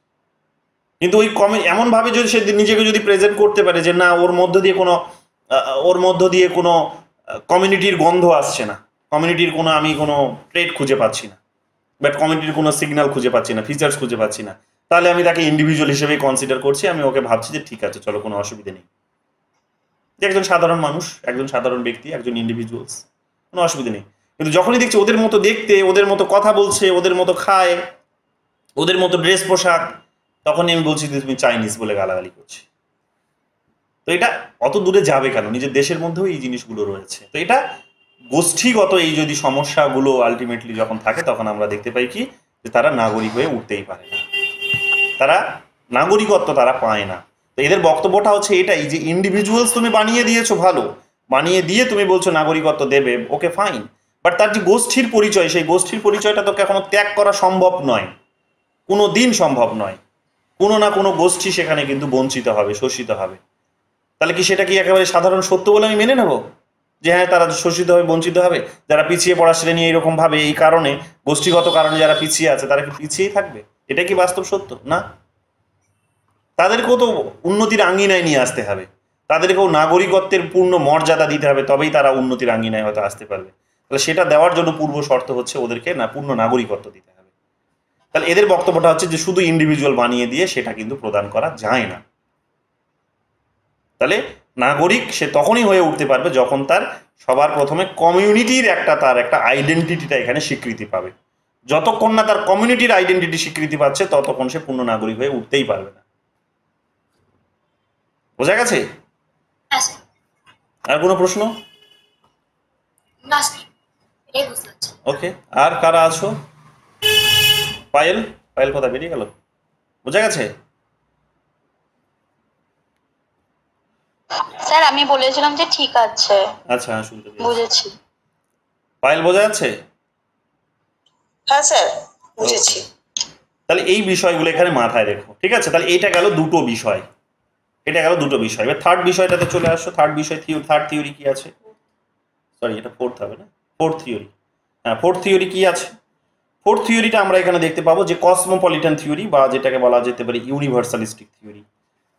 কিন্তু ওই এমনভাবে যদি সে নিজেকে যদি প্রেজেন্ট করতে পারে যে না, ওর মধ্য দিয়ে কোনো কমিউনিটির গন্ধ আসছে না, কমিউনিটির আমি কোনো ট্রেড খুঁজে পাচ্ছি না, বাট কমিউনিটির কোনো সিগন্যাল খুঁজে পাচ্ছি না, ফিচার্স খুঁজে পাচ্ছি না, তাহলে আমি তাকে ইন্ডিভিজুয়াল হিসেবেই কনসিডার করছি। আমি ওকে ভাবছি যে ঠিক আছে, চলো, কোনো অসুবিধা নেই, যে একজন সাধারণ মানুষ, একজন সাধারণ ব্যক্তি, একজন ইন্ডিভিজুয়ালস, কোনো অসুবিধা নেই। কিন্তু যখনই দেখছি ওদের মতো দেখতে, ওদের মতো কথা বলছে, ওদের মতো খায়, ওদের মতো ড্রেস পোশাক, তখনই আমি বলছি যে তুমি চাইনিজ বলে গালাগালি করছি। তো এটা অত দূরে যাবে কেন? নিজের দেশের মধ্যেও এই জিনিসগুলো রয়েছে। তো এটা গোষ্ঠীগত এই যদি সমস্যাগুলো আলটিমেটলি যখন থাকে, তখন আমরা দেখতে পাই কি, যে তারা নাগরিক হয়ে উঠতেই পারে না, তারা নাগরিকত্ব তারা পায় না। তো এদের বক্তব্যটা হচ্ছে এটাই যে ইন্ডিভিজুয়ালস তুমি বানিয়ে দিয়েছো, ভালো বানিয়ে দিয়ে তুমি বলছো নাগরিকত্ব দেবে, ওকে ফাইন, বাট তার যে গোষ্ঠীর পরিচয়, সেই গোষ্ঠীর পরিচয়টা তোকে এখনো ত্যাগ করা সম্ভব নয়, কোনো দিন সম্ভব নয়। কোনো না কোনো গোষ্ঠী সেখানে কিন্তু বঞ্চিত হবে, শোষিত হবে। তাহলে কি সেটা কি একেবারে সাধারণ সত্য বলে আমি মেনে নেব যে হ্যাঁ তারা শোষিত হবে, বঞ্চিত হবে, যারা পিছিয়ে পড়া শ্রেণী এইরকম ভাবে এই কারণে, গোষ্ঠীগত কারণে যারা পিছিয়ে আছে তারা কি পিছিয়েই থাকবে? এটা কি বাস্তব সত্য? না, তাদেরকেও তো উন্নতির আঙ্গিনায় নিয়ে আসতে হবে, তাদেরকেও নাগরিকত্বের পূর্ণ মর্যাদা দিতে হবে, তবেই তারা উন্নতির আঙ্গিনায় হয়তো আসতে পারবে। তাহলে সেটা দেওয়ার জন্য পূর্ব শর্ত হচ্ছে ওদেরকে না পূর্ণ নাগরিকত্ব দিতে হবে। তাহলে এদের বক্তব্যটা হচ্ছে যে শুধু ইন্ডিভিজুয়াল বানিয়ে দিয়ে সেটা কিন্তু প্রদান করা যায় না। তাহলে নাগরিক সে তখনই হয়ে উঠতে পারবে যখন তার সবার প্রথমে কমিউনিটির তার একটা আইডেন্টিটিটা এখানে স্বীকৃতি পাবে। যতক্ষণ না তার কমিউনিটির আইডেন্টিটি স্বীকৃতি পাচ্ছে ততক্ষণ সে পূর্ণ নাগরিক হয়ে উঠতেই পারবে না। বোঝা গেছে? আর কোনো প্রশ্ন? ওকে, আর কারা আছো? পায়েল, পায়েল কথা বেরিয়ে গেল, বোঝা গেছে? স্যার আমি বলেছিলাম যে ঠিক আছে। আচ্ছা, শুনতে পেয়েছি, বুঝেছি। পায়েল বোঝা যাচ্ছে? হ্যাঁ স্যার বুঝেছি। তাহলে এই বিষয়গুলো এখানে মাথায় রেখো, ঠিক আছে? তাহলে এইটা গেল দুটো বিষয়, এটা গেল দুটো বিষয়। এবার থার্ড বিষয়টাতে চলে আসো। থার্ড বিষয় থার্ড থিওরি কি আছে? সরি, এটা ফোর্থ হবে না, ফোর্থ থিওরি। হ্যাঁ, ফোর্থ থিওরি কি আছে? ফোর্থ থিওরিটা আমরা এখানে দেখতে পাবো যে কসমোপলিটান থিওরি, বা যেটাকে বলা যেতে পারে universalistic theory,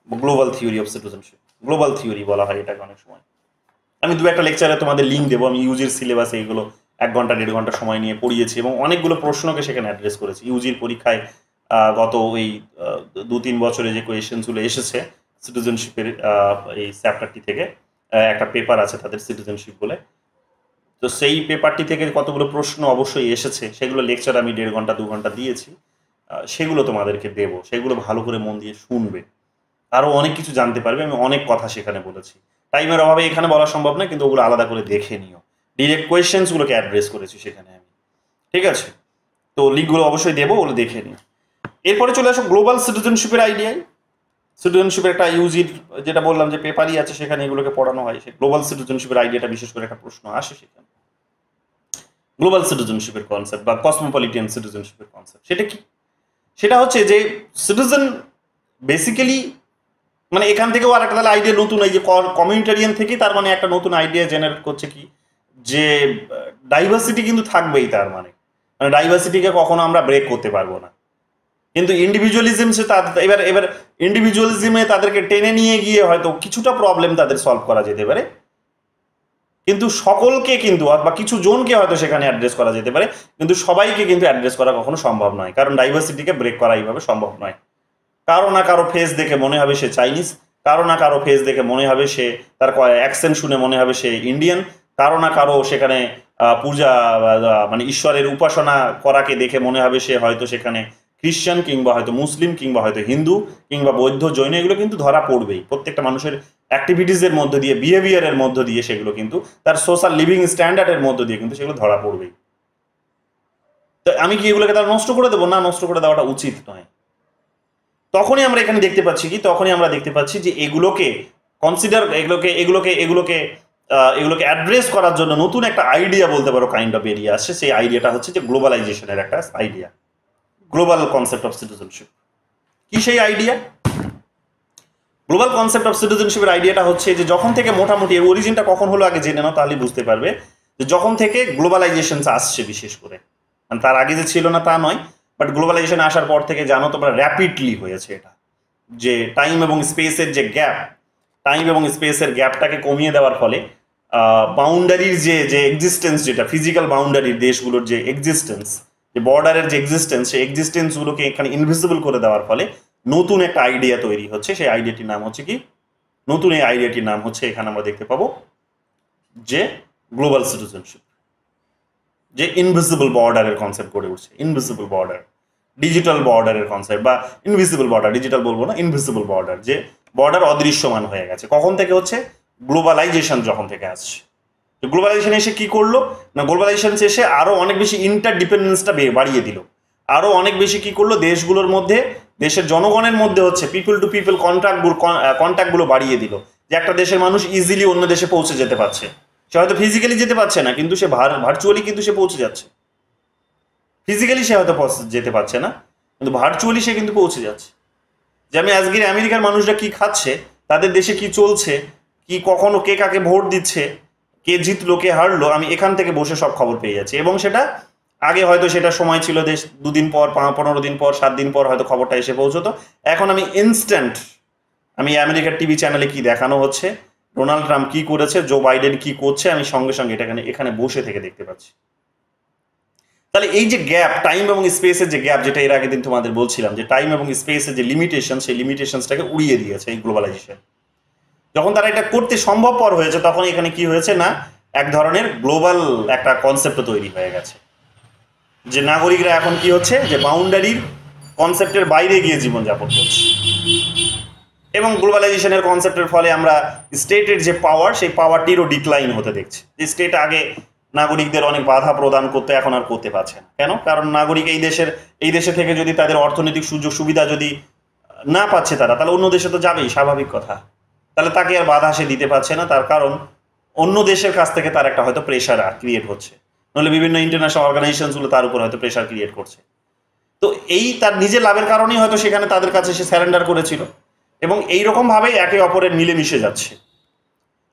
global theory of citizenship, global theory বলা হয় এটাকে অনেক সময়। আমি দু একটা লেকচারে তোমাদের লিঙ্ক দেবো, আমি ইউজির সিলেবাসে এইগুলো 1 ঘন্টা 1.5 ঘন্টা সময় নিয়ে পড়িয়েছি এবং অনেকগুলো প্রশ্নকে সেখানে অ্যাড্রেস করেছি। ইউজির পরীক্ষায় গত ওই 2-3 বছরে যে কোয়েশ্চেনগুলো এসেছে সিটিজেনশিপের এই চ্যাপ্টারটি থেকে, একটা পেপার আছে তাদের সিটিজেনশিপ বলে, তো সেই পেপারটি থেকে কতগুলো প্রশ্ন অবশ্যই এসেছে, সেগুলো লেকচার আমি 1.5 ঘন্টা 2 ঘন্টা দিয়েছি, সেগুলো তোমাদেরকে দেব, সেগুলো ভালো করে মন দিয়ে শুনবে, আরও অনেক কিছু জানতে পারবে। আমি অনেক কথা সেখানে বলেছি, টাইমের অভাবে এখানে বলা সম্ভব না, কিন্তু ওগুলো আলাদা করে দেখে নিও। ডিরেক্ট কোয়েশ্চেন্সগুলোকে অ্যাড্রেস করেছি সেখানে আমি, ঠিক আছে? তো লিঙ্কগুলো অবশ্যই দেবো, ওগুলো দেখে নিও। এরপরে চলে আসো গ্লোবাল সিটিজেনশিপের আইডিয়ায়। সিটিজেনশিপের একটা ইউজির যেটা বললাম যে পেপারই আছে, সেখানে এগুলোকে পড়ানো হয়। সেই গ্লোবাল সিটিজেনশিপের আইডিয়াটা বিশেষ করে একটা প্রশ্ন আসে সেখানে। গ্লোবাল সিটিজেনশিপের কনসেপ্ট বা কসমোপলিটান সিটিজেনশিপের কনসেপ্ট সেটা কি? সেটা হচ্ছে যে সিটিজেন বেসিক্যালি, মানে এখান থেকেও আর একটা আইডিয়া নতুন, এই যে কমিউনিটারিয়ান থেকেই তার মানে একটা নতুন আইডিয়া জেনারেট করছে কি, যে ডাইভার্সিটি কিন্তু থাকবেই, তার মানে ডাইভার্সিটিকে কখনো আমরা ব্রেক করতে পারবো না। কিন্তু ইন্ডিভিজুয়ালিজম সে এবার ইন্ডিভিজুয়ালিজমে তাদেরকে টেনে নিয়ে গিয়ে হয়তো কিছুটা প্রবলেম তাদের সলভ করা যেতে পারে, কিন্তু সকলকে কিন্তু বা কিছু জনকে হয়তো সেখানে অ্যাড্রেস করা যেতে পারে, কিন্তু সবাইকে কিন্তু অ্যাড্রেস করা কখনো সম্ভব নয়, কারণ ডাইভার্সিটিকে ব্রেক করা এইভাবে সম্ভব নয়। কারো না কারো ফেস দেখে মনে হবে সে চাইনিজ, কারো না কারো ফেস দেখে মনে হবে সে, তার অ্যাকসেন্ট শুনে মনে হবে সে ইন্ডিয়ান, কারো না কারো সেখানে পূজা মানে ঈশ্বরের উপাসনা করাকে দেখে মনে হবে সে হয়তো সেখানে খ্রিস্টান, কিংবা হয়তো মুসলিম, কিংবা হয়তো হিন্দু, কিংবা বৌদ্ধ, জৈন, এগুলো কিন্তু ধরা পড়বেই। প্রত্যেকটা মানুষের অ্যাক্টিভিটিসের মধ্য দিয়ে, বিহেভিয়ারের মধ্য দিয়ে, সেগুলো কিন্তু তার সোশ্যাল লিভিং স্ট্যান্ডার্ডের মধ্য দিয়ে কিন্তু সেগুলো ধরা পড়বেই। তো আমি কি এগুলোকে তার নষ্ট করে দেবো? না, নষ্ট করে দেওয়াটা উচিত নয়। তখনই আমরা এখানে দেখতে পাচ্ছি কি, তখনই আমরা দেখতে পাচ্ছি যে এগুলোকে কনসিডার, এগুলোকে অ্যাড্রেস করার জন্য নতুন একটা আইডিয়া বলতে পারো কাইন্ড অফ বেরিয়ে আসছে। সেই আইডিয়াটা হচ্ছে যে গ্লোবালাইজেশনের একটা idea, global concept of citizenship. কি সেই আইডিয়া? গ্লোবাল কনসেপ্ট অফ সিটিজেনশিপের আইডিয়াটা হচ্ছে যে যখন থেকে মোটামুটি, এর অরিজিনটা কখন হলো আগে জেনে নাও, তাহলেই বুঝতে পারবে যে যখন থেকে গ্লোবালাইজেশন আসছে, বিশেষ করে তার আগে যে ছিল না তা নয়, বাট গ্লোবালাইজেশন আসার পর থেকে জানো তোমরা র্যাপিডলি হয়েছে এটা, যে টাইম এবং স্পেসের যে গ্যাপ, টাইম এবং স্পেসের গ্যাপটাকে কমিয়ে দেওয়ার ফলে বাউন্ডারির যে এক্সিস্টেন্স, যেটা ফিজিক্যাল বাউন্ডারির দেশগুলোর যে এক্সিস্টেন্স, যে বর্ডারের যে এক্সিস্টেন্স, সেই এক্সিস্টেন্সগুলোকে এখানে ইনভিজিবল করে দেওয়ার ফলে নতুন একটা আইডিয়া তৈরি হচ্ছে। সেই আইডিয়াটির নাম হচ্ছে কি, নতুন এই আইডিয়াটির নাম হচ্ছে, এখানে আমরা দেখতে পাবো যে গ্লোবাল সিটিজেনশিপ, যে ইনভিজিবল বর্ডারের কনসেপ্ট গড়ে উঠছে। ইনভিজিবল বর্ডার, ডিজিটাল বর্ডারের কনসেপ্ট, বা ইনভিজিবল বর্ডার, ডিজিটাল বলবো না, ইনভিজিবল বর্ডার, যে বর্ডার অদৃশ্যমান হয়ে গেছে। কখন থেকে হচ্ছে? গ্লোবালাইজেশন যখন থেকে আসছে। গ্লোবালাইজেশন এসে কি করলো না, গ্লোবালাইজেশন এসে আরো অনেক বেশি ইন্টারডিপেন্ডেন্সটা বাড়িয়ে দিল, আরো অনেক বেশি কি করলো, দেশগুলোর মধ্যে, দেশের জনগণের মধ্যে হচ্ছে পিপল টু পিপল কন্ট্যাক্টগুলো বাড়িয়ে দিল, যে একটা দেশের মানুষ ইজিলি অন্য দেশে পৌঁছে যেতে পারছে। সে হয়তো ফিজিক্যালি যেতে পারছে না, কিন্তু সে ভার্চুয়ালি কিন্তু সে পৌঁছে যাচ্ছে। ফিজিক্যালি সে হয়তো যেতে পারছে না, কিন্তু ভার্চুয়ালি সে কিন্তু পৌঁছে যাচ্ছে। যে আমি আজকের আমেরিকার মানুষরা কি খাচ্ছে, তাদের দেশে কি চলছে, কি কখনো কে কাকে ভোট দিচ্ছে, কে জিতলো কে হারলো আমি এখান থেকে বসে সব খবর পেয়ে যাচ্ছি। এবং সেটা আগে হয়তো সেটা সময় ছিল 2 দিন পর 15 দিন পর 7 দিন পর হয়তো খবরটা এসে পৌঁছতো। এখন আমি ইনস্ট্যান্ট আমি আমেরিকার টিভি চ্যানেলে কি দেখানো হচ্ছে, ডোনাল্ড ট্রাম্প কি করেছে, জো বাইডেন কি করছে, আমি সঙ্গে সঙ্গে এটা এখানে বসে থেকে দেখতে পাচ্ছি। তাহলে এই যে গ্যাপ, টাইম এবং স্পেসের যে গ্যাপ, যেটা এর আগের দিন তোমাদের বলছিলাম যে টাইম এবং স্পেসের যে লিমিটেশন, সেই লিমিটেশনসটাকে উড়িয়ে দিয়েছে এই গ্লোবালাইজেশন। যখন তারা এটা করতে সম্ভবপর হয়েছে তখন এখানে কি হয়েছে না, এক ধরনের গ্লোবাল একটা কনসেপ্ট তৈরি হয়ে গেছে যে নাগরিকরা এখন কি হচ্ছে যে বাউন্ডারির কনসেপ্টের বাইরে গিয়ে জীবনযাপন করছে। এবং গ্লোবালাইজেশনের কনসেপ্টের ফলে আমরা স্টেটের যে পাওয়ার, সেই পাওয়ারটিরও ডিক্লাইন হতে দেখছি। যে স্টেট আগে নাগরিকদের অনেক বাধা প্রদান করতে এখন আর করতে পারছে না। কেন? কারণ নাগরিক এই দেশে থেকে যদি তাদের অর্থনৈতিক সুযোগ সুবিধা যদি না পাচ্ছে তারা, তাহলে অন্য দেশে তো যাবেই, স্বাভাবিক কথা। তাহলে তাকে আর বাধা সে দিতে পারছে না, তার কারণ অন্য দেশের কাছ থেকে তার একটা হয়তো প্রেশার ক্রিয়েট হচ্ছে, নাহলে বিভিন্ন ইন্টারন্যাশনাল অর্গানাইজেশনসগুলো তার উপর হয়তো প্রেশার ক্রিয়েট করছে। তো এই তার নিজের লাভের কারণেই হয়তো সেখানে তাদের কাছে সে স্যারেন্ডার করেছিল এবং এইরকমভাবেই একে অপরের মিলেমিশে যাচ্ছে।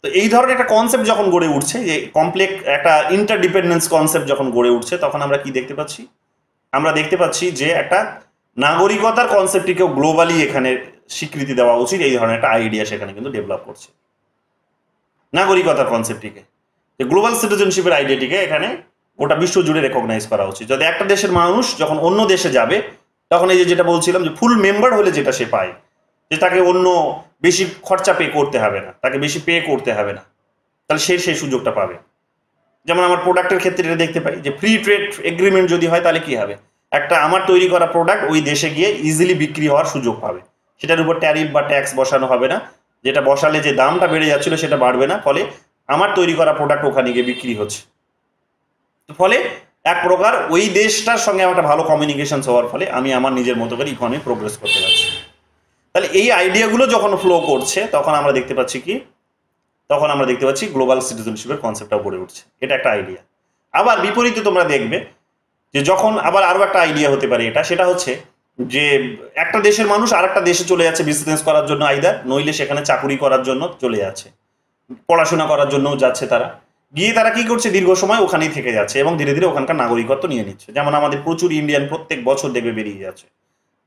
তো এই ধরনের একটা কনসেপ্ট যখন গড়ে উঠছে, যে কমপ্লেক্স একটা ইন্টারডিপেন্ডেন্স কনসেপ্ট যখন গড়ে উঠছে, তখন আমরা কি দেখতে পাচ্ছি? আমরা দেখতে পাচ্ছি যে একটা নাগরিকতার কনসেপ্টটিকেও গ্লোবালি এখানে স্বীকৃতি দেওয়া উচিত, এই ধরনের একটা আইডিয়া সেখানে কিন্তু ডেভেলপ করছে। নাগরিকতার কনসেপ্টটিকে, যে গ্লোবাল সিটিজেনশিপের আইডিয়াটিকে এখানে গোটা বিশ্ব জুড়ে রেকগনাইজ করা উচিত। যদি একটা দেশের মানুষ যখন অন্য দেশে যাবে, তখন এই যেটা বলছিলাম যে ফুল মেম্বার হলে যেটা সে পায়, যে তাকে অন্য বেশি খরচা পে করতে হবে না, তাকে বেশি পে করতে হবে না, তাহলে সে সেই সুযোগটা পাবে। যেমন আমার প্রোডাক্টের ক্ষেত্রে এটা দেখতে পাই যে ফ্রি ট্রেড এগ্রিমেন্ট যদি হয়, তাহলে কি হবে, একটা আমার তৈরি করা প্রোডাক্ট ওই দেশে গিয়ে ইজিলি বিক্রি হওয়ার সুযোগ পাবে। সেটার উপর ট্যারিফ বা ট্যাক্স বসানো হবে না, যেটা বসালে যে দামটা বেড়ে যাচ্ছিল সেটা বাড়বে না, ফলে আমার তৈরি করা প্রোডাক্ট ওখানে গিয়ে বিক্রি হচ্ছে। ফলে এক প্রকার ওই দেশটার সঙ্গে আমার একটা ভালো কমিউনিকেশন হওয়ার ফলে আমি আমার নিজের মতো করে ইকোনমি প্রোগ্রেস করতে পারছি। তাহলে এই আইডিয়াগুলো যখন ফ্লো করছে, তখন আমরা দেখতে পাচ্ছি কি, তখন আমরা দেখতে পাচ্ছি গ্লোবাল সিটিজেনশিপের কনসেপ্টটাও গড়ে উঠছে। এটা একটা আইডিয়া। আবার বিপরীতে তোমরা দেখবে যে যখন আবার আরও একটা আইডিয়া হতে পারে এটা, সেটা হচ্ছে যে একটা দেশের মানুষ আর একটা দেশে চলে যাচ্ছে বিজনেস করার জন্য, আইদার নইলে সেখানে চাকুরি করার জন্য চলে যাচ্ছে, পড়াশোনা করার জন্যও যাচ্ছে। তারা গিয়ে তারা কি করছে, দীর্ঘ সময় ওখানেই থেকে যাচ্ছে এবং ধীরে ধীরে ওখানকার নাগরিকত্ব নিয়ে নিচ্ছে। যেমন আমাদের প্রচুর ইন্ডিয়ান প্রত্যেক বছর দেখবে বেরিয়ে যাচ্ছে,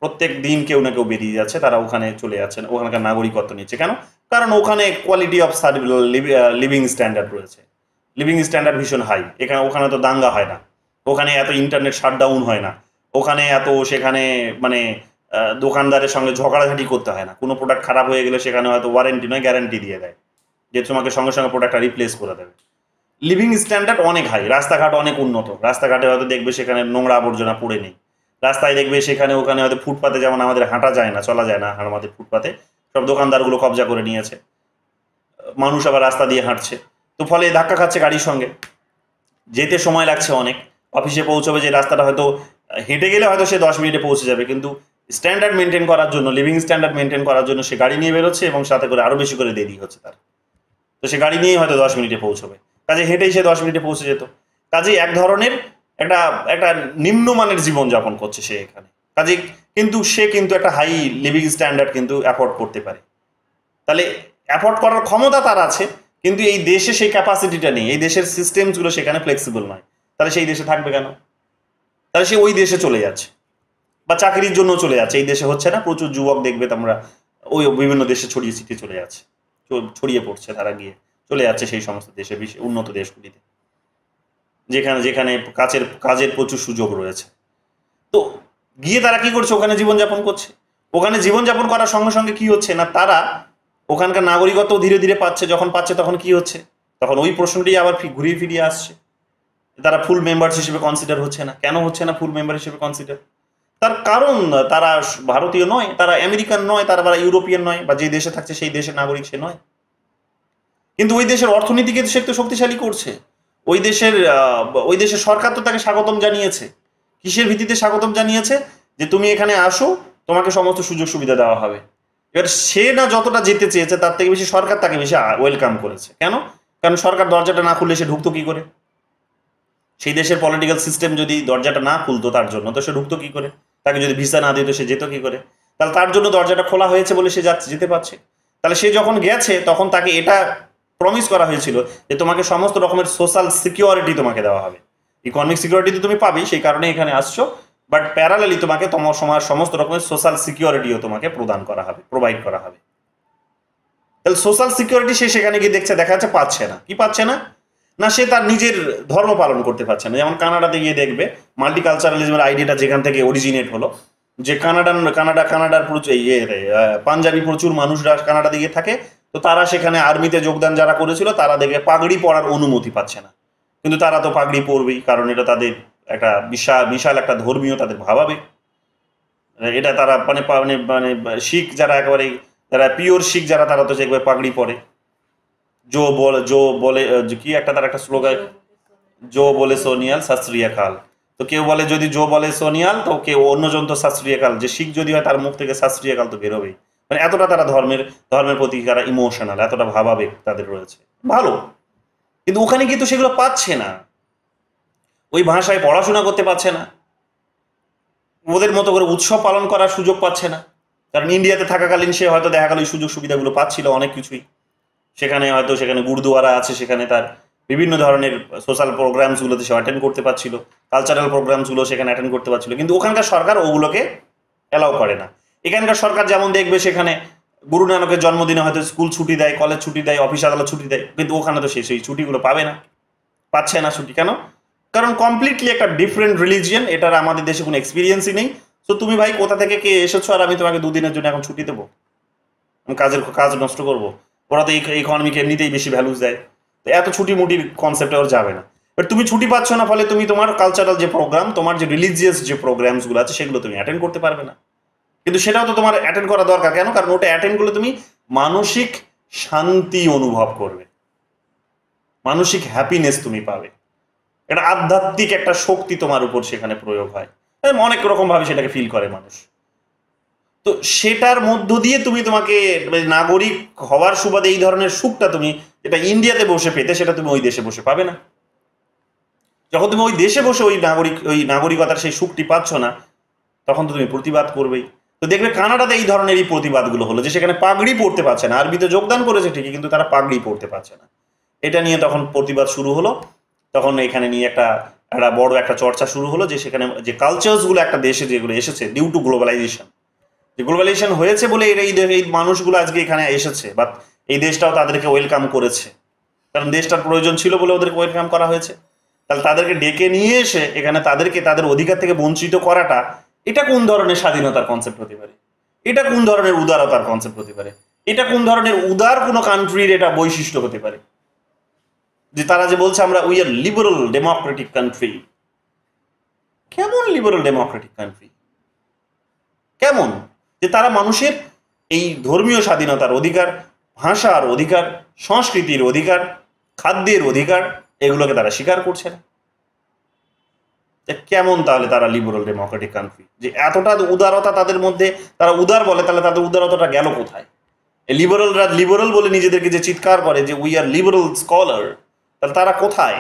প্রত্যেক দিন কেউ না কেউ বেরিয়ে যাচ্ছে, তারা ওখানে চলে যাচ্ছে, ওখানকার নাগরিকত্ব নিচ্ছে। কেন? কারণ ওখানে কোয়ালিটি অফ লিভিং স্ট্যান্ডার্ড রয়েছে, লিভিং স্ট্যান্ডার্ড ভীষণ হাই। ওখানে তো দাঙ্গা হয় না, ওখানে এত ইন্টারনেট শাটডাউন হয় না, ওখানে এত সেখানে মানে দোকানদারের সঙ্গে ঝগড়াঝাটি করতে হয় না। কোনো প্রোডাক্ট খারাপ হয়ে গেলে সেখানে হয়তো ওয়ারেন্টি নয় গ্যারান্টি দিয়ে দেয়, যে তোমাকে সঙ্গে সঙ্গে প্রোডাক্টটা রিপ্লেস করে দেবে। লিভিং স্ট্যান্ডার্ড অনেক হাই, রাস্তাঘাট অনেক উন্নত। রাস্তাঘাটে হয়তো দেখবে সেখানে নোংরা আবর্জনা পড়ে নেই, রাস্তায় দেখবে সেখানে ওখানে হয়তো ফুটপাতে, যেমন আমাদের হাঁটা যায় না, চলা যায় না আমাদের ফুটপাতে, সব দোকানদারগুলো কবজা করে নিয়েছে, মানুষ আবার রাস্তা দিয়ে হাঁটছে। তো ফলে ধাক্কা খাচ্ছে গাড়ির সঙ্গে, যেতে সময় লাগছে অনেক, অফিসে পৌঁছবে যে রাস্তাটা হয়তো হেঁটে গেলে হয়তো সে 10 মিনিটে পৌঁছে যাবে, কিন্তু স্ট্যান্ডার্ড মেনটেন করার জন্য, লিভিং স্ট্যান্ডার্ড মেনটেন করার জন্য সে গাড়ি নিয়ে বেরোচ্ছে এবং সাথে করে আরও বেশি করে দেরি হচ্ছে তার। তো সে গাড়ি নিয়েই হয়তো 10 মিনিটে পৌঁছবে, কাজে হেঁটেই সে 10 মিনিটে পৌঁছে যেত। কাজেই এক ধরনের একটা নিম্নমানের জীবনযাপন করছে সে এখানে, কাজে কিন্তু সে কিন্তু একটা হাই লিভিং স্ট্যান্ডার্ড কিন্তু অ্যাফোর্ড করতে পারে। তাহলে অ্যাফোর্ড করার ক্ষমতা তার আছে, কিন্তু এই দেশে সেই ক্যাপাসিটিটা নেই, এই দেশের সিস্টেমসগুলো সেখানে ফ্লেক্সিবল নয়। তাহলে সেই দেশে থাকবে কেন? তাহলে সে ওই দেশে চলে যাচ্ছে বা চাকরির জন্য চলে যাচ্ছে। এই দেশে হচ্ছে না, প্রচুর যুবক দেখবে তোমরা ওই বিভিন্ন দেশে ছড়িয়ে ছিটিয়ে চলে যাচ্ছে, ছড়িয়ে পড়ছে, তারা গিয়ে চলে যাচ্ছে সেই সমস্ত দেশে, উন্নত দেশগুলিতে, যেখানে যেখানে কাজের প্রচুর সুযোগ রয়েছে। তো গিয়ে তারা কি করছে, ওখানে জীবনযাপন করছে। ওখানে জীবনযাপন করার সঙ্গে সঙ্গে কি হচ্ছে না, তারা ওখানকার নাগরিকত্ব ধীরে ধীরে পাচ্ছে। যখন পাচ্ছে তখন কি হচ্ছে, তখন ওই প্রশ্নটি আবার ঘুরিয়ে ফিরিয়ে আসছে, তারা ফুল মেম্বার হিসেবে কনসিডার হচ্ছে না। কেন হচ্ছে না ফুল মেম্বার হিসেবে কনসিডার? তার কারণ তারা ভারতীয় নয়, তারা আমেরিকান নয়, তারা ইউরোপিয়ান নয়, বা যে দেশে থাকছে সেই দেশের নাগরিক সে নয়। কিন্তু ওই দেশের অর্থনীতিকে সে একটু শক্তিশালী করছে, ওই দেশের সরকার তো তাকে স্বাগতম জানিয়েছে। কিসের ভিত্তিতে স্বাগতম জানিয়েছে? যে তুমি এখানে আসো, তোমাকে সমস্ত সুযোগ সুবিধা দেওয়া হবে। এবার সে না যতটা যেতে চেয়েছে তার থেকে বেশি সরকার তাকে বেশি ওয়েলকাম করেছে। কেন? কারণ সরকার দরজাটা না খুললে সে ঢুকতো কি করে? সেই দেশের পলিটিক্যাল সিস্টেম যদি দরজাটা না খুলতো তার জন্য, তো সে ঢুকতো কি করে? তাকে যদি ভিসা না দিত সে যেত কি করে? তাহলে তার জন্য দরজাটা খোলা হয়েছে বলে সে যেতে পারছে। তাহলে সে যখন গেছে তখন তাকে এটা প্রমিস করা হয়েছিল যে তোমাকে সমস্ত রকমের সোশ্যাল সিকিউরিটি তোমাকে দেওয়া হবে, ইকোনমিক সিকিউরিটি তো তুমি পাবেই, সেই কারণে এখানে আসছো, বাট প্যারালালি তোমাকে তোমার সমস্ত রকমের সোশ্যাল সিকিউরিটিও তোমাকে প্রদান করা হবে, প্রোভাইড করা হবে। তাহলে সোশ্যাল সিকিউরিটি সে সেখানে গিয়ে দেখা যাচ্ছে পাচ্ছে না। কি পাচ্ছে না? না সে তার নিজের ধর্ম পালন করতে পারছে না। যেমন কানাডাতে গিয়ে দেখবে মাল্টিকালচারালিজমের আইডিয়াটা যেখান থেকে অরিজিনেট হলো, যে কানাডার প্রচুর পাঞ্জাবি প্রচুর মানুষরা কানাডাতে গিয়ে থাকে, তো তারা সেখানে আর্মিতে যোগদান যারা করেছিল তারা দেখে পাগড়ি পরার অনুমতি পাচ্ছে না, কিন্তু তারা তো পাগড়ি পরবেই, কারণ এটা তাদের একটা বিশাল একটা ধর্মীয় তাদের ভাবাবেগ। এটা তারা মানে মানে শিখ যারা একেবারে যারা পিওর শিখ যারা, তারা তো একবার পাগড়ি পরে। জো বলে কি একটা তার একটা স্লোগান, জো বলে সোনিয়াল শাস্ত্রীয়কাল। তো কেউ বলে যদি জো বলে সোনিয়াল, তো কেউ অন্যজন তো শাস্ত্রীয়কাল, যে শিখ যদি হয় তার মুখ থেকে শাস্ত্রীয়কাল তো বেরোবেই। মানে এতটা তারা ধর্মের প্রতি তারা ইমোশনাল, এতটা ভাবাবেগ তাদের রয়েছে। ভালো, কিন্তু ওখানে কিন্তু সেগুলো পাচ্ছে না, ওই ভাষায় পড়াশোনা করতে পারছে না, ওদের মতো করে উৎসব পালন করার সুযোগ পাচ্ছে না। কারণ ইন্ডিয়াতে থাকাকালীন সে হয়তো দেখা গেল এই সুযোগ সুবিধাগুলো পাচ্ছিল অনেক কিছুই, সেখানে হয়তো সেখানে গুরুদুয়ারা আছে, সেখানে তার বিভিন্ন ধরনের সোশ্যাল প্রোগ্রামসগুলোতে সে অ্যাটেন্ড করতে পারছিল, কালচারাল প্রোগ্রামসগুলো সেখানে অ্যাটেন্ড করতে পারছিল, কিন্তু ওখানকার সরকার ওগুলোকে অ্যালাউ করে না। এখানকার সরকার যেমন দেখবে সেখানে গুরু নানকের জন্মদিনে হয়তো স্কুল ছুটি দেয়, কলেজ ছুটি দেয়, অফিস আদালত ছুটি দেয়, কিন্তু ওখানে তো সেই ছুটিগুলো পাবে না, পাচ্ছে না ছুটি। কেন? কারণ কমপ্লিটলি একটা ডিফারেন্ট রিলিজিয়ন, এটার আমাদের দেশে কোনো এক্সপিরিয়েন্সই নেই। তো তুমি ভাই কোথা থেকে কে এসেছো আর আমি তোমাকে 2 দিনের জন্য এখন ছুটি দেবো? আমি কাজ নষ্ট করবো? ওরা তো ইকোনমিকে এমনিতেই বেশি ভ্যালুস দেয়, তো এত ছুটি মুটির কনসেপ্টে ওর যাবে না। বাট তুমি ছুটি পাচ্ছ না, ফলে তুমি তোমার কালচারাল যে প্রোগ্রাম, তোমার যে রিলিজিয়াস যে প্রোগ্রামসগুলো আছে সেগুলো তুমি অ্যাটেন্ড করতে পারবে না। কিন্তু সেটাও তো তোমার অ্যাটেন্ড করা দরকার। কেন? কারণ ওটা অ্যাটেন্ড করলে তুমি মানসিক শান্তি অনুভব করবে, মানসিক হ্যাপিনেস তুমি পাবে, একটা আধ্যাত্মিক একটা শক্তি তোমার উপর সেখানে প্রয়োগ হয়, অনেক রকম ভাবে সেটাকে ফিল করে মানুষ। তো সেটার মধ্য দিয়ে তোমাকে নাগরিক হওয়ার সুবাদে এই ধরনের সুখটা তুমি যেটা ইন্ডিয়াতে বসে পেতে, সেটা তুমি ওই দেশে বসে পাবে না। যখন তুমি ওই দেশে বসে ওই নাগরিকতার সেই সুখটি পাচ্ছ না, তখন তো তুমি প্রতিবাদ করবেই। তো দেখবে কানাডাতে এই ধরনের এই প্রতিবাদগুলো হলো, যে সেখানে পাগড়ি পড়তে পারছে না, আরবিতে যোগদান করেছে ঠিকই, কিন্তু তারা পাগড়ি পড়তে পারছে না। এটা নিয়ে তখন প্রতিবাদ শুরু হলো। তখন এখানে নিয়ে একটা বড় একটা চর্চা শুরু হলো, যে সেখানে যে কালচারসগুলো একটা দেশে যেগুলো এসেছে ডিউ টু গ্লোবালাইজেশন, যে গ্লোবালাইজেশন হয়েছে বলে এই মানুষগুলো আজকে এখানে এসেছে, বা এই দেশটাও তাদেরকে ওয়েলকাম করেছে, কারণ দেশটার প্রয়োজন ছিল বলে ওদেরকে ওয়েলকাম করা হয়েছে। তাহলে তাদেরকে ডেকে নিয়ে এসে এখানে তাদের অধিকার থেকে বঞ্চিত করাটা, এটা কোন ধরনের স্বাধীনতার কনসেপ্ট হতে পারে? এটা কোন ধরনের উদারতার কনসেপ্ট হতে পারে? এটা কোন ধরনের উদার কোনো কান্ট্রির এটা বৈশিষ্ট্য হতে পারে? যে তারা যে বলছে আমরা we are liberal Democratic country. কেমন লিবারাল ডেমোক্রেটিক কান্ট্রি? কেমন? যে তারা মানুষের এই ধর্মীয় স্বাধীনতার অধিকার, ভাষার অধিকার, সংস্কৃতির অধিকার, খাদ্যের অধিকার, এগুলোকে তারা স্বীকার করছে না। কেমন তাহলে তারা লিবারাল ডেমোক্রেটিক কান্ট্রি? যে এতটা উদারতা তাদের মধ্যে, তারা উদার বলে, তাহলে তাদের উদারতাটা গেল কোথায়? লিবারালরা লিবারাল বলে নিজেদেরকে যে চিৎকার করে যে উই আর লিবারাল স্কলার, তাহলে তারা কোথায়?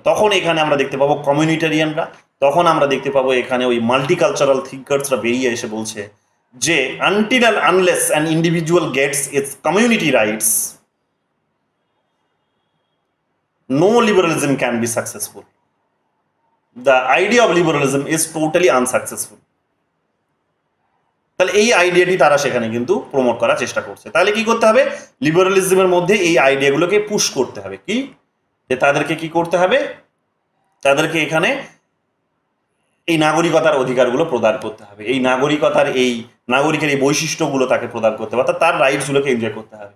তখন এখানে আমরা দেখতে পাবো কমিউনিটারিয়ানরা, তখন আমরা দেখতে পাবো এখানে ওই মাল্টিকালচারাল থিঙ্কার্সরা বেরিয়ে এসে বলছে যে until and unless an individual gets its community rights, no liberalism can be successful. The idea of liberalism is totally unsuccessful. তাহলে এই আইডিয়াটি তারা সেখানে কিন্তু প্রমোট করার চেষ্টা করছে। তাহলে কি করতে হবে? লিবারালিজমের মধ্যে এই আইডিয়াগুলোকে পুশ করতে হবে। কি? যে তাদেরকে কি করতে হবে? তাদেরকে এখানে এই নাগরিকতার অধিকারগুলো প্রদান করতে হবে, এই নাগরিকের এই বৈশিষ্ট্যগুলো তাকে প্রদান করতে হবে, অর্থাৎ তার রাইটসগুলোকে এনজয় করতে হবে।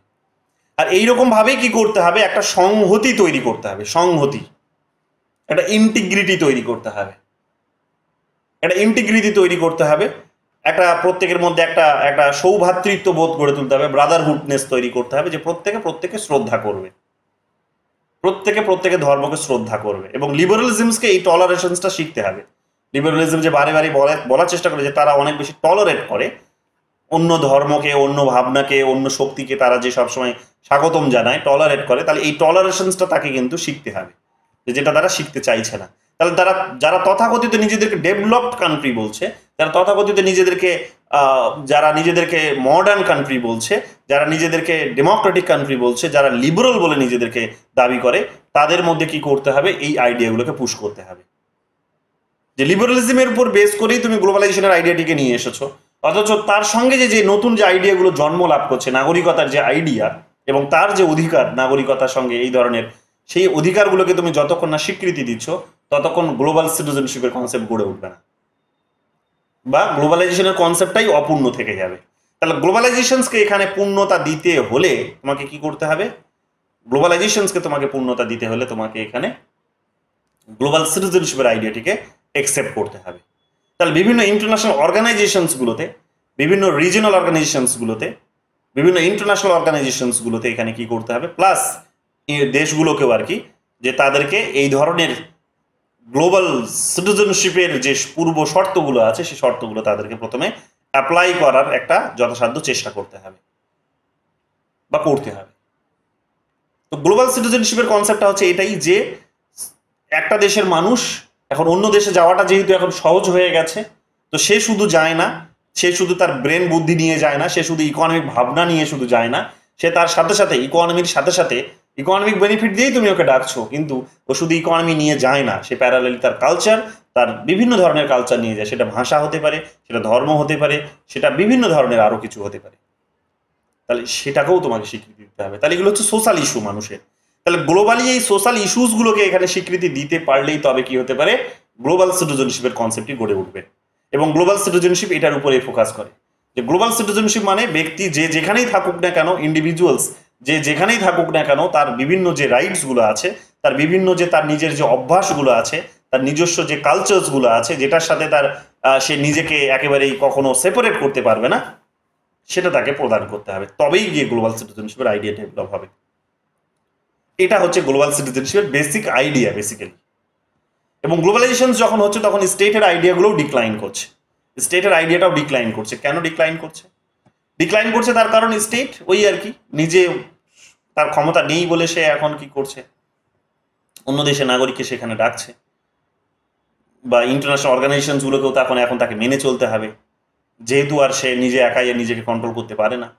আর এইরকম ভাবেই কি করতে হবে? একটা সংহতি তৈরি করতে হবে, সংহতি, একটা ইন্টিগ্রিটি তৈরি করতে হবে, একটা প্রত্যেকের মধ্যে একটা সৌভ্রাতৃত্ব বোধ গড়ে তুলতে হবে, ব্রাদারহুডনেস তৈরি করতে হবে, যে প্রত্যেকে শ্রদ্ধা করবে, প্রত্যেকে ধর্মকে শ্রদ্ধা করবে। এবং লিবারালিজমকে এই টলারেশনসটা শিখতে হবে। লিবারালিজম যে বারে বলার চেষ্টা করে যে তারা অনেক বেশি টলারেট করে অন্য ধর্মকে, অন্য ভাবনাকে, অন্য শক্তিকে, তারা যে সবসময় স্বাগতম জানায়, টলারেট করে, তাহলে এই টলারেশনসটা তাকে কিন্তু শিখতে হবে, যেটা তারা শিখতে চাইছে না। তাহলে যারা তথাকথিত নিজেদেরকে ডেভেলপড কান্ট্রি বলছে, যারা তথাকথিত নিজেদেরকে যারা নিজেদেরকে মডার্ন কান্ট্রি বলছে, যারা নিজেদেরকে ডেমোক্রেটিক কান্ট্রি বলছে, যারা লিবারাল বলে নিজেদেরকে দাবি করে, তাদের মধ্যে কি করতে হবে, এই আইডিয়াগুলোকে পুশ করতে হবে। যে লিবারালিজমের উপর বেস করেই তুমি গ্লোবালাইজেশনের আইডিয়াটিকে নিয়ে এসেছো, অথচ তার সঙ্গে যে নতুন যে আইডিয়াগুলো জন্ম লাভ করছে, নাগরিকতার যে আইডিয়া এবং তার যে অধিকার নাগরিকতার সঙ্গে এই ধরনের, সেই অধিকারগুলোকে তুমি যতক্ষণ না স্বীকৃতি দিচ্ছ ততক্ষণ গ্লোবাল সিটিজেনশিপের কনসেপ্ট গড়ে উঠবে না, বা গ্লোবালাইজেশনের কনসেপ্টটাই অপূর্ণ থেকে যাবে। তাহলে গ্লোবালাইজেশনসকে এখানে পূর্ণতা দিতে হলে তোমাকে কি করতে হবে, গ্লোবালাইজেশনসকে তোমাকে পূর্ণতা দিতে হলে তোমাকে এখানে গ্লোবাল সিটিজেনশিপের আইডিয়াটিকে অ্যাকসেপ্ট করতে হবে। তাহলে বিভিন্ন ইন্টারন্যাশনাল অর্গানাইজেশনসগুলোতে, বিভিন্ন রিজিওনাল অর্গানাইজেশনসগুলোতে, বিভিন্ন ইন্টারন্যাশনাল অর্গানাইজেশনসগুলোতে এখানে কি করতে হবে, প্লাস দেশগুলোকেও আর কি, যে তাদেরকে এই ধরনের গ্লোবাল সিটিজেনশিপের যে পূর্ব শর্তগুলো আছে সেই শর্তগুলো তাদেরকে প্রথমে অ্যাপ্লাই করার একটা যথাসাধ্য চেষ্টা করতে হবে বা করতে হবে। তো গ্লোবাল সিটিজেনশিপের কনসেপ্টটা হচ্ছে এটাই, যে একটা দেশের মানুষ এখন অন্য দেশে যাওয়াটা যেহেতু এখন সহজ হয়ে গেছে, তো সে শুধু যায় না, সে শুধু তার ব্রেন বুদ্ধি নিয়ে যায় না, সে শুধু ইকোনমিক ভাবনা নিয়ে শুধু যায় না, সে তার সাথে সাথে ইকোনমির সাথে সাথে ইকোনমিক বেনিফিট দিয়েই তুমি ওকে ডাকছো, কিন্তু ও শুধু ইকোনমি নিয়ে যায় না, সে প্যারালালি তার কালচার, তার বিভিন্ন ধরনের কালচার নিয়ে যায়। সেটা ভাষা হতে পারে, সেটা ধর্ম হতে পারে, সেটা বিভিন্ন ধরনের আরো কিছু হতে পারে। তাহলে সেটাকেও তোমাকে স্বীকৃতি দিতে হবে। তাহলে এগুলো হচ্ছে সোশ্যাল ইস্যু মানুষের। তাহলে গ্লোবালি এই সোশ্যাল ইস্যুসগুলোকে এখানে স্বীকৃতি দিতে পারলেই তবে কি হতে পারে, গ্লোবাল সিটিজেনশিপের কনসেপ্টটি গড়ে উঠবে। এবং গ্লোবাল সিটিজেনশিপ এটার উপরে ফোকাস করে, যে গ্লোবাল সিটিজেনশিপ মানে ব্যক্তি যে যেখানেই থাকুক না কেন, ইন্ডিভিজুয়ালস যে যেখানেই থাকুক না কেন, তার বিভিন্ন যে রাইটসগুলো আছে, তার বিভিন্ন যে তার নিজের যে অভ্যাসগুলো আছে, তার নিজস্ব যে কালচারসগুলো আছে, যেটার সাথে তার সে নিজেকে একেবারেই কখনো সেপারেট করতে পারবে না, সেটা তাকে প্রদান করতে হবে। তবেই গিয়ে গ্লোবাল সিটিজেনশিপের আইডিয়া ডেভেলপ হবে। এটা হচ্ছে গ্লোবাল সিটিজেনশিপের বেসিক আইডিয়া বেসিক্যালি। এবং গ্লোবালাইজেশন যখন হচ্ছে তখন স্টেটের আইডিয়াগুলোও ডিক্লাইন করছে, স্টেটের আইডিয়াটাও ডিক্লাইন করছে। কেন ডিক্লাইন করছে? ডিক্লাইন করছে তার কারণ স্টেট ওই আর কি নিজে তার ক্ষমতা নেই বলে সে এখন কি করছে, অন্য দেশের নাগরিককে সেখানে ডাকছে, বা ইন্টারন্যাশনাল অর্গানাইজেশনসগুলোকেও এখন তাকে মেনে চলতে হবে, যেহেতু আর সে নিজে একাই নিজেকে কন্ট্রোল করতে পারে না।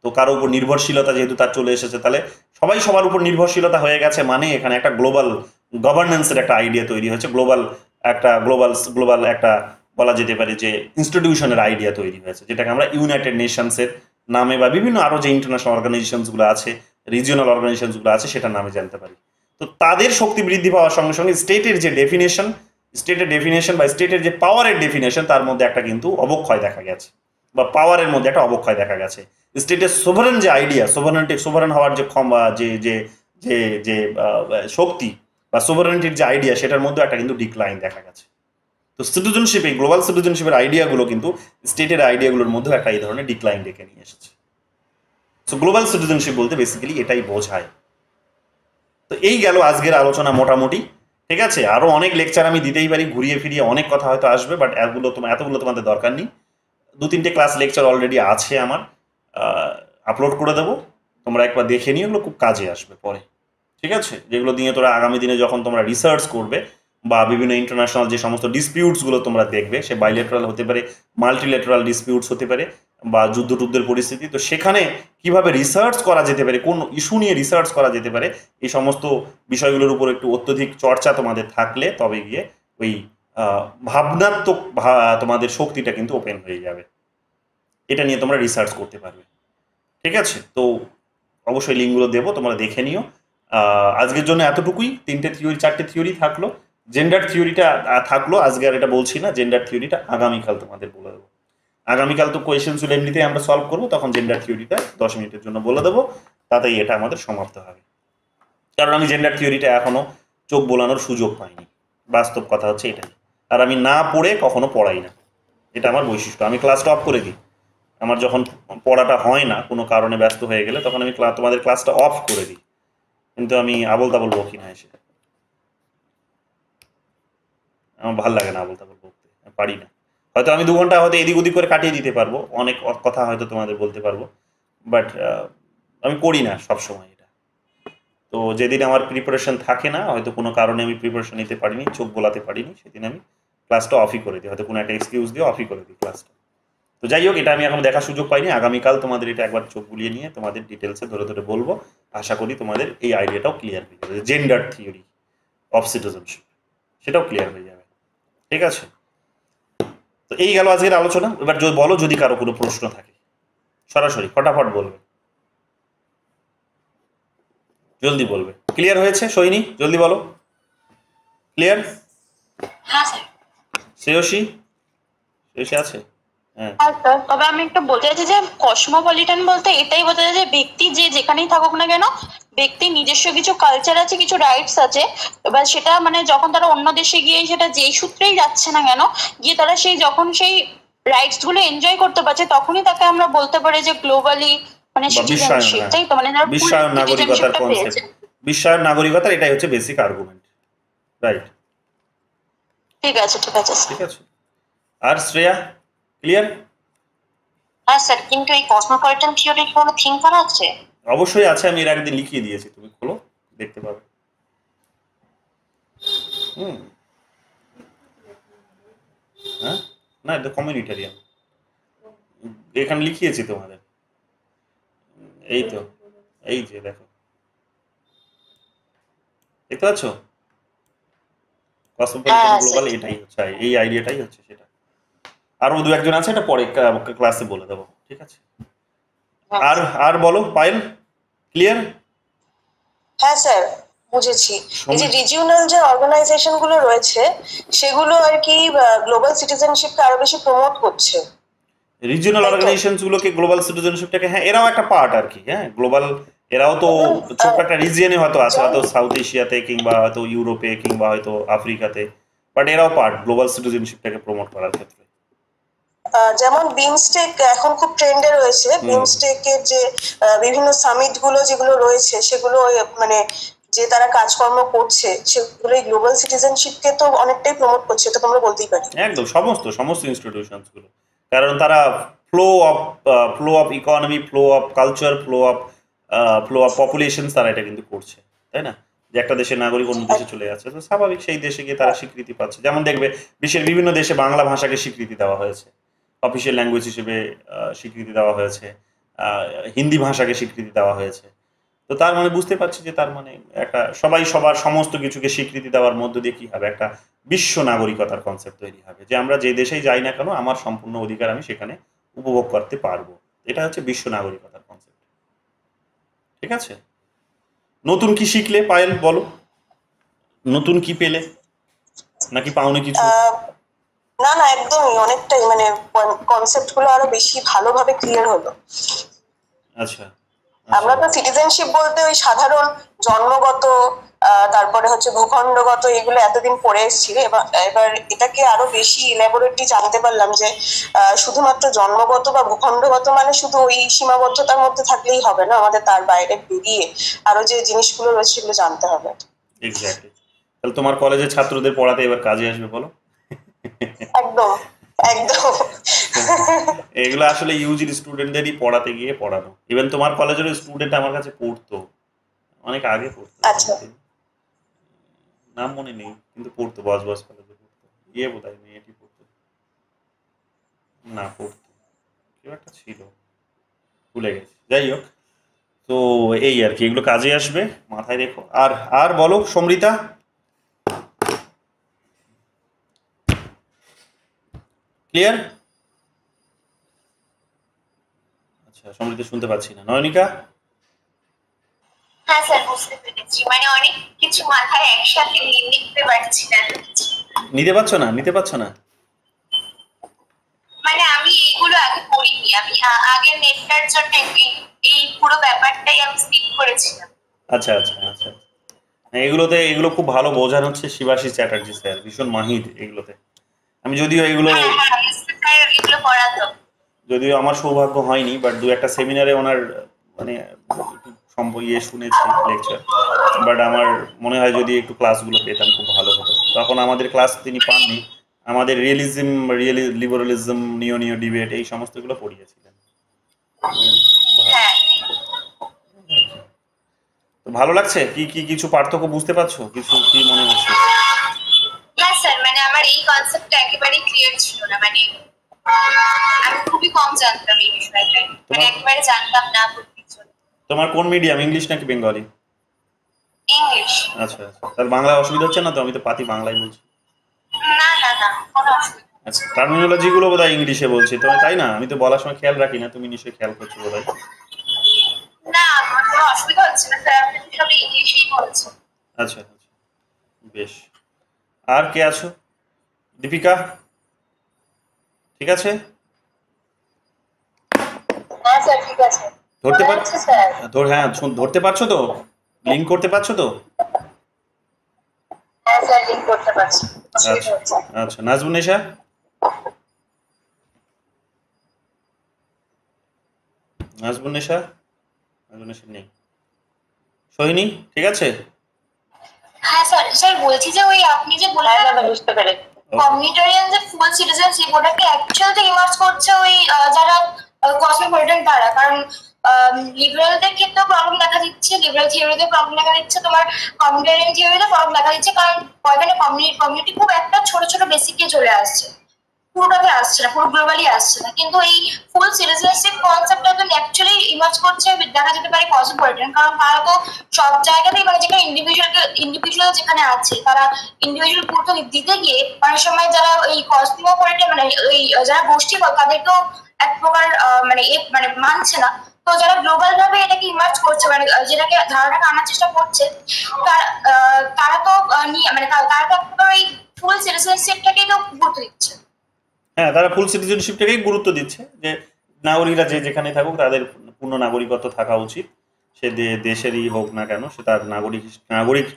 তো কারো উপর নির্ভরশীলতা যেহেতু তার চলে এসেছে, তাহলে সবাই সবার উপর নির্ভরশীলতা হয়ে গেছে, মানে এখানে একটা গ্লোবাল গভর্নেন্সের একটা আইডিয়া তৈরি হয়েছে, গ্লোবাল একটা বলা যেতে পারে যে ইনস্টিটিউশনের আইডিয়া তৈরি হয়েছে, যেটাকে আমরা ইউনাইটেড নেশনসের নামে বা বিভিন্ন আরো যে ইন্টারন্যাশনাল অর্গানাইজেশনসগুলো আছে, রিজিওনাল অর্গানাইজেশনসগুলো আছে, সেটার নামে জানতে পারি। তো তাদের শক্তি বৃদ্ধি পাওয়ার সঙ্গে সঙ্গে স্টেটের ডেফিনেশন বা স্টেটের যে পাওয়ারের ডেফিনেশন, তার মধ্যে একটা কিন্তু অবক্ষয় দেখা গেছে, বা পাওয়ারের মধ্যে একটা অবক্ষয় দেখা গেছে। স্টেটের সোভারেন যে আইডিয়া, সোভারেন হওয়ার যে শক্তি বা সোভারেনিটির যে আইডিয়া, সেটার মধ্যে একটা কিন্তু ডিক্লাইন দেখা গেছে। তো সিটিজেনশিপ, এই গ্লোবাল সিটিজেনশিপের আইডিয়াগুলো কিন্তু স্টেটের আইডিয়াগুলোর মধ্যে একটা এই ধরনের ডিক্লাইন ডেকে নিয়ে এসেছে। সো গ্লোবাল সিটিজেনশিপ বলতে বেসিক্যালি এটাই বোঝায়। তো এই গেল আজকের আলোচনা মোটামুটি, ঠিক আছে। আরো অনেক লেকচার আমি দিতেই পারি, ঘুরিয়ে ফিরিয়ে অনেক কথা হয়তো আসবে, বাট এতগুলো তোমাদের দরকার নেই। 2-3টে ক্লাস লেকচার অলরেডি আছে আমার, আপলোড করে দেবো, তোমরা একবার দেখে নিও, এগুলো খুব কাজে আসবে পরে, ঠিক আছে। যেগুলো দিয়ে তোরা আগামী দিনে যখন তোমরা রিসার্চ করবে বা বিভিন্ন ইন্টারন্যাশনাল যে সমস্ত ডিসপিউটসগুলো তোমরা দেখবে, সে বাইলেটারাল হতে পারে, মাল্টিলেটারাল ডিসপিউটস হতে পারে, বা যুদ্ধের পরিস্থিতি, তো সেখানে কিভাবে রিসার্চ করা যেতে পারে, কোন ইস্যু নিয়ে রিসার্চ করা যেতে পারে, এই সমস্ত বিষয়গুলোর উপর একটু অত্যধিক চর্চা তোমাদের থাকলে তবে গিয়ে ওই ভাবনাত্মক তোমাদের শক্তিটা কিন্তু ওপেন হয়ে যাবে, এটা নিয়ে তোমরা রিসার্চ করতে পারবে, ঠিক আছে। তো অবশ্যই লিঙ্কগুলো দেবো, তোমরা দেখে নিও। আজকের জন্য এতটুকুই, 4টে থিওরি থাকলো। জেন্ডার থিওরিটা থাকলো, আজকে আর এটা বলছি না। জেন্ডার থিওরিটা আগামীকাল তোমাদের বলে দেবো। আগামীকাল তো কোয়েশ্চেনগুলো এমনিতেই আমরা সলভ করবো, তখন জেন্ডার থিওরিটা 10 মিনিটের জন্য বলে দেবো, তাতেই এটা আমাদের সমাপ্ত হবে। কারণ আমি জেন্ডার থিওরিটা এখনো চোখ বোলানোর সুযোগ পাইনি, বাস্তব কথা হচ্ছে এটাই। আর আমি না পড়ে কখনো পড়াই না, এটা আমার বৈশিষ্ট্য। আমি ক্লাসটা অফ করে দিই, আমার যখন পড়াটা হয় না, কোনো কারণে ব্যস্ত হয়ে গেলে, তখন আমি তোমাদের ক্লাসটা অফ করে দিই, কিন্তু আমি আবল তাবল বকি না এসে, আমার ভালো লাগে না আবল তাবল বকতে, পারি না। হয়তো আমি 2 ঘন্টা হয়তো এদিক ওদিক করে কাটিয়ে দিতে পারবো, অনেক কথা হয়তো তোমাদের বলতে পারবো, বাট আমি করি না সবসময় এটা। তো যেদিন আমার প্রিপারেশন থাকে না, হয়তো কোনো কারণে আমি প্রিপারেশন নিতে পারিনি, চোখ বোলাতে পারিনি, সেদিন আমি ক্লাসটা অফই করে দিই, হয়তো কোনো একটা এক্সকিউজ দিয়ে অফই করে দিই ক্লাসটা। তো যাই হোক, এটা আমি এখন দেখার সুযোগ পাইনি, আগামীকাল তোমাদের এটা একবার চোখ বুলিয়ে নিয়ে তোমাদের ডিটেলসে ধরে ধরে বলবো। আশা করি তোমাদের এই আইডিয়াটাও ক্লিয়ার হয়ে যাবে, জেন্ডার থিওরি অফ সিটিজেনশিপ সেটাও ক্লিয়ার হয়ে যাবে। ঠিক আছে, তো এই গেল আজকের আলোচনা। এবার বলো যদি কারো কোনো প্রশ্ন থাকে, সরাসরি ফটাফট বলবে, জলদি বলবে। ক্লিয়ার হয়েছে সোহিনী? জলদি বলো। ক্লিয়ার? হ্যাঁ স্যার। শ্রেয়সী আছে? হ্যাঁ, তবে আমি একটু বলতে চাইছি যে কসমোপলিটান বলতে এটাই বোঝা যায় যে ব্যক্তি যে যেখানেই থাকুক না কেন, ব্যক্তির নিজস্ব কিছু কালচার আছে, কিছু রাইটস আছে। এবার সেটা মানে যখন তারা অন্য দেশে গিয়ে সেটা যেই সূত্রেই যাচ্ছে না কেন, গিয়ে তারা যখন সেই রাইটস গুলো এনজয় করতে পারছে, তখনই তাকে আমরা বলতে পারি যে গ্লোবালি মানে সিটিজেনশিপ, তাই তো? মানে বিশ্বায়ন নাগরিকতার কনসেপ্ট, বিশ্বায়ন নাগরিকতার এটাই হচ্ছে বেসিক আর্গুমেন্ট, রাইট? ঠিক আছে। ঠিক আছে। আর শ্রেয়া ক্লিয়ার? হ্যাঁ স্যার, কিন্তু এই কসমোপলিটান থিওরি কি কোনো থিঙ্কার আছে? অবশ্যই আছে, আমি এর একদিন লিখিয়ে দিয়েছি, তুমি খোলো দেখতে পাবে। হ্যাঁ, না এটা কমিউনিটারিয়ান, এখানে লিখিয়েছি তোমাদের। এই তো, এই যে দেখো, দেখতে পাচ্ছ? কসমোপলিটান গ্লোবাল এটাই হচ্ছে, এই আইডিয়াটাই হচ্ছে সেটা। আরো দু একজন আছে, এটা পরে ক্লাসে বলে দেবো। ঠিক আছে, আর বলো পায়েল, ক্লিয়ার? হ্যাঁ স্যার, বুঝেছি। এই যে রিজিওনাল যে অর্গানাইজেশন গুলো রয়েছে সেগুলো আর কি গ্লোবাল সিটিজেনশিপকে আরো বেশি প্রমোট করছে। রিজিওনাল অর্গানাইজেশনস গুলোকে গ্লোবাল সিটিজেনশিপটাকে, হ্যাঁ এরাও একটা পার্ট আর কি। হ্যাঁ, গ্লোবাল এরাও তো ছোট্ট একটা রিজিয়নে হয়তো আছে, হয়তো সাউথ এশিয়াতে কিংবা হয়তো ইউরোপে কিংবা হয়তো আফ্রিকাতে, বাট এরাও পার্ট গ্লোবাল সিটিজেনশিপটাকে প্রমোট করার ক্ষেত্রে। যেমন বিমস্টেক এখন খুব ট্রেন্ডে রয়েছে। বিমস্টেকের যে বিভিন্ন সামিট গুলো যেগুলো রয়েছে সেগুলো মানে যে তারা কাজকর্ম করছে সেগুলো গ্লোবাল সিটিজেনশিপকে তো অনেকটাই প্রমোট করছে, এটা তোমরা বলতেই পারি। একদম, সমস্ত ইনস্টিটিউশনস গুলো, কারণ তারা flow of economy, flow of culture, flow of population, তারা এটা কিন্তু করছে, তাই না? যে একটা দেশের নাগরিক অন্য দেশে চলে যাচ্ছে, তো স্বাভাবিক সেই দেশে গিয়ে তারা স্বীকৃতি পাচ্ছে। যেমন দেখবে বিশ্বের বিভিন্ন দেশে বাংলা ভাষাকে স্বীকৃতি দেওয়া হয়েছে, অফিসিয়াল ল্যাঙ্গুয়েজ হিসেবে স্বীকৃতি দেওয়া হয়েছে, হিন্দি ভাষাকে স্বীকৃতি দেওয়া হয়েছে। তো তার মানে বুঝতে পারছি যে তার মানে একটা সবাই সবার সমস্ত কিছুকে স্বীকৃতি দেওয়ার মধ্য দিয়ে কি হবে, একটা বিশ্ব নাগরিকতার কনসেপ্ট তৈরি হবে, যে আমরা যে দেশেই যাই না কেন আমার সম্পূর্ণ অধিকার আমি সেখানে উপভোগ করতে পারবো। এটা হচ্ছে বিশ্ব নাগরিকতার কনসেপ্ট। ঠিক আছে, নতুন কি শিখলে পায়েল বলো, নতুন কি পেলে নাকি পাওনি কিছু? না একদমই, অনেকটাই মানে কনসেপ্ট গুলো আরো বেশি ভালোভাবে ক্লিয়ার হলো। আচ্ছা, আমরা তো সিটিজেনশিপ বলতে ওই সাধারণ জন্মগত, তারপরে হচ্ছে ভূখণ্ডগত, এগুলো এতদিন পড়ে এসেছি। এবার এটাকে আরো বেশি ইলাবোরেটলি জানতে পারলাম যে শুধুমাত্র জন্মগত বা ভূখণ্ডগত মানে শুধু ওই সীমাবদ্ধতার মধ্যে থাকলেই হবে না, আমাদের তার বাইরে বেরিয়ে আরো যে জিনিসগুলো রয়েছে সেগুলো জানতে হবে। এক্স্যাক্টলি। তাহলে তোমার কলেজের ছাত্রদের পড়াতে এবার কাজে আসবে বলো। একদম। এগুলো আসলে ইউজির স্টুডেন্টদেরই পড়াতে গিয়ে পড়ানো। ইভেন তোমার কলেজের স্টুডেন্ট আমার কাছে পড়তো, অনেক আগে পড়তো। আচ্ছা, নাম মনে নেই, কিন্তু পড়তো, বস কলেজে পড়তো, বোধহয় মেয়েটি পড়তো, না পড়তো, কেউ একটা ছিল, ভুলে গেছি। যাই হোক, তো এই আর কি, এগুলো কাজে আসবে, মাথায় রেখো। আর বলো সমৃতা। ক্লিয়ার? আচ্ছা, সমৃদ্ধ শুনতে পাচ্ছি না। নয়নিকা? হ্যাঁ স্যার, বুঝতে পেরেছি। মানে অনেক কিছু মাথায় একসাথে নিতে পারছি না। নিতে পারছো না? মানে আমি এইগুলো আগে পড়িনি, আমি আগের নেটটার জন্য এই পুরো ব্যাপারটাই আমি স্কিপ করেছিলাম। আচ্ছা, এগুলো খুব ভালো বোঝানো হচ্ছে শিবাশিস চ্যাটার্জি স্যার, ভীষণ মাহির এগুলোতে। আমি যদিও এগুলো পড়াতো, যদিও আমার সৌভাগ্য হয়নি, বাট দু একটা সেমিনারে ওনার মানে শুনেছি লেকচার, বাট আমার মনে হয় যদি একটু ক্লাসগুলো পেতাম খুব ভালো হতো। তখন আমাদের ক্লাস তিনি পাননি, আমাদের লিবারালিজম, নিও ডিবেট, এই সমস্তগুলো পড়িয়েছিলেন। তো ভালো লাগছে? কি কিছু পার্থক্য বুঝতে পারছো? কিছু কি মনে হচ্ছে? হ্যাঁ স্যার, মানে আমার এই কনসেপ্টটা একেবারেই ক্লিয়ার ছিল না। মানে আমি খুবই কম জানতাম এই বিষয়টা, মানে একেবারে জানতাম না কিছু। তোমার কোন মিডিয়াম, ইংলিশ নাকি বেঙ্গলি? ইংলিশ। আচ্ছা আচ্ছা, তার বাংলা অসুবিধা হচ্ছে না তো? আমি তো পাতি বাংলায় বলছি। না না না, কোনো অসুবিধা নেই। আচ্ছা, টার্মিনোলজি গুলো বোধহয় ইংলিশে বলছি তো, তাই না? আমি তো বলার সময় খেয়াল রাখি না, তুমি নিশ্চয়ই খেয়াল করছো বোধহয়। না, আমার কোনো অসুবিধা হচ্ছে না স্যার, আপনি তো সবই ইংলিশেই বলছেন। আচ্ছা আচ্ছা, বেশ। আর কে আছো? দীপিকা, ঠিক আছে? হ্যাঁ স্যার ঠিক আছে। ধরতে শোনা পারছো? যাচ্ছে স্যার? হ্যাঁ, ধরতে পারছো তো? লিঙ্ক করতে পারছো তো? হ্যাঁ স্যার লিঙ্ক করতে পারছি, অসুবিধা আচ্ছা হচ্ছে। আচ্ছা, নাজমুন্নেশা? নাজমুন্নেশা? নাজমুন্নেশা নেই। সোহিনী, ঠিক আছে? হ্যাঁ স্যার, স্যার বলছি যে ওই আপনি যে হ্যাঁ বললেন দাদা বুঝতে পেরেছি। কমিউনিটারিয়ান যে ফুল সিটিজেনশিপ, ওটাকে অ্যাকচুয়ালি ইমার্জ করছে ওই যারা কসমোপলিটান তারা, কারণ লিবারেলদের ক্ষেত্রেও প্রবলেম দেখা দিচ্ছে, লিবারেল থিওরিতে প্রবলেম দেখা দিচ্ছে, তোমার কমিউনিটারিয়ান থিওরিতে প্রবলেম দেখা দিচ্ছে, কারণ ওইখানে কমিউনিটি খুব একটা ছোট ছোট বেসিকে চলে আসছে, পুরোটাকে আসছে না, পুরো গ্লোবালি আসছে না। কিন্তু এই ফুল সিটিজেনশিপ কনসেপ্টটা তো অ্যাকচুয়ালি ইমার্জ করছে দেখা যেতে পারে কসমোপলিটান, কারণ তারা তো সব জায়গাতেই মানে যেখানে ইন্ডিভিজুয়াল যেখানে আছে তারা ইন্ডিভিজুয়াল গুরুত্ব দিতে গিয়ে অনেক সময় যারা এই কসমোপলিটান মানে এই যারা গোষ্ঠী তাদেরকেও এক প্রকার মানে মানছে না। তো যারা গ্লোবাল ভাবে এটাকে ইমার্জ করছে, মানে যেটাকে ধারণাটা আনার চেষ্টা করছে, তারা তো মানে তারা তো এই ফুল সিটিজেনশিপটাকেই তো গুরুত্ব দিচ্ছে। হ্যাঁ, তারা ফুল সিটিজেনশিপটাকেই গুরুত্ব দিচ্ছে, যে নাগরিকরা যে যেখানে থাকুক তাদের পূর্ণ নাগরিকত্ব থাকা উচিত, সে দেশেরই হোক না কেন, সে তার নাগরিক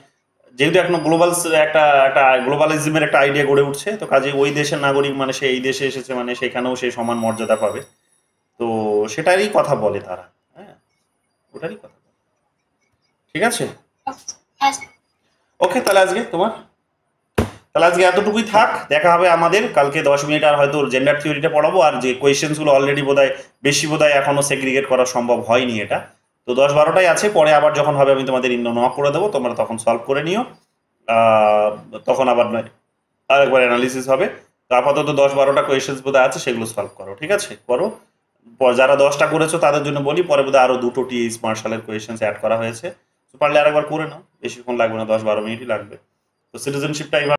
যেহেতু এখন গ্লোবাল একটা গ্লোবালিজমের একটা আইডিয়া গড়ে উঠছে, তো কাজে ওই দেশের নাগরিক মানে সে এই দেশে এসেছে মানে সেখানেও সে সমান মর্যাদা পাবে। তো সেটারই কথা বলে তারা। হ্যাঁ, ওটারই কথা বলে। ঠিক আছে, ওকে, তাহলে আজকে এতটুকুই থাক। দেখা হবে আমাদের কালকে 10 মিনিট, আর হয়তো জেন্ডার থিওরিটা পড়াবো, আর যে কোয়েশ্চেন্সগুলো অলরেডি বোধহয় এখনো সেগ্রিগেট করা সম্ভব হয়নি, এটা তো 10-12টাই আছে। পরে আবার যখন হবে আমি তোমাদের নক করে দেবো, তোমরা তখন সলভ করে নিও, তখন আবার আরেকবার অ্যানালিসিস হবে। তো আপাতত 10-12টা কোয়েশ্চেন্স বোধহয় আছে, সেগুলো সলভ করো। ঠিক আছে, করো। যারা 10টা করেছো তাদের জন্য বলি, পরে বোধহয় আরো 2টো টিএস মার্শালের কোয়েশ্চেন্স অ্যাড করা হয়েছে, পারলে আরেকবার করে নাও, বেশিক্ষণ লাগবে না, 10-12 মিনিটই লাগবে। তো সিটিজেনশিপটা